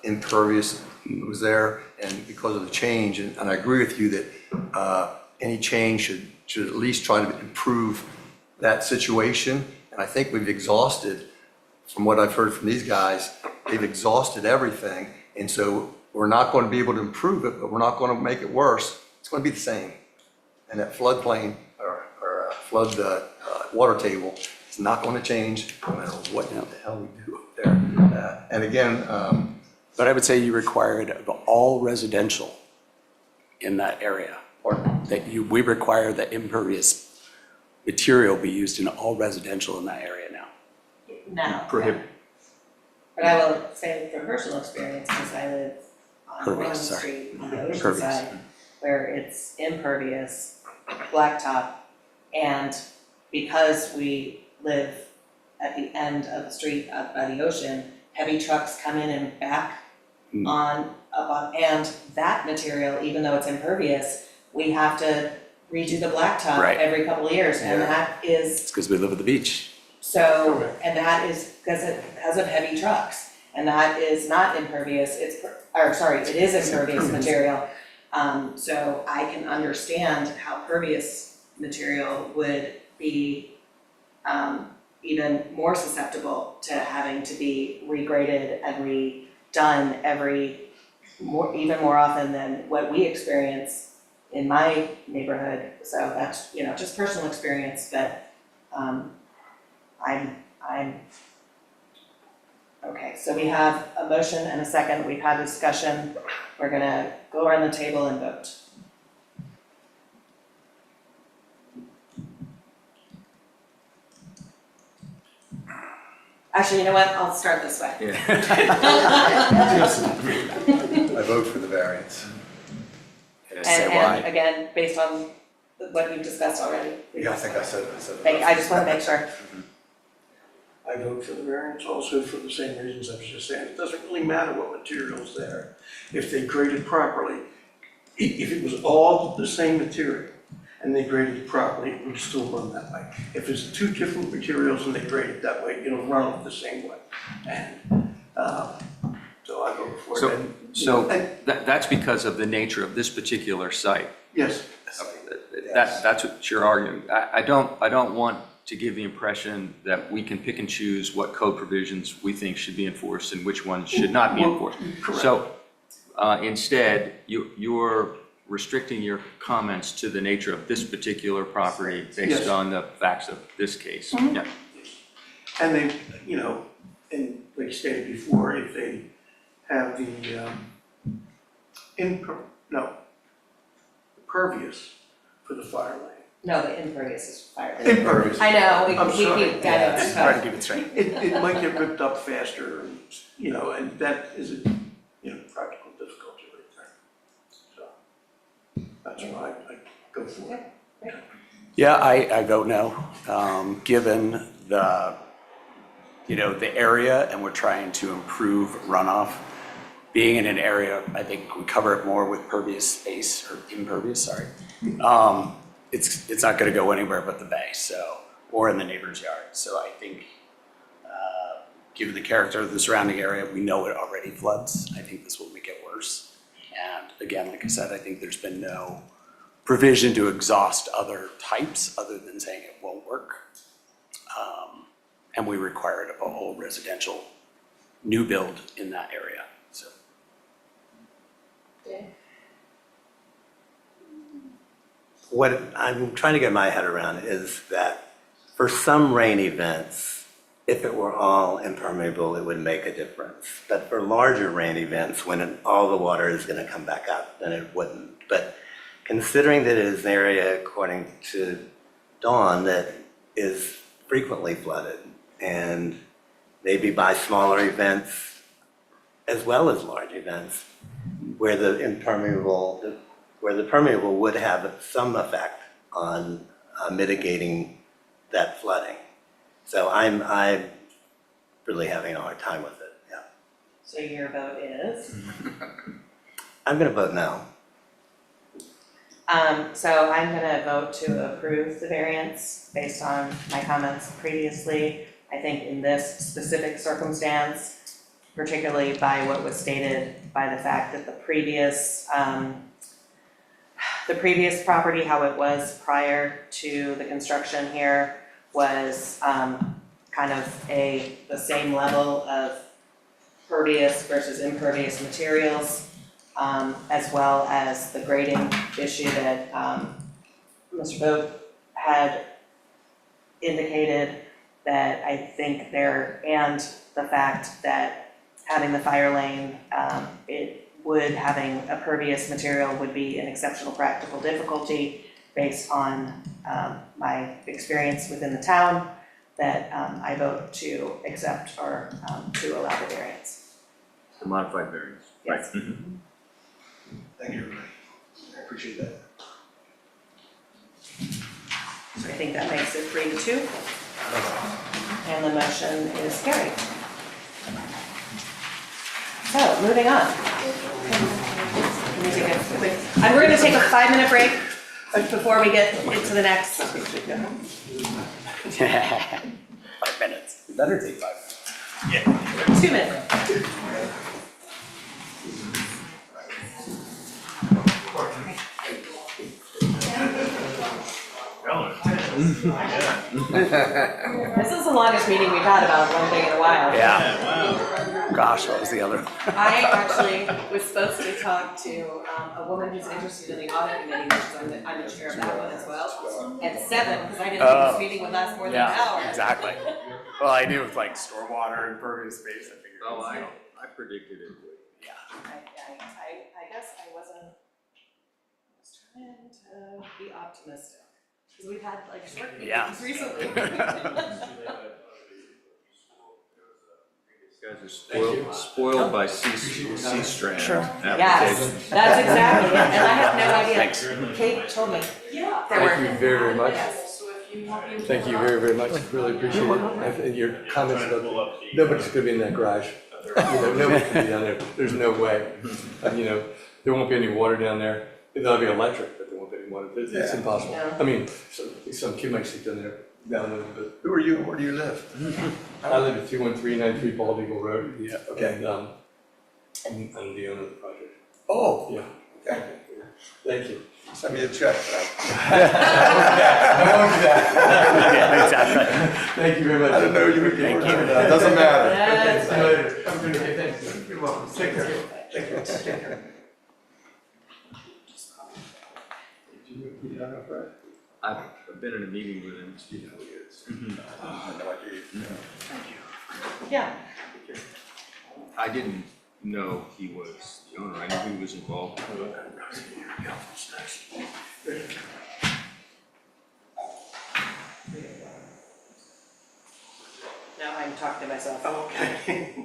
impervious was there, and because of the change, and I agree with you that any change should at least try to improve that situation, and I think we've exhausted, from what I've heard from these guys, they've exhausted everything, and so we're not going to be able to improve it, but we're not going to make it worse. It's going to be the same, and that floodplain or flood water table is not going to change no matter what the hell we do up there. And again, But I would say you require it of all residential in that area, or that we require that impervious material be used in all residential in that area now. No. Prohibit. But I will say from personal experience, because I live on Pervious, Warren sorry. Street on the ocean Pervious. side, where it's impervious, blacktop, and because we live at the end of the street up by the ocean, heavy trucks come in and back and that material, even though it's impervious, we have to redo the blacktop Right. every couple of years, and that is It's because we live at the beach. so, and that is because of heavy trucks, and that is not impervious, it is impervious material. So I can understand how pervious material would be, even more susceptible to having to be regraded and redone even more often than what we experience in my neighborhood. So that's, just personal experience, but, I'm, okay, so we have a motion and a second, we've had a discussion, we're gonna go around the table and vote. Actually, you know what, I'll start this way. I vote for the variance. And again, based on what you've discussed already. Yeah, I think I said it. I just wanna make sure. I vote for the variance also for the same reasons I was just saying. It doesn't really matter what material's there. If they grade it properly, If it was all the same material and they graded it properly, it would still run that way. If it's two different materials and they grade it that way, it'll run off the same way. And so I go for it. And, That's because of the nature of this particular site. yes. That's what you're arguing. I don't want to give the impression that we can pick and choose what code provisions we think should be enforced and which ones should not be enforced. Correct. So instead, you're restricting your comments to the nature of this particular property based Yes. on the facts of this case. Mhm. Yeah. And they, and like you stated before, if they have the pervious for the fire lane. No, the impervious is fire. Impervious. I know, I'm we sorry. keep getting It's Hard to keep it straight. It might get ripped up faster, and that is a, practical difficulty right there. So, that's why I go for it. Yeah, I vote no, given the, the area, and we're trying to improve runoff. Being in an area, I think we cover it more with pervious space, or impervious, sorry. It's not gonna go anywhere but the bay, or in the neighbor's yard. So I think, given the character of the surrounding area, we know it already floods. I think this will make it worse. And again, like I said, I think there's been no provision to exhaust other types other than saying it won't work. And we required a whole residential new build in that area, so. What I'm trying to get my head around is that for some rain events, if it were all impermeable, it would make a difference. But for larger rain events, when all the water is going to come back up, then it wouldn't. But considering that it is an area, according to Dawn, that is frequently flooded, and maybe by smaller events as well as large events, where the permeable would have some effect on mitigating that flooding. So I'm really having a hard time with it, yeah. So your vote is? I'm gonna vote no. So I'm gonna vote to approve the variance based on my comments previously. I think in this specific circumstance, particularly by what was stated by the fact that the previous property, how it was prior to the construction here, was kind of the same level of pervious versus impervious materials, as well as the grading issue that Mr. Vogt had indicated, that I think there, and the fact that having the fire lane, having a pervious material would be an exceptional practical difficulty based on my experience within the town, that I vote to accept or to allow the variance. The modified variance. Yes. Right. Thank you, everybody. I appreciate that. So I think that makes it 3-2. And the motion is carried. So, moving on. Let me take a quick, and we're gonna take a 5-minute break before we get into the next. 5 minutes. You better take 5 minutes. 2 minutes. This is the longest meeting we've had about one thing in a while. Yeah. Gosh, what was the other? I actually was supposed to talk to a woman who's interested in the audit committee, which I'm the chair of that one as well, at 7, because I didn't think this meeting would last more than an hour. Exactly. Well, I knew with like stormwater and pervious space, I figured. Oh, I predicted it would. Yeah. I guess I was trying to be optimistic, because we've had like short meetings recently. You guys are spoiled by C-strand Sure. applications. Yes, that's exactly it, and I have no idea. Thanks. Kate told me. Yeah. Thank you very, very much. Yes. Thank you very, very much. Really appreciate it. I think your comments about nobody's gonna be in that garage. Nobody can be down there. There's no way. There won't be any water down there. It'll be electric, but they won't be one, it's Yeah. impossible. Yeah. I mean, some kid might sit down there, down there, but Who are you, where do you live? I live at 21393 Bald Eagle Road. Yeah. Okay. And, I'm the owner of the project. Oh, Yeah. okay. Thank you. Send me a check. I won't do that. Yeah, exactly. Thank you very much. I didn't know you would be able to do that. Doesn't matter. That's See you later. Have a good day. Thanks. You're welcome. Take care. Take care. Take care. I've been in a meeting with him. You know who he is. I had no idea. Yeah. I didn't know he was the owner. I knew he was involved. Now I'm talking to myself. Okay.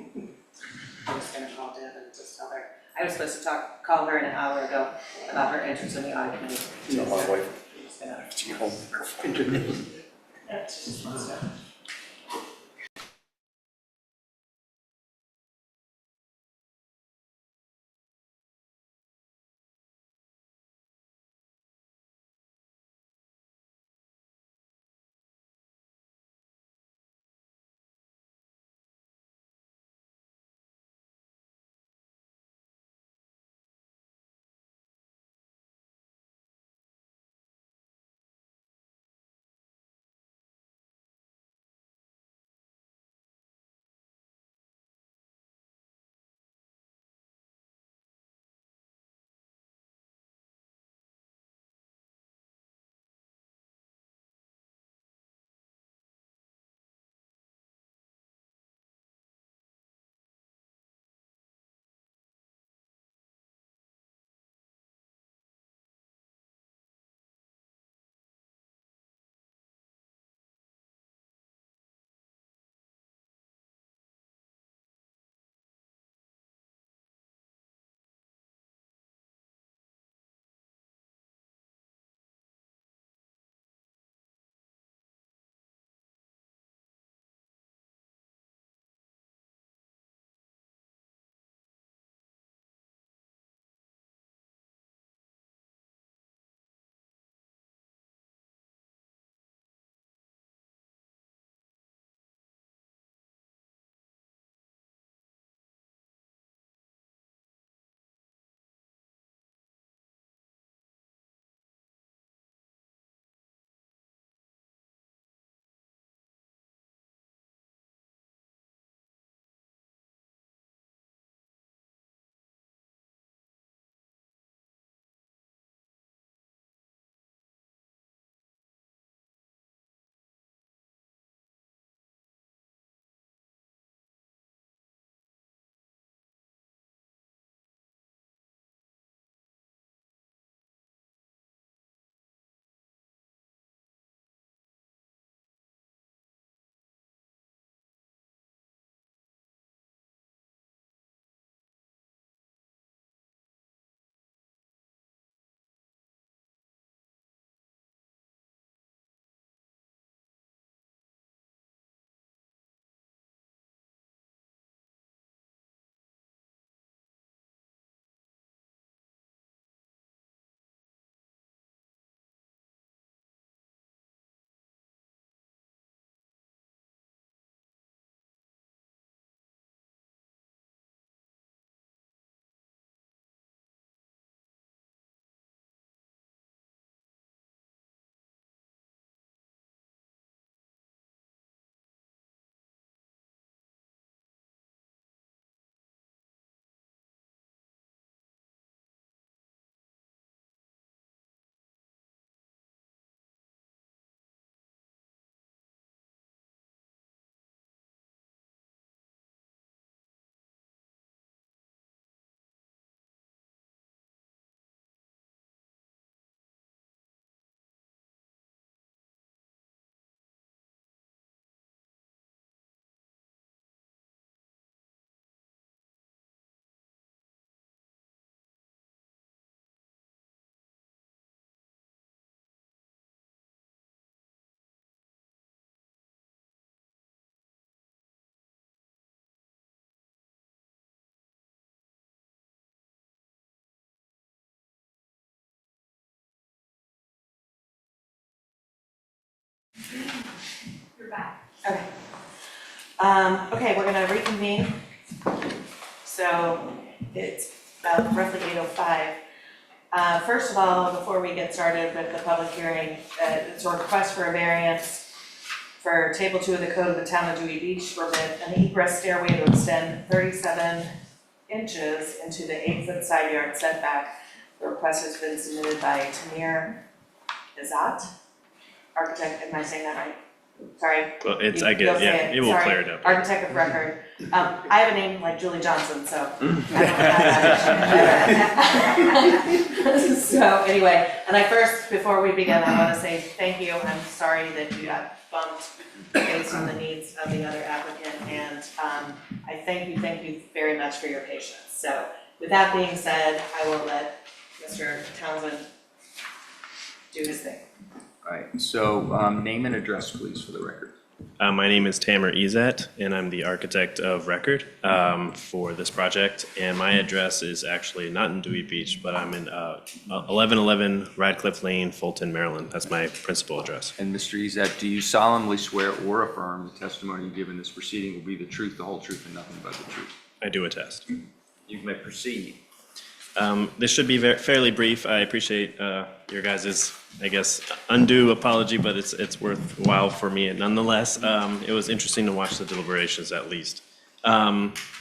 I'm just gonna call Deb and just tell her. I was supposed to call her an hour ago about her interest in the audit committee. Tell my wife. I'm just gonna. She home. Yeah, she just wants to. You're back. Okay. Okay, we're gonna reconvene. So it's about roughly 8:05. First of all, before we get started with the public hearing, it's a request for a variance for Table 2 of the Code of the Town of Dewey Beach to permit an egress stairway to extend 37 inches into the 8-foot side yard setback. The request has been submitted by Tamir Izat, architect, am I saying that right? Sorry. Well, it's, You- I get you'll it, say yeah, it will Sorry. clear it up. Architect of record. I have a name like Julie Johnson, so I don't have that. So anyway, and before we begin, I want to say thank you. I'm sorry that you got bumped based on the needs of the other applicant, and I thank you very much for your patience. So with that being said, I will let Mr. Townsend do his thing. All right, so name and address, please, for the record. My name is Tamer Izet, and I'm the architect of record for this project. And my address is actually not in Dewey Beach, but I'm in 1111 Radcliffe Lane, Fulton, Maryland. That's my principal address. And Mr. Izet, do you solemnly swear or affirm the testimony you give in this proceeding will be the truth, the whole truth, and nothing but the truth? I do attest. You may proceed. This should be fairly brief. I appreciate your guys' I guess, undue apology, but it's worthwhile for me nonetheless. It was interesting to watch the deliberations at least.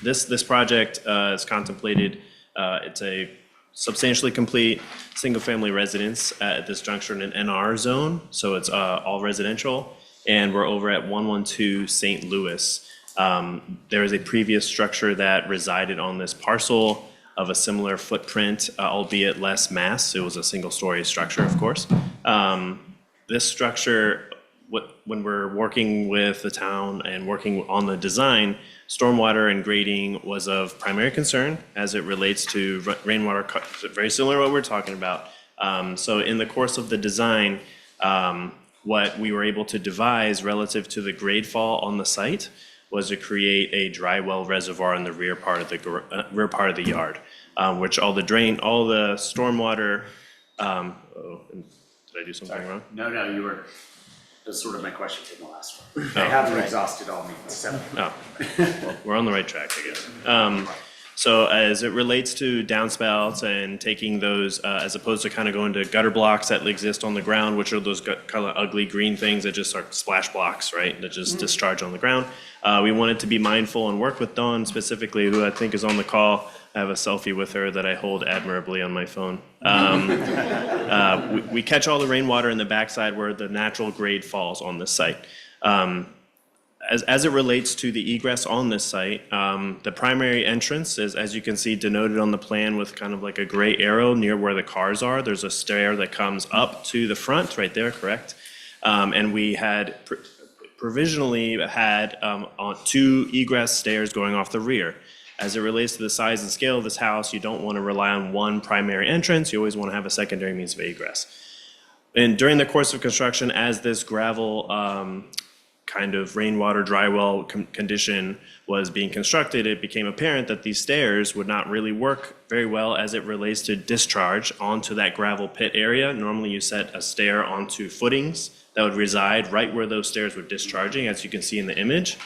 This project is contemplated, it's a substantially complete single-family residence at this juncture in an NR zone, so it's all residential, and we're over at 112 St. Louis. There is a previous structure that resided on this parcel of a similar footprint, albeit less mass. It was a single-story structure, of course. This structure, when we're working with the town and working on the design, stormwater and grading was of primary concern as it relates to rainwater, very similar to what we're talking about. So in the course of the design, what we were able to devise relative to the grade fall on the site was to create a dry well reservoir in the rear part of the yard, which all the stormwater. Did I do something wrong? No, you were, that's sort of my question to the last one. I haven't exhausted all means, so. Oh, well, we're on the right track, I guess. So as it relates to downspouts and taking those, as opposed to kind of going to gutter blocks that exist on the ground, which are those kind of ugly green things that just are splash blocks, right? That just discharge on the ground. We wanted to be mindful and work with Dawn specifically, who I think is on the call. I have a selfie with her that I hold admirably on my phone. We catch all the rainwater in the backside where the natural grade falls on this site. As it relates to the egress on this site, the primary entrance is, as you can see, denoted on the plan with kind of like a gray arrow near where the cars are. There's a stair that comes up to the front, right there, correct? And we had provisionally had on 2 egress stairs going off the rear. As it relates to the size and scale of this house, you don't want to rely on one primary entrance. You always want to have a secondary means of egress. And during the course of construction, as this gravel kind of rainwater dry well condition was being constructed, it became apparent that these stairs would not really work very well as it relates to discharge onto that gravel pit area. Normally you set a stair onto footings that would reside right where those stairs were discharging, as you can see in the image.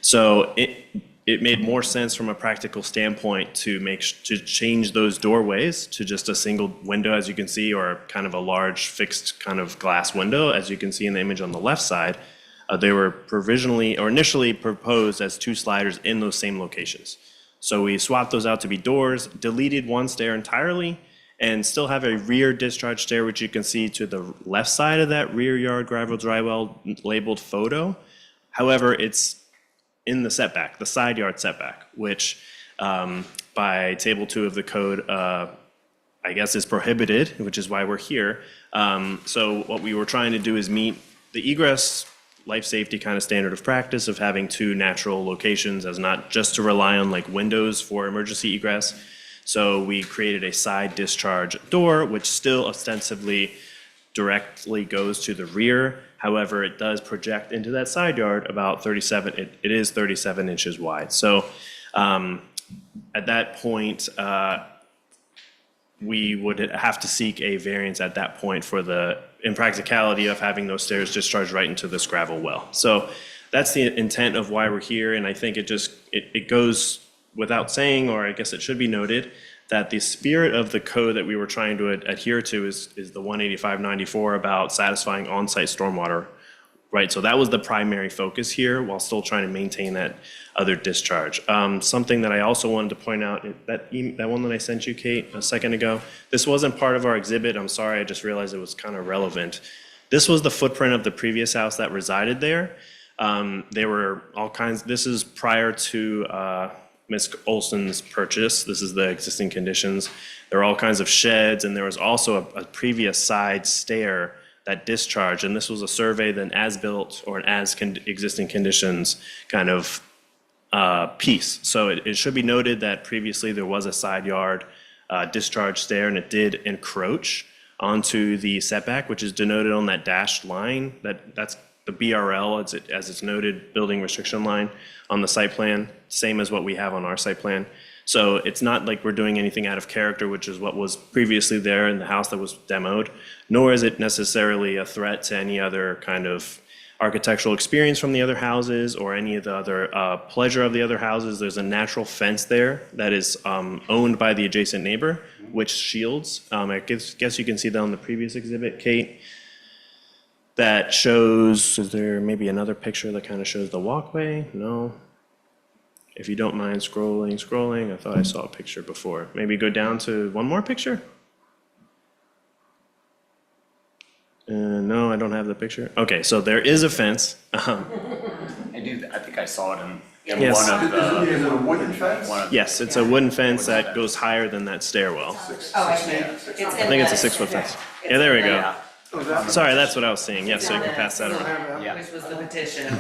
So it made more sense from a practical standpoint to change those doorways to just a single window, as you can see, or kind of a large fixed kind of glass window, as you can see in the image on the left side. They were provisionally or initially proposed as 2 sliders in those same locations. So we swapped those out to be doors, deleted one stair entirely, and still have a rear discharge stair, which you can see to the left side of that rear yard gravel dry well labeled photo. However, it's in the setback, the side yard setback, which by Table 2 of the code, I guess is prohibited, which is why we're here. So what we were trying to do is meet the egress life safety kind of standard of practice of having 2 natural locations as not just to rely on like windows for emergency egress. So we created a side discharge door, which still ostensibly directly goes to the rear. However, it does project into that side yard about 37, it is 37 inches wide. So at that point, we would have to seek a variance at that point for the impracticality of having those stairs discharge right into this gravel well. So that's the intent of why we're here, and I think it goes without saying, or I guess it should be noted, that the spirit of the code that we were trying to adhere to is the 18594 about satisfying on-site stormwater, right? So that was the primary focus here, while still trying to maintain that other discharge. Something that I also wanted to point out, that one that I sent you, Kate, a second ago, this wasn't part of our exhibit. I'm sorry, I just realized it was kind of relevant. This was the footprint of the previous house that resided there. There were all kinds, this is prior to Ms. Olson's purchase. This is the existing conditions. There were all kinds of sheds, and there was also a previous side stair that discharged, and this was a survey, then as-built or an existing conditions kind of piece. So it should be noted that previously there was a side yard discharge stair, and it did encroach onto the setback, which is denoted on that dashed line. That's the BRL, as it's noted, building restriction line on the site plan, same as what we have on our site plan. So it's not like we're doing anything out of character, which is what was previously there in the house that was demoed, nor is it necessarily a threat to any other kind of architectural experience from the other houses or any of the other pleasure of the other houses. There's a natural fence there that is owned by the adjacent neighbor, which shields. I guess you can see that on the previous exhibit, Kate. That shows, is there maybe another picture that kind of shows the walkway? No. If you don't mind scrolling, I thought I saw a picture before. Maybe go down to one more picture? No, I don't have the picture. Okay, so there is a fence. I think I saw it in Yes. one of the. Is it a wooden fence? Yes, it's a wooden fence that goes higher than that stairwell. Oh, I see. I think it's a 6-foot fence. Yeah, there we go. Sorry, that's what I was seeing. Yes, so you can pass that around. Which was the petition.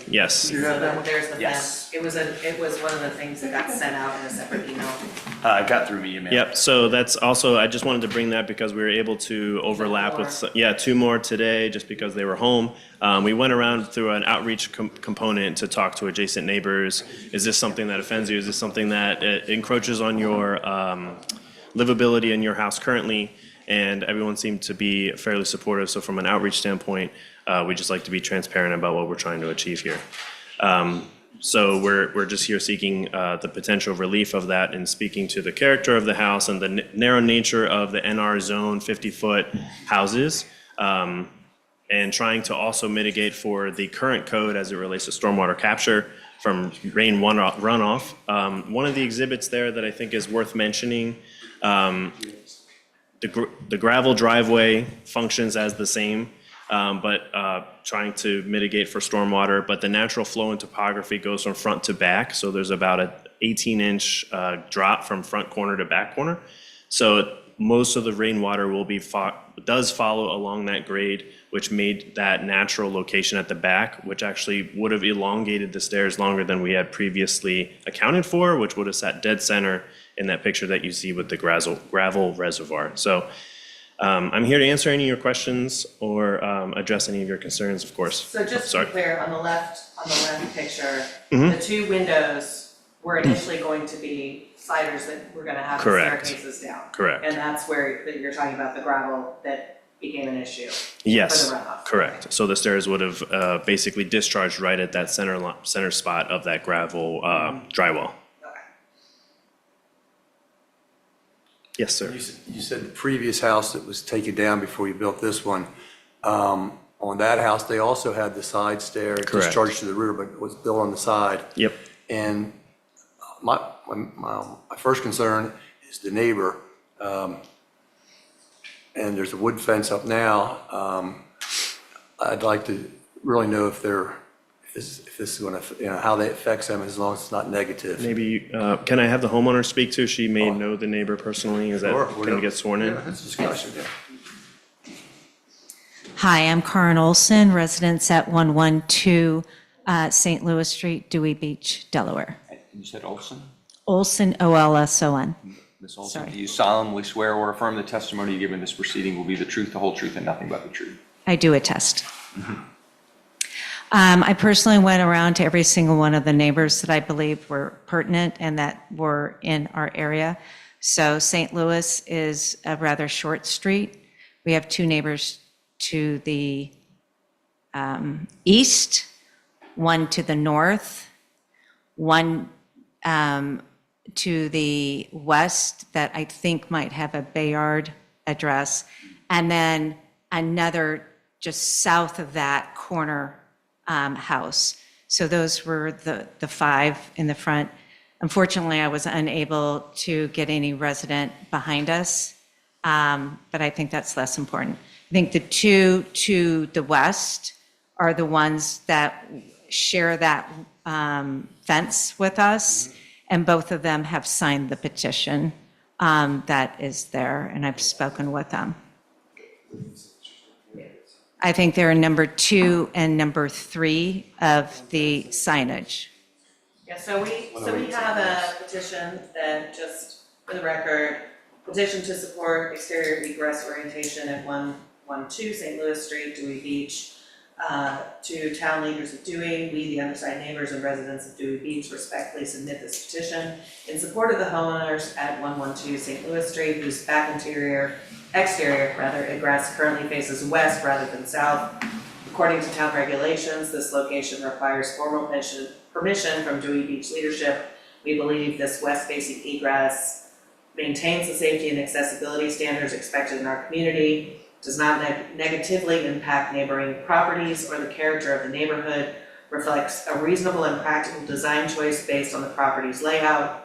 Yes. So there's the Yes. fence. It was one of the things that got sent out in a separate email. It got through me email. Yep, so that's also, I just wanted to bring that because we were able to overlap with, two more today, just because they were home. We went around through an outreach component to talk to adjacent neighbors. Is this something that offends you? Is this something that encroaches on your livability in your house currently? And everyone seemed to be fairly supportive, so from an outreach standpoint, we just like to be transparent about what we're trying to achieve here. So we're just here seeking the potential relief of that and speaking to the character of the house and the narrow nature of the NR zone 50-foot houses, and trying to also mitigate for the current code as it relates to stormwater capture from rain runoff. One of the exhibits there that I think is worth mentioning, the gravel driveway functions as the same, but trying to mitigate for stormwater, but the natural flow and topography goes from front to back, so there's about a 18-inch drop from front corner to back corner. So most of the rainwater does follow along that grade, which made that natural location at the back, which actually would have elongated the stairs longer than we had previously accounted for, which would have sat dead center in that picture that you see with the gravel reservoir. So I'm here to answer any of your questions or address any of your concerns, of course. So just to be clear, on the left picture, Mhm. the two windows were initially going to be sliders that were gonna have the Correct. staircases down. Correct. And that's where that you're talking about the gravel that became an issue. Yes, For the runoff. correct. So the stairs would have basically discharged right at that center spot of that gravel drywall. Yes, sir. You said the previous house that was taken down before you built this one, on that house, they also had the side stair Correct. discharged to the rear, but it was built on the side. Yep. And my first concern is the neighbor. And there's a wood fence up now. I'd like to really know if this is going to, how that affects them, as long as it's not negative. Maybe, can I have the homeowner speak to? She may know the neighbor personally. Is that, Sure. can we get sworn in? Yeah, that's a discussion, yeah. Hi, I'm Karen Olson, residence at 112 St. Louis Street, Dewey Beach, Delaware. You said Olson? Olson, O-L-S-O-N. Ms. Olson, Sorry. do you solemnly swear or affirm the testimony you give in this proceeding will be the truth, the whole truth, and nothing but the truth? I do attest. I personally went around to every single one of the neighbors that I believed were pertinent and that were in our area. So St. Louis is a rather short street. We have two neighbors to the east, one to the north, one to the west that I think might have a Bayard address, and then another just south of that corner house. So those were the five in the front. Unfortunately, I was unable to get any resident behind us, but I think that's less important. I think the two to the west are the ones that share that fence with us, and both of them have signed the petition that is there, and I've spoken with them. I think they're number 2 and number 3 of the signage. Yeah, so we have a petition that, just for the record, petition to support exterior egress orientation at 112 St. Louis Street, Dewey Beach. To town leaders of Dewey, we, the undersigned neighbors and residents of Dewey Beach, respectfully submit this petition in support of the homeowners at 112 St. Louis Street, whose exterior egress currently faces west rather than south. According to town regulations, this location requires formal permission from Dewey Beach leadership. We believe this west-facing egress maintains the safety and accessibility standards expected in our community, does not negatively impact neighboring properties or the character of the neighborhood, reflects a reasonable and practical design choice based on the property's layout.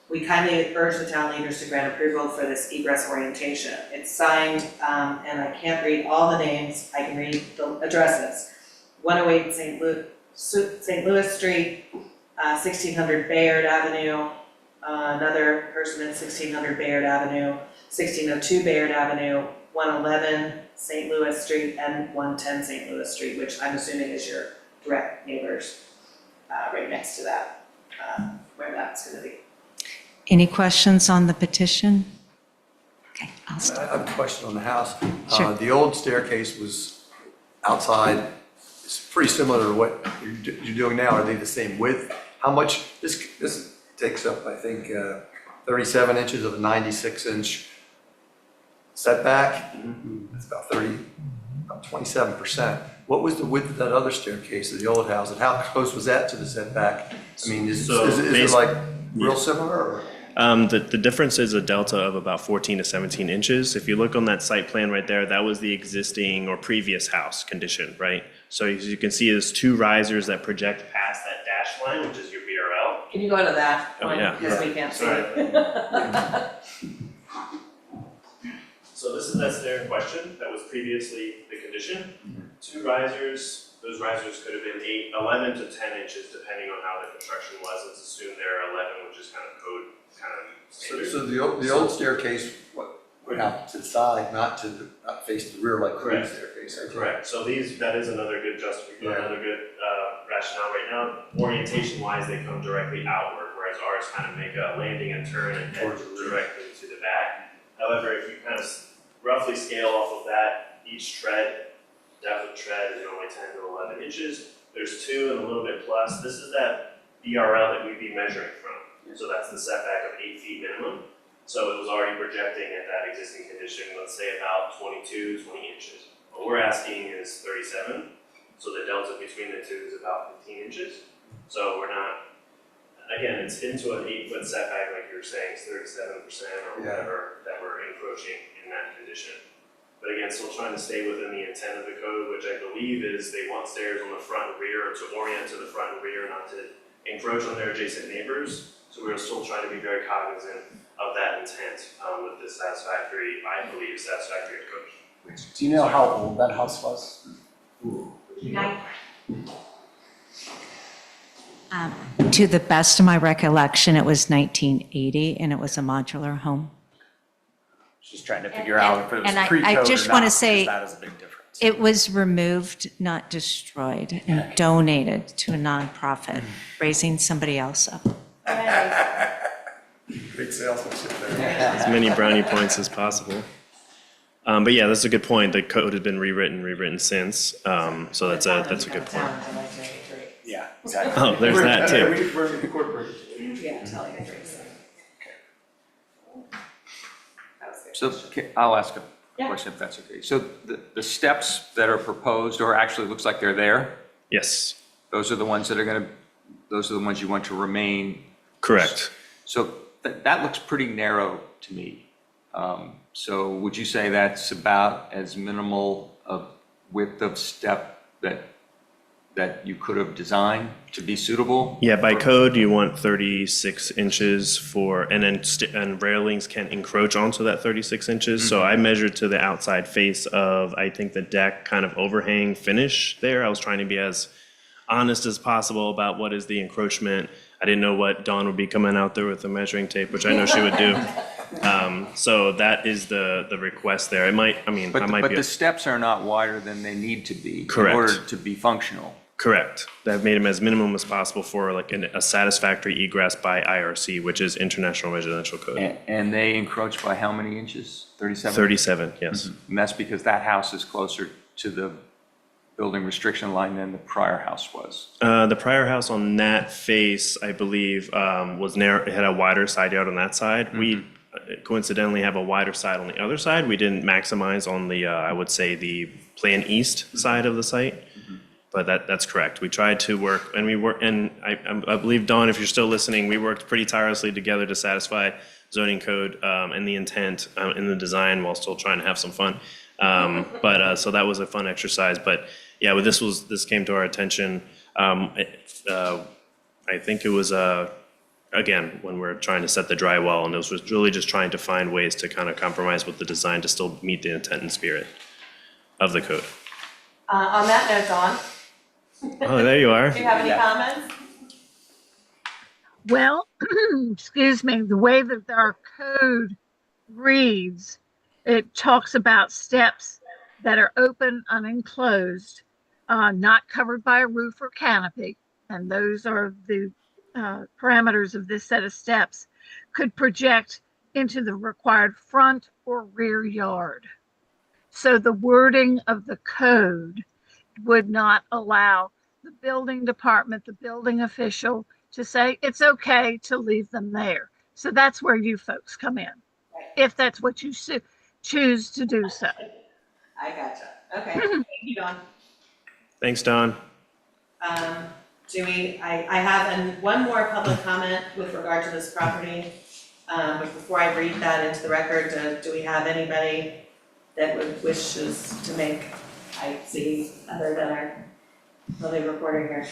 We kindly urge the town leaders to grant approval for this egress orientation. It's signed, and I can't read all the names, I can read the addresses. 108 St. Louis Street, 1600 Bayard Avenue, another person at 1600 Bayard Avenue, 1602 Bayard Avenue, 111 St. Louis Street, and 110 St. Louis Street, which I'm assuming is your direct neighbors right next to that, where that's gonna be. Any questions on the petition? Okay, I'll stop. I have a question on the house. Sure. The old staircase was outside. It's pretty similar to what you're doing now. Are they the same width? How much, this takes up, I think, 37 inches of a 96-inch setback. It's about 27%. What was the width of that other staircase of the old house, and how close was that to the setback? I mean, is it like real similar, or? The difference is a delta of about 14 to 17 inches. If you look on that site plan right there, that was the existing or previous house condition, right? So as you can see, there's 2 risers that project past that dash line, which is your BRL. Can you go to that Oh, one, yeah. because we can't see Sorry. it. So this is that stair in question that was previously the condition. 2 risers, those risers could have been 11 to 10 inches depending on how the construction was. Let's assume they're 11, which is kind of code, standard. So the old staircase went out to the side, not face the rear like the new Correct. staircase. Correct, so that is another good justification, another good rationale right now. Orientation wise, they come directly outward, whereas ours kind of make a landing and turn and head directly to the back. However, if you kind of roughly scale off of that, each depth of tread is only 10 to 11 inches. There's 2 and a little bit plus. This is that BRL that we'd be measuring from. So that's the setback of 8 feet minimum. So it was already projecting at that existing condition, let's say about 20 inches. What we're asking is 37. So the delta between the two is about 15 inches. So we're not, again, it's into an 8-foot setback, like you were saying, it's 37% or whatever that we're encroaching in that condition. But again, still trying to stay within the intent of the code, which I believe is they want stairs on the front and rear to orient to the front and rear, not to encroach on their adjacent neighbors. So we're still trying to be very cognizant of that intent with this satisfactory, I believe, satisfactory approach. Do you know how old that house was? To the best of my recollection, it was 1980, and it was a modular home. Just trying to figure out if it was And I pre-code or not, just want to because say, that is a big difference. it was removed, not destroyed, and donated to a nonprofit, raising somebody else up. Big salesmanship there. As many brownie points as possible. But yeah, that's a good point. The code has been rewritten since. So that's a good point. Yeah, exactly. Oh, there's that too. We're incorporated. Yeah, tell you. So I'll ask a Yeah. question if that's okay. So the steps that are proposed, or actually looks like they're there, Yes, those are the ones that are going to, those are the ones you want to remain. correct. So that looks pretty narrow to me. So would you say that's about as minimal of width of step that you could have designed to be suitable? Yeah, by code, you want 36 inches for, and then and railings can encroach onto that 36 inches. So I measured to the outside face of, I think, the deck kind of overhang finish there. I was trying to be as honest as possible about what is the encroachment. I didn't know what Dawn would be coming out there with the measuring tape, which I know she would do. So that is the request there. It might, I mean, I might But be. the steps are not wider than they need to be. Correct. In order to be functional. Correct. I've made them as minimum as possible for like a satisfactory egress by IRC, which is International Residential Code. And they encroach by how many inches? 37? 37, yes. And that's because that house is closer to the building restriction line than the prior house was. The prior house on that face, I believe, was narrow, it had a wider side yard on that side. We coincidentally have a wider side on the other side. We didn't maximize on the, I would say, the Plan East side of the site. But that's correct. We tried to work, and we work, and I believe, Dawn, if you're still listening, we worked pretty tirelessly together to satisfy zoning code and the intent in the design while still trying to have some fun. So that was a fun exercise. But yeah, this came to our attention. I think it was again when we're trying to set the dry well, and it was really just trying to find ways to kind of compromise with the design to still meet the intent and spirit of the code. On that note, Dawn, Oh, there you are. do you have any comments? Well, excuse me, the way that our code reads, it talks about steps that are open, unenclosed, not covered by a roof or canopy, and those are the parameters of this set of steps, could project into the required front or rear yard. So the wording of the code would not allow the building department, the building official, to say it's okay to leave them there. So that's where you folks come in, if that's what you choose to do so. I gotcha. Okay, thank you, Dawn. Thanks, Don. I have one more public comment with regard to this property. But before I read that into the record, do we have anybody that wishes to make, I see, other than our lovely reporter here.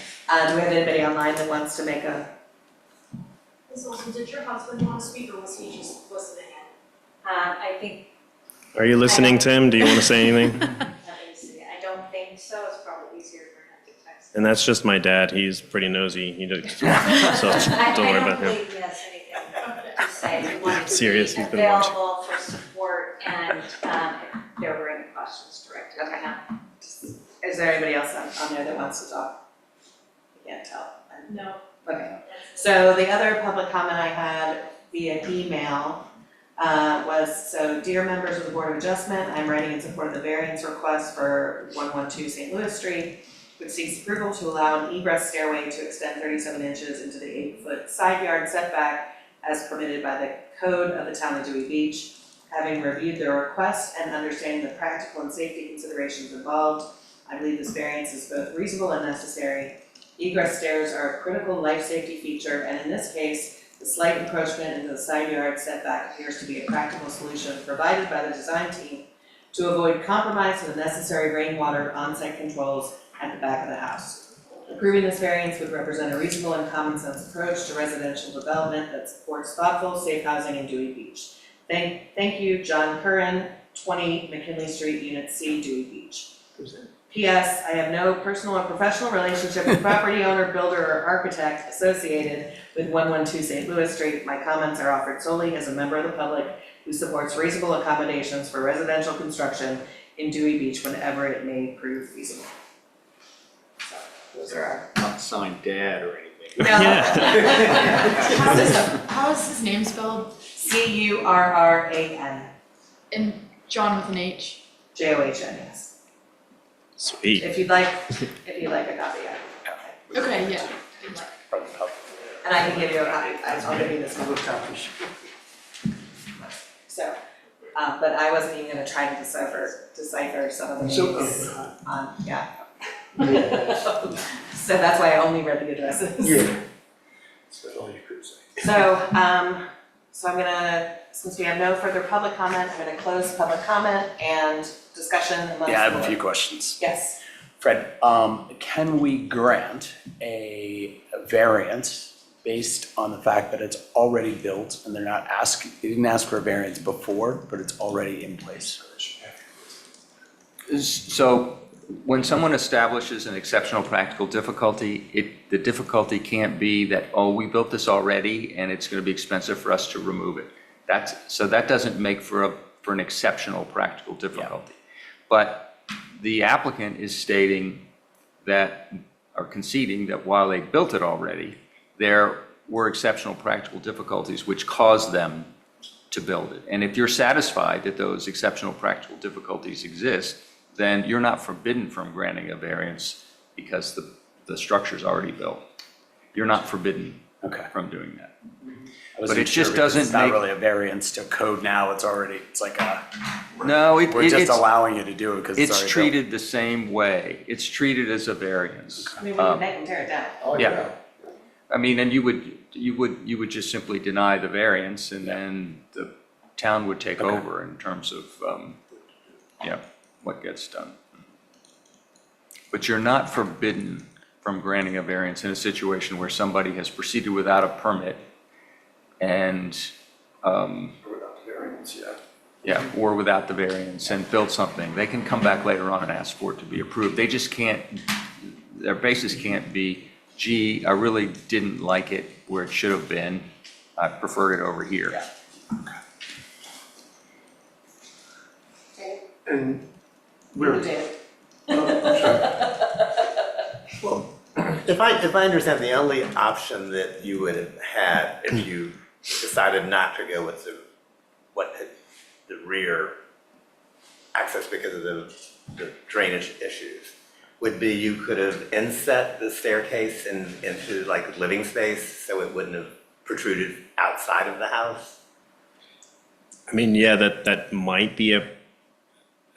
Do we have anybody online that wants to make a? Ms. Olson, did your husband want to speak or was he just listening in? I think, Are you listening, Tim? Do you want to say anything? let me see, I don't think so, it's probably easier for him to text. And that's just my dad. He's pretty nosy. He does, so I don't worry don't about him. believe he has anything to say, we wanted to Serious, be he's been watching. available for support and if there were any questions directed to him. Is there anybody else on there that wants to talk? I can't tell. No. Okay, so the other public comment I had via email was, so dear members of the Board of Adjustment, I'm writing in support of the variance request for 112 St. Louis Street, which seeks approval to allow an egress stairway to extend 37 inches into the 8-foot side yard setback as permitted by the code of the town of Dewey Beach. Having reviewed the request and understanding the practical and safety considerations involved, I believe this variance is both reasonable and necessary. Egress stairs are a critical life safety feature, and in this case, the slight encroachment into the side yard setback appears to be a practical solution provided by the design team to avoid compromise of the necessary rainwater on-site controls at the back of the house. Approving this variance would represent a reasonable and common sense approach to residential development that supports thoughtful, safe housing in Dewey Beach. Thank you, John Curran, 20 McKinley Street, Unit C, Dewey Beach. P.S. I have no personal or professional relationship with property owner, builder, or architect associated with 112 St. Louis Street. My comments are offered solely as a member of the public who supports reasonable accommodations for residential construction in Dewey Beach whenever it may prove feasible. So, those are our. Not signed dad or anything. No. How is his name spelled? Curran. And John with an H? John, yes. Sweet. If you'd like a copy, I. Okay, yeah. And I can give you a copy, I'll give you this one. So, But I wasn't even gonna try to decipher some of the names. Yeah. So that's why I only read the addresses. Yeah. That's all you could say. So I'm gonna, since we have no further public comment, I'm gonna close public comment and discussion amongst Yeah, I have the a few board. questions. Yes. Fred, can we grant a variance based on the fact that it's already built and they didn't ask for a variance before, but it's already in place? So when someone establishes an exceptional practical difficulty, the difficulty can't be that, oh, we built this already and it's going to be expensive for us to remove it. So that doesn't make for an exceptional practical difficulty. But the applicant is stating that, or conceding that while they built it already, there were exceptional practical difficulties which caused them to build it. And if you're satisfied that those exceptional practical difficulties exist, then you're not forbidden from granting a variance because the structure's already built. You're not forbidden from doing that. But it just doesn't It's not make, really a variance to code now, it's like a, no, we're just allowing you to do it because it's it's already built. treated the same way. It's treated as a variance. I mean, we can make them tear it down. Yeah. I mean, and you would just simply deny the variance and then the town would take over in terms of, what gets done. But you're not forbidden from granting a variance in a situation where somebody has proceeded without a permit and, Without the variance, yeah. or without the variance and built something. They can come back later on and ask for it to be approved. They just can't, their basis can't be, gee, I really didn't like it where it should have been. I preferred it over here. And You do. Well, if I understand, the only option that you would have had if you decided not to go with the rear access because of the drainage issues would be you could have inset the staircase into like living space so it wouldn't have protruded outside of the house. I mean, yeah, that might be an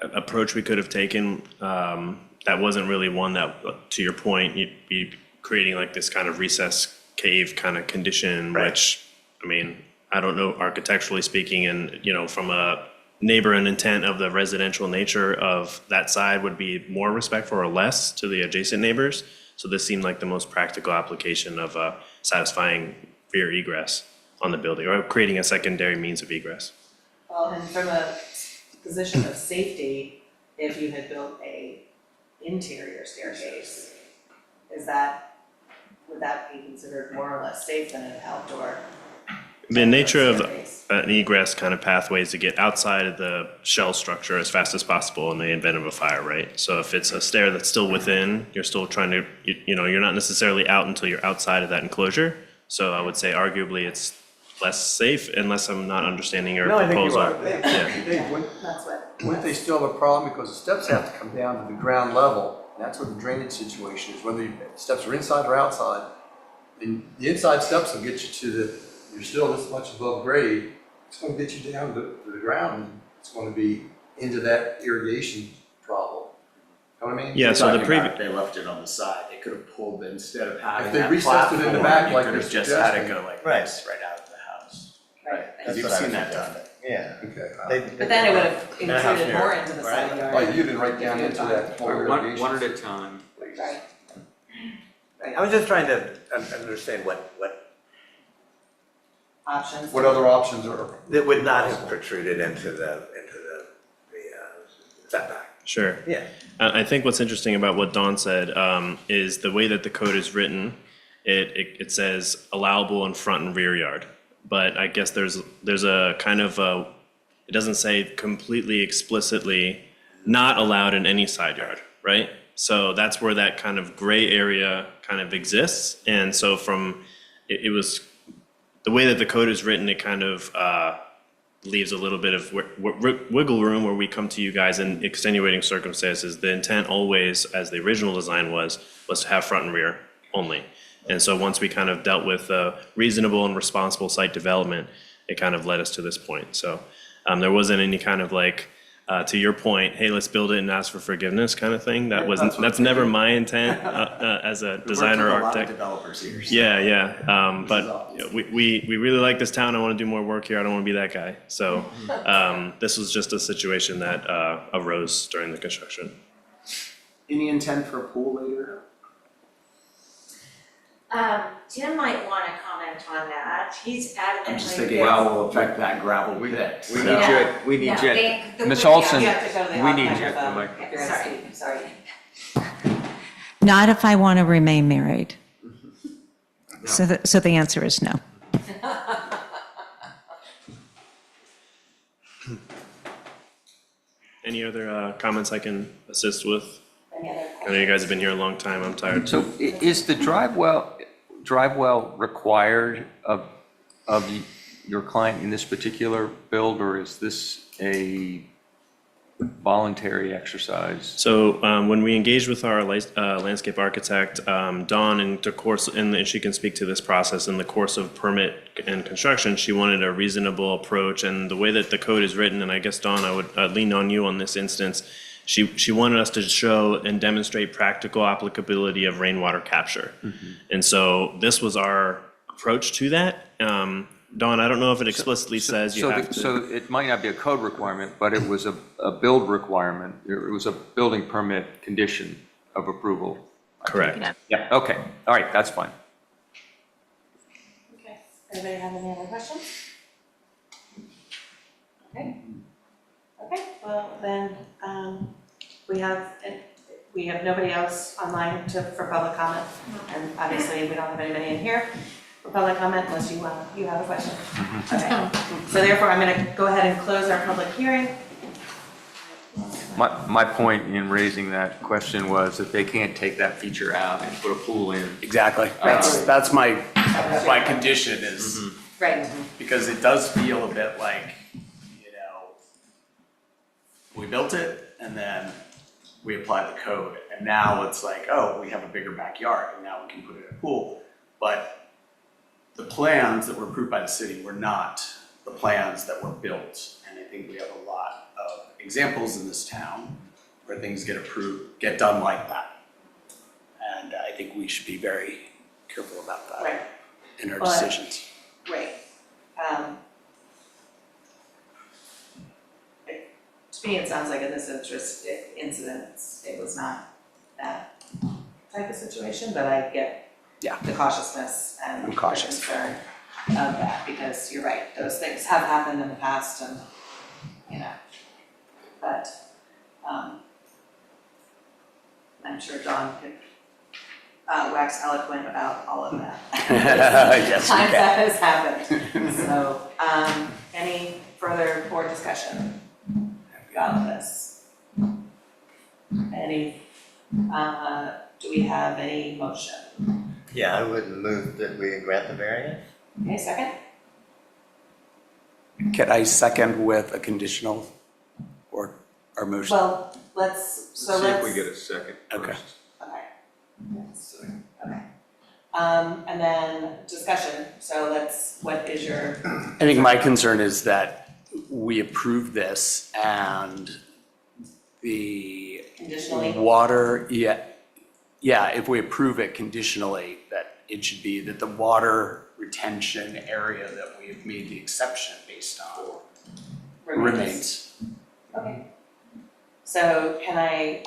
approach we could have taken. That wasn't really one that, to your point, you'd be creating like this kind of recessed cave kind of condition, which, I mean, I don't know architecturally speaking, and, from a neighbor and intent of the residential nature of that side would be more respectful or less to the adjacent neighbors. So this seemed like the most practical application of satisfying rear egress on the building or creating a secondary means of egress. Well, and from a position of safety, if you had built a interior staircase, would that be considered more or less safe than an outdoor? The nature of an egress kind of pathway is to get outside of the shell structure as fast as possible in the event of a fire, right? So if it's a stair that's still within, you're still trying to, you're not necessarily out until you're outside of that enclosure. So I would say arguably it's less safe unless I'm not understanding your proposal. I think you are. Yeah. Dave, wouldn't they still have a problem because the steps have to come down to the ground level? And that's where the drainage situation is, whether the steps are inside or outside. And the inside steps will get you you're still this much above grade. It's going to get you down to the ground, and it's going to be into that irrigation problem. Know what I mean? Yeah, so the previous. They left it on the side, they could have pulled it instead of having If they that recessed it in the platform, back you like could they're have just had it suggesting. go like Right. this right out of the house. Right. Because you've seen that done. Yeah. Okay. But then it would have intruded more into the side yard. Like you didn't right down into that whole irrigation. One at a time. Right. I was just trying to understand what Options. What other options are? that would not have protruded into the setback. Sure. Yeah. I think what's interesting about what Dawn said is the way that the code is written, it says allowable in front and rear yard. But I guess there's a kind of it doesn't say completely explicitly not allowed in any side yard, right? So that's where that kind of gray area kind of exists. And so it was, the way that the code is written, it kind of leaves a little bit of wiggle room where we come to you guys in extenuating circumstances. The intent always, as the original design was to have front and rear only. And so once we kind of dealt with reasonable and responsible site development, it kind of led us to this point. So There wasn't any kind of like, to your point, hey, let's build it and ask for forgiveness kind of thing. That's never my intent as a designer or architect. Developers here. But you know, we really like this town. I want to do more work here. I don't want to be that guy. So this was just a situation that arose during the construction. Any intent for a pool later? Tim might want to comment on that. He's adamantly. I'm just thinking how will affect that gravel pit. We need you, Ms. Olson, we need you. Sorry. Not if I want to remain married. So the answer is no. Any other comments I can assist with? Any other I know you guys have been here a long time. I'm tired. So is the drive well required of your client in this particular build, or is this a voluntary exercise? So when we engaged with our landscape architect, Dawn, and she can speak to this process, in the course of permit and construction, she wanted a reasonable approach. And the way that the code is written, and I guess, Dawn, I would lean on you on this instance, she wanted us to show and demonstrate practical applicability of rainwater capture. And so this was our approach to that. Dawn, I don't know if it explicitly says you have to. So it might not be a code requirement, but it was a build requirement. It was a building permit condition of approval. Correct. Yeah, okay, all right, that's fine. Okay, anybody have any other questions? Okay, well then, we have nobody else online for public comment. And obviously, we don't have anybody in here for public comment unless you have a question. Okay, so therefore, I'm gonna go ahead and close our public hearing. My point in raising that question was that they can't take that feature out and put a pool in. Exactly. That's my condition is, Right. because it does feel a bit like, we built it and then we applied the code. And now it's like, oh, we have a bigger backyard and now we can put in a pool. But the plans that were approved by the city were not the plans that were built. And I think we have a lot of examples in this town where things get done like that. And I think we should be very careful about that in our decisions. Right. To me, it sounds like in this incident, it was not that type of situation, but I get the cautiousness and the concern of that, because you're right, those things have happened in the past and, but, I'm sure Dawn could wax eloquent about all of that. Yes, Times that has happened. So, any further board discussion about this? Do we have any motion? Yeah, I would move that we grant the variance. Okay, second? Can I second with a conditional or motion? Well, let's. See if we get a second Okay. first. Okay. Okay. And then discussion, so what is your? I think my concern is that we approve this and the Conditionally? water, if we approve it conditionally, that it should be that the water retention area that we've made the exception based on remains. Okay. So can I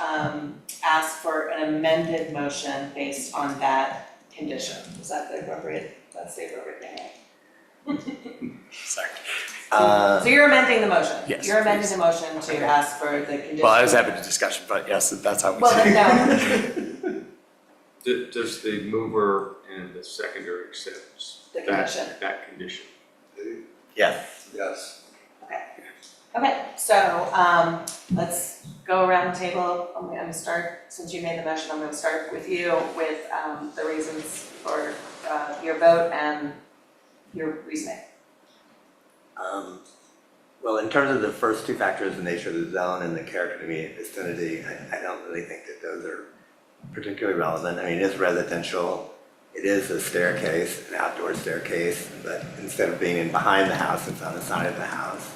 ask for an amended motion based on that condition? Is that the appropriate, that's the appropriate thing, right? Sorry. So you're amending the motion? Yes, You're amending please. the motion to ask for the condition? Well, I was having a discussion, but yes, that's how we Well, say then it. no. Does the mover and the seconder accept The condition. that condition? Yes. Yes. Okay, so let's go around the table. I'm gonna start, since you made the motion, I'm gonna start with you with the reasons for your vote and your reasoning. Well, in terms of the first two factors, the nature of the zone and the character of the immediate vicinity, I don't really think that those are particularly relevant. I mean, it is residential. It is a staircase, an outdoor staircase, but instead of being in behind the house, it's on the side of the house.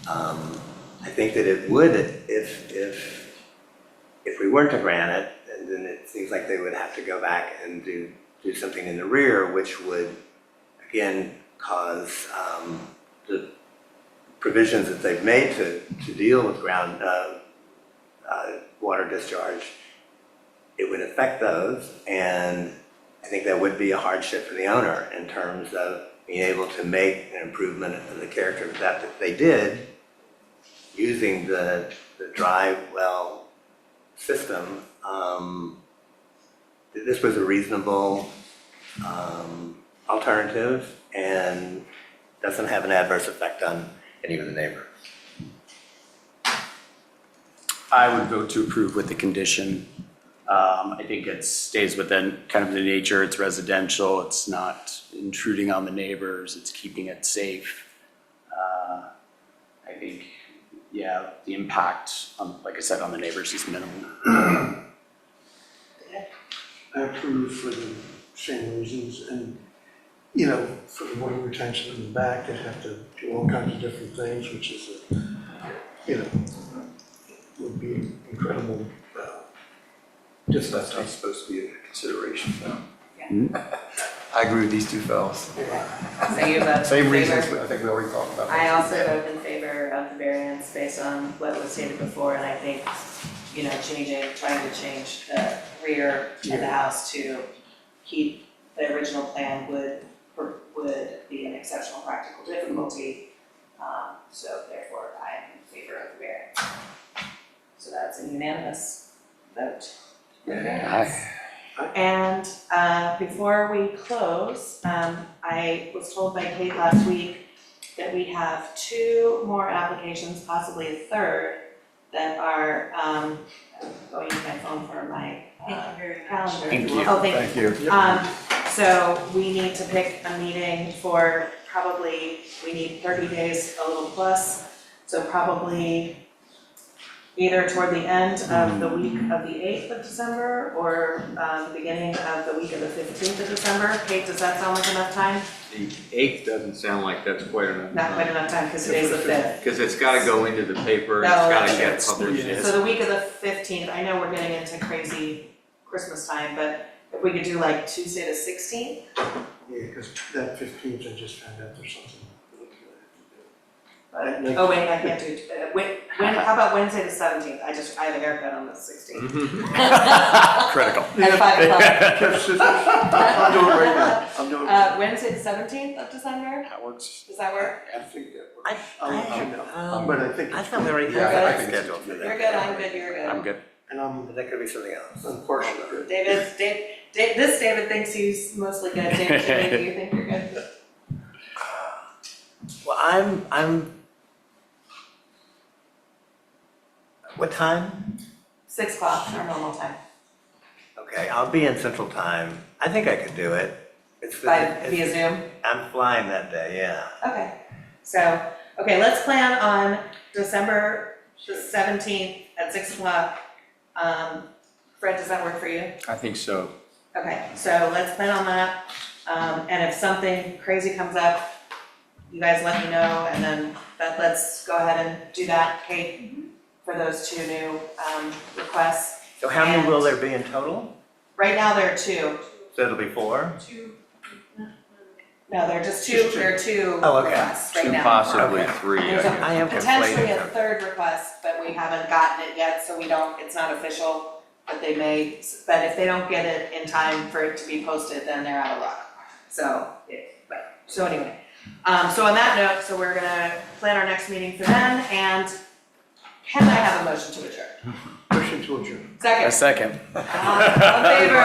I think that it would, if we weren't to grant it, then it seems like they would have to go back and do something in the rear, which would, again, cause the provisions that they've made to deal with ground water discharge, it would affect those, and I think that would be a hardship for the owner in terms of being able to make an improvement in the character of that they did using the dry well system. This was a reasonable alternative and doesn't have an adverse effect on any of the neighbors. I would vote to approve with the condition. I think it stays within kind of the nature, it's residential, it's not intruding on the neighbors, it's keeping it safe. I think, yeah, the impact on, like I said, on the neighbors is minimal. I approve for the same reasons, and, you know, for the water retention in the back, they'd have to do all kinds of different things, which is, you know, would be incredible. Just that's not supposed to be a consideration, though. I agree with these two fellows. So you vote in Same reasons, favor? I think we already talked about. I also vote in favor of the variance based on what was stated before, and I think, you know, trying to change the rear of the house to keep the original plan would be an exceptional practical difficulty. So therefore, I am in favor of the variance. So that's a unanimous vote. And before we close, I was told by Kate last week that we have 2 more applications, possibly a third, that are, I'm going to my phone for my calendar. Thank you. Oh, Thank you. So we need to pick a meeting for probably, we need 30 days, a little plus, so probably either toward the end of the week of the 8th of December or the beginning of the week of the 15th of December. Kate, does that sound like enough time? The 8th doesn't sound like that's quite enough. Not quite enough time because today's the 5th. Because it's got to go into the paper, it's No, got to that's get published. So the week of the 15th, I know we're getting into crazy Christmas time, but if we could do like Tuesday the 16th? Yeah, because that 15th, I just found out there's something. Oh, wait, I can't do, how about Wednesday the 17th? I have a haircut on the 16th. Critical. At 5 o'clock. I'm doing it right now. I'm doing it. Wednesday the 17th of December? That works. Does that work? I think that works. I'll let you know. But I think. I thought we already Yeah, had I a think schedule for that. You're good, I'm good, you're good. I'm good. And I'm But that could be something else. unfortunately good. This David thinks he's mostly good. David, do you think you're good? Well, I'm, what time? 6 o'clock, our normal time. Okay, I'll be in Central Time. I think I could do it. It's Via Zoom? I'm flying that day, yeah. Okay, so, let's plan on December the 17th at 6 o'clock. Fred, does that work for you? I think so. Okay, so let's plan on that. And if something crazy comes up, you guys let me know, and then let's go ahead and do that, Kate, for those 2 new requests. So how many will there be in total? Right now, there are 2. So it'll be 4? No, they're just 2, there are 2 Oh, okay. requests right 2, now. possibly Okay. 3. There's I am potentially a conflating them. 3rd request, but we haven't gotten it yet, so it's not official, but they may, but if they don't get it in time for it to be posted, then they're out of luck. So anyway, so on that note, so we're gonna plan our next meeting for then, and can I have a motion to adjourn? Motion to adjourn. Second. A second. All in favor?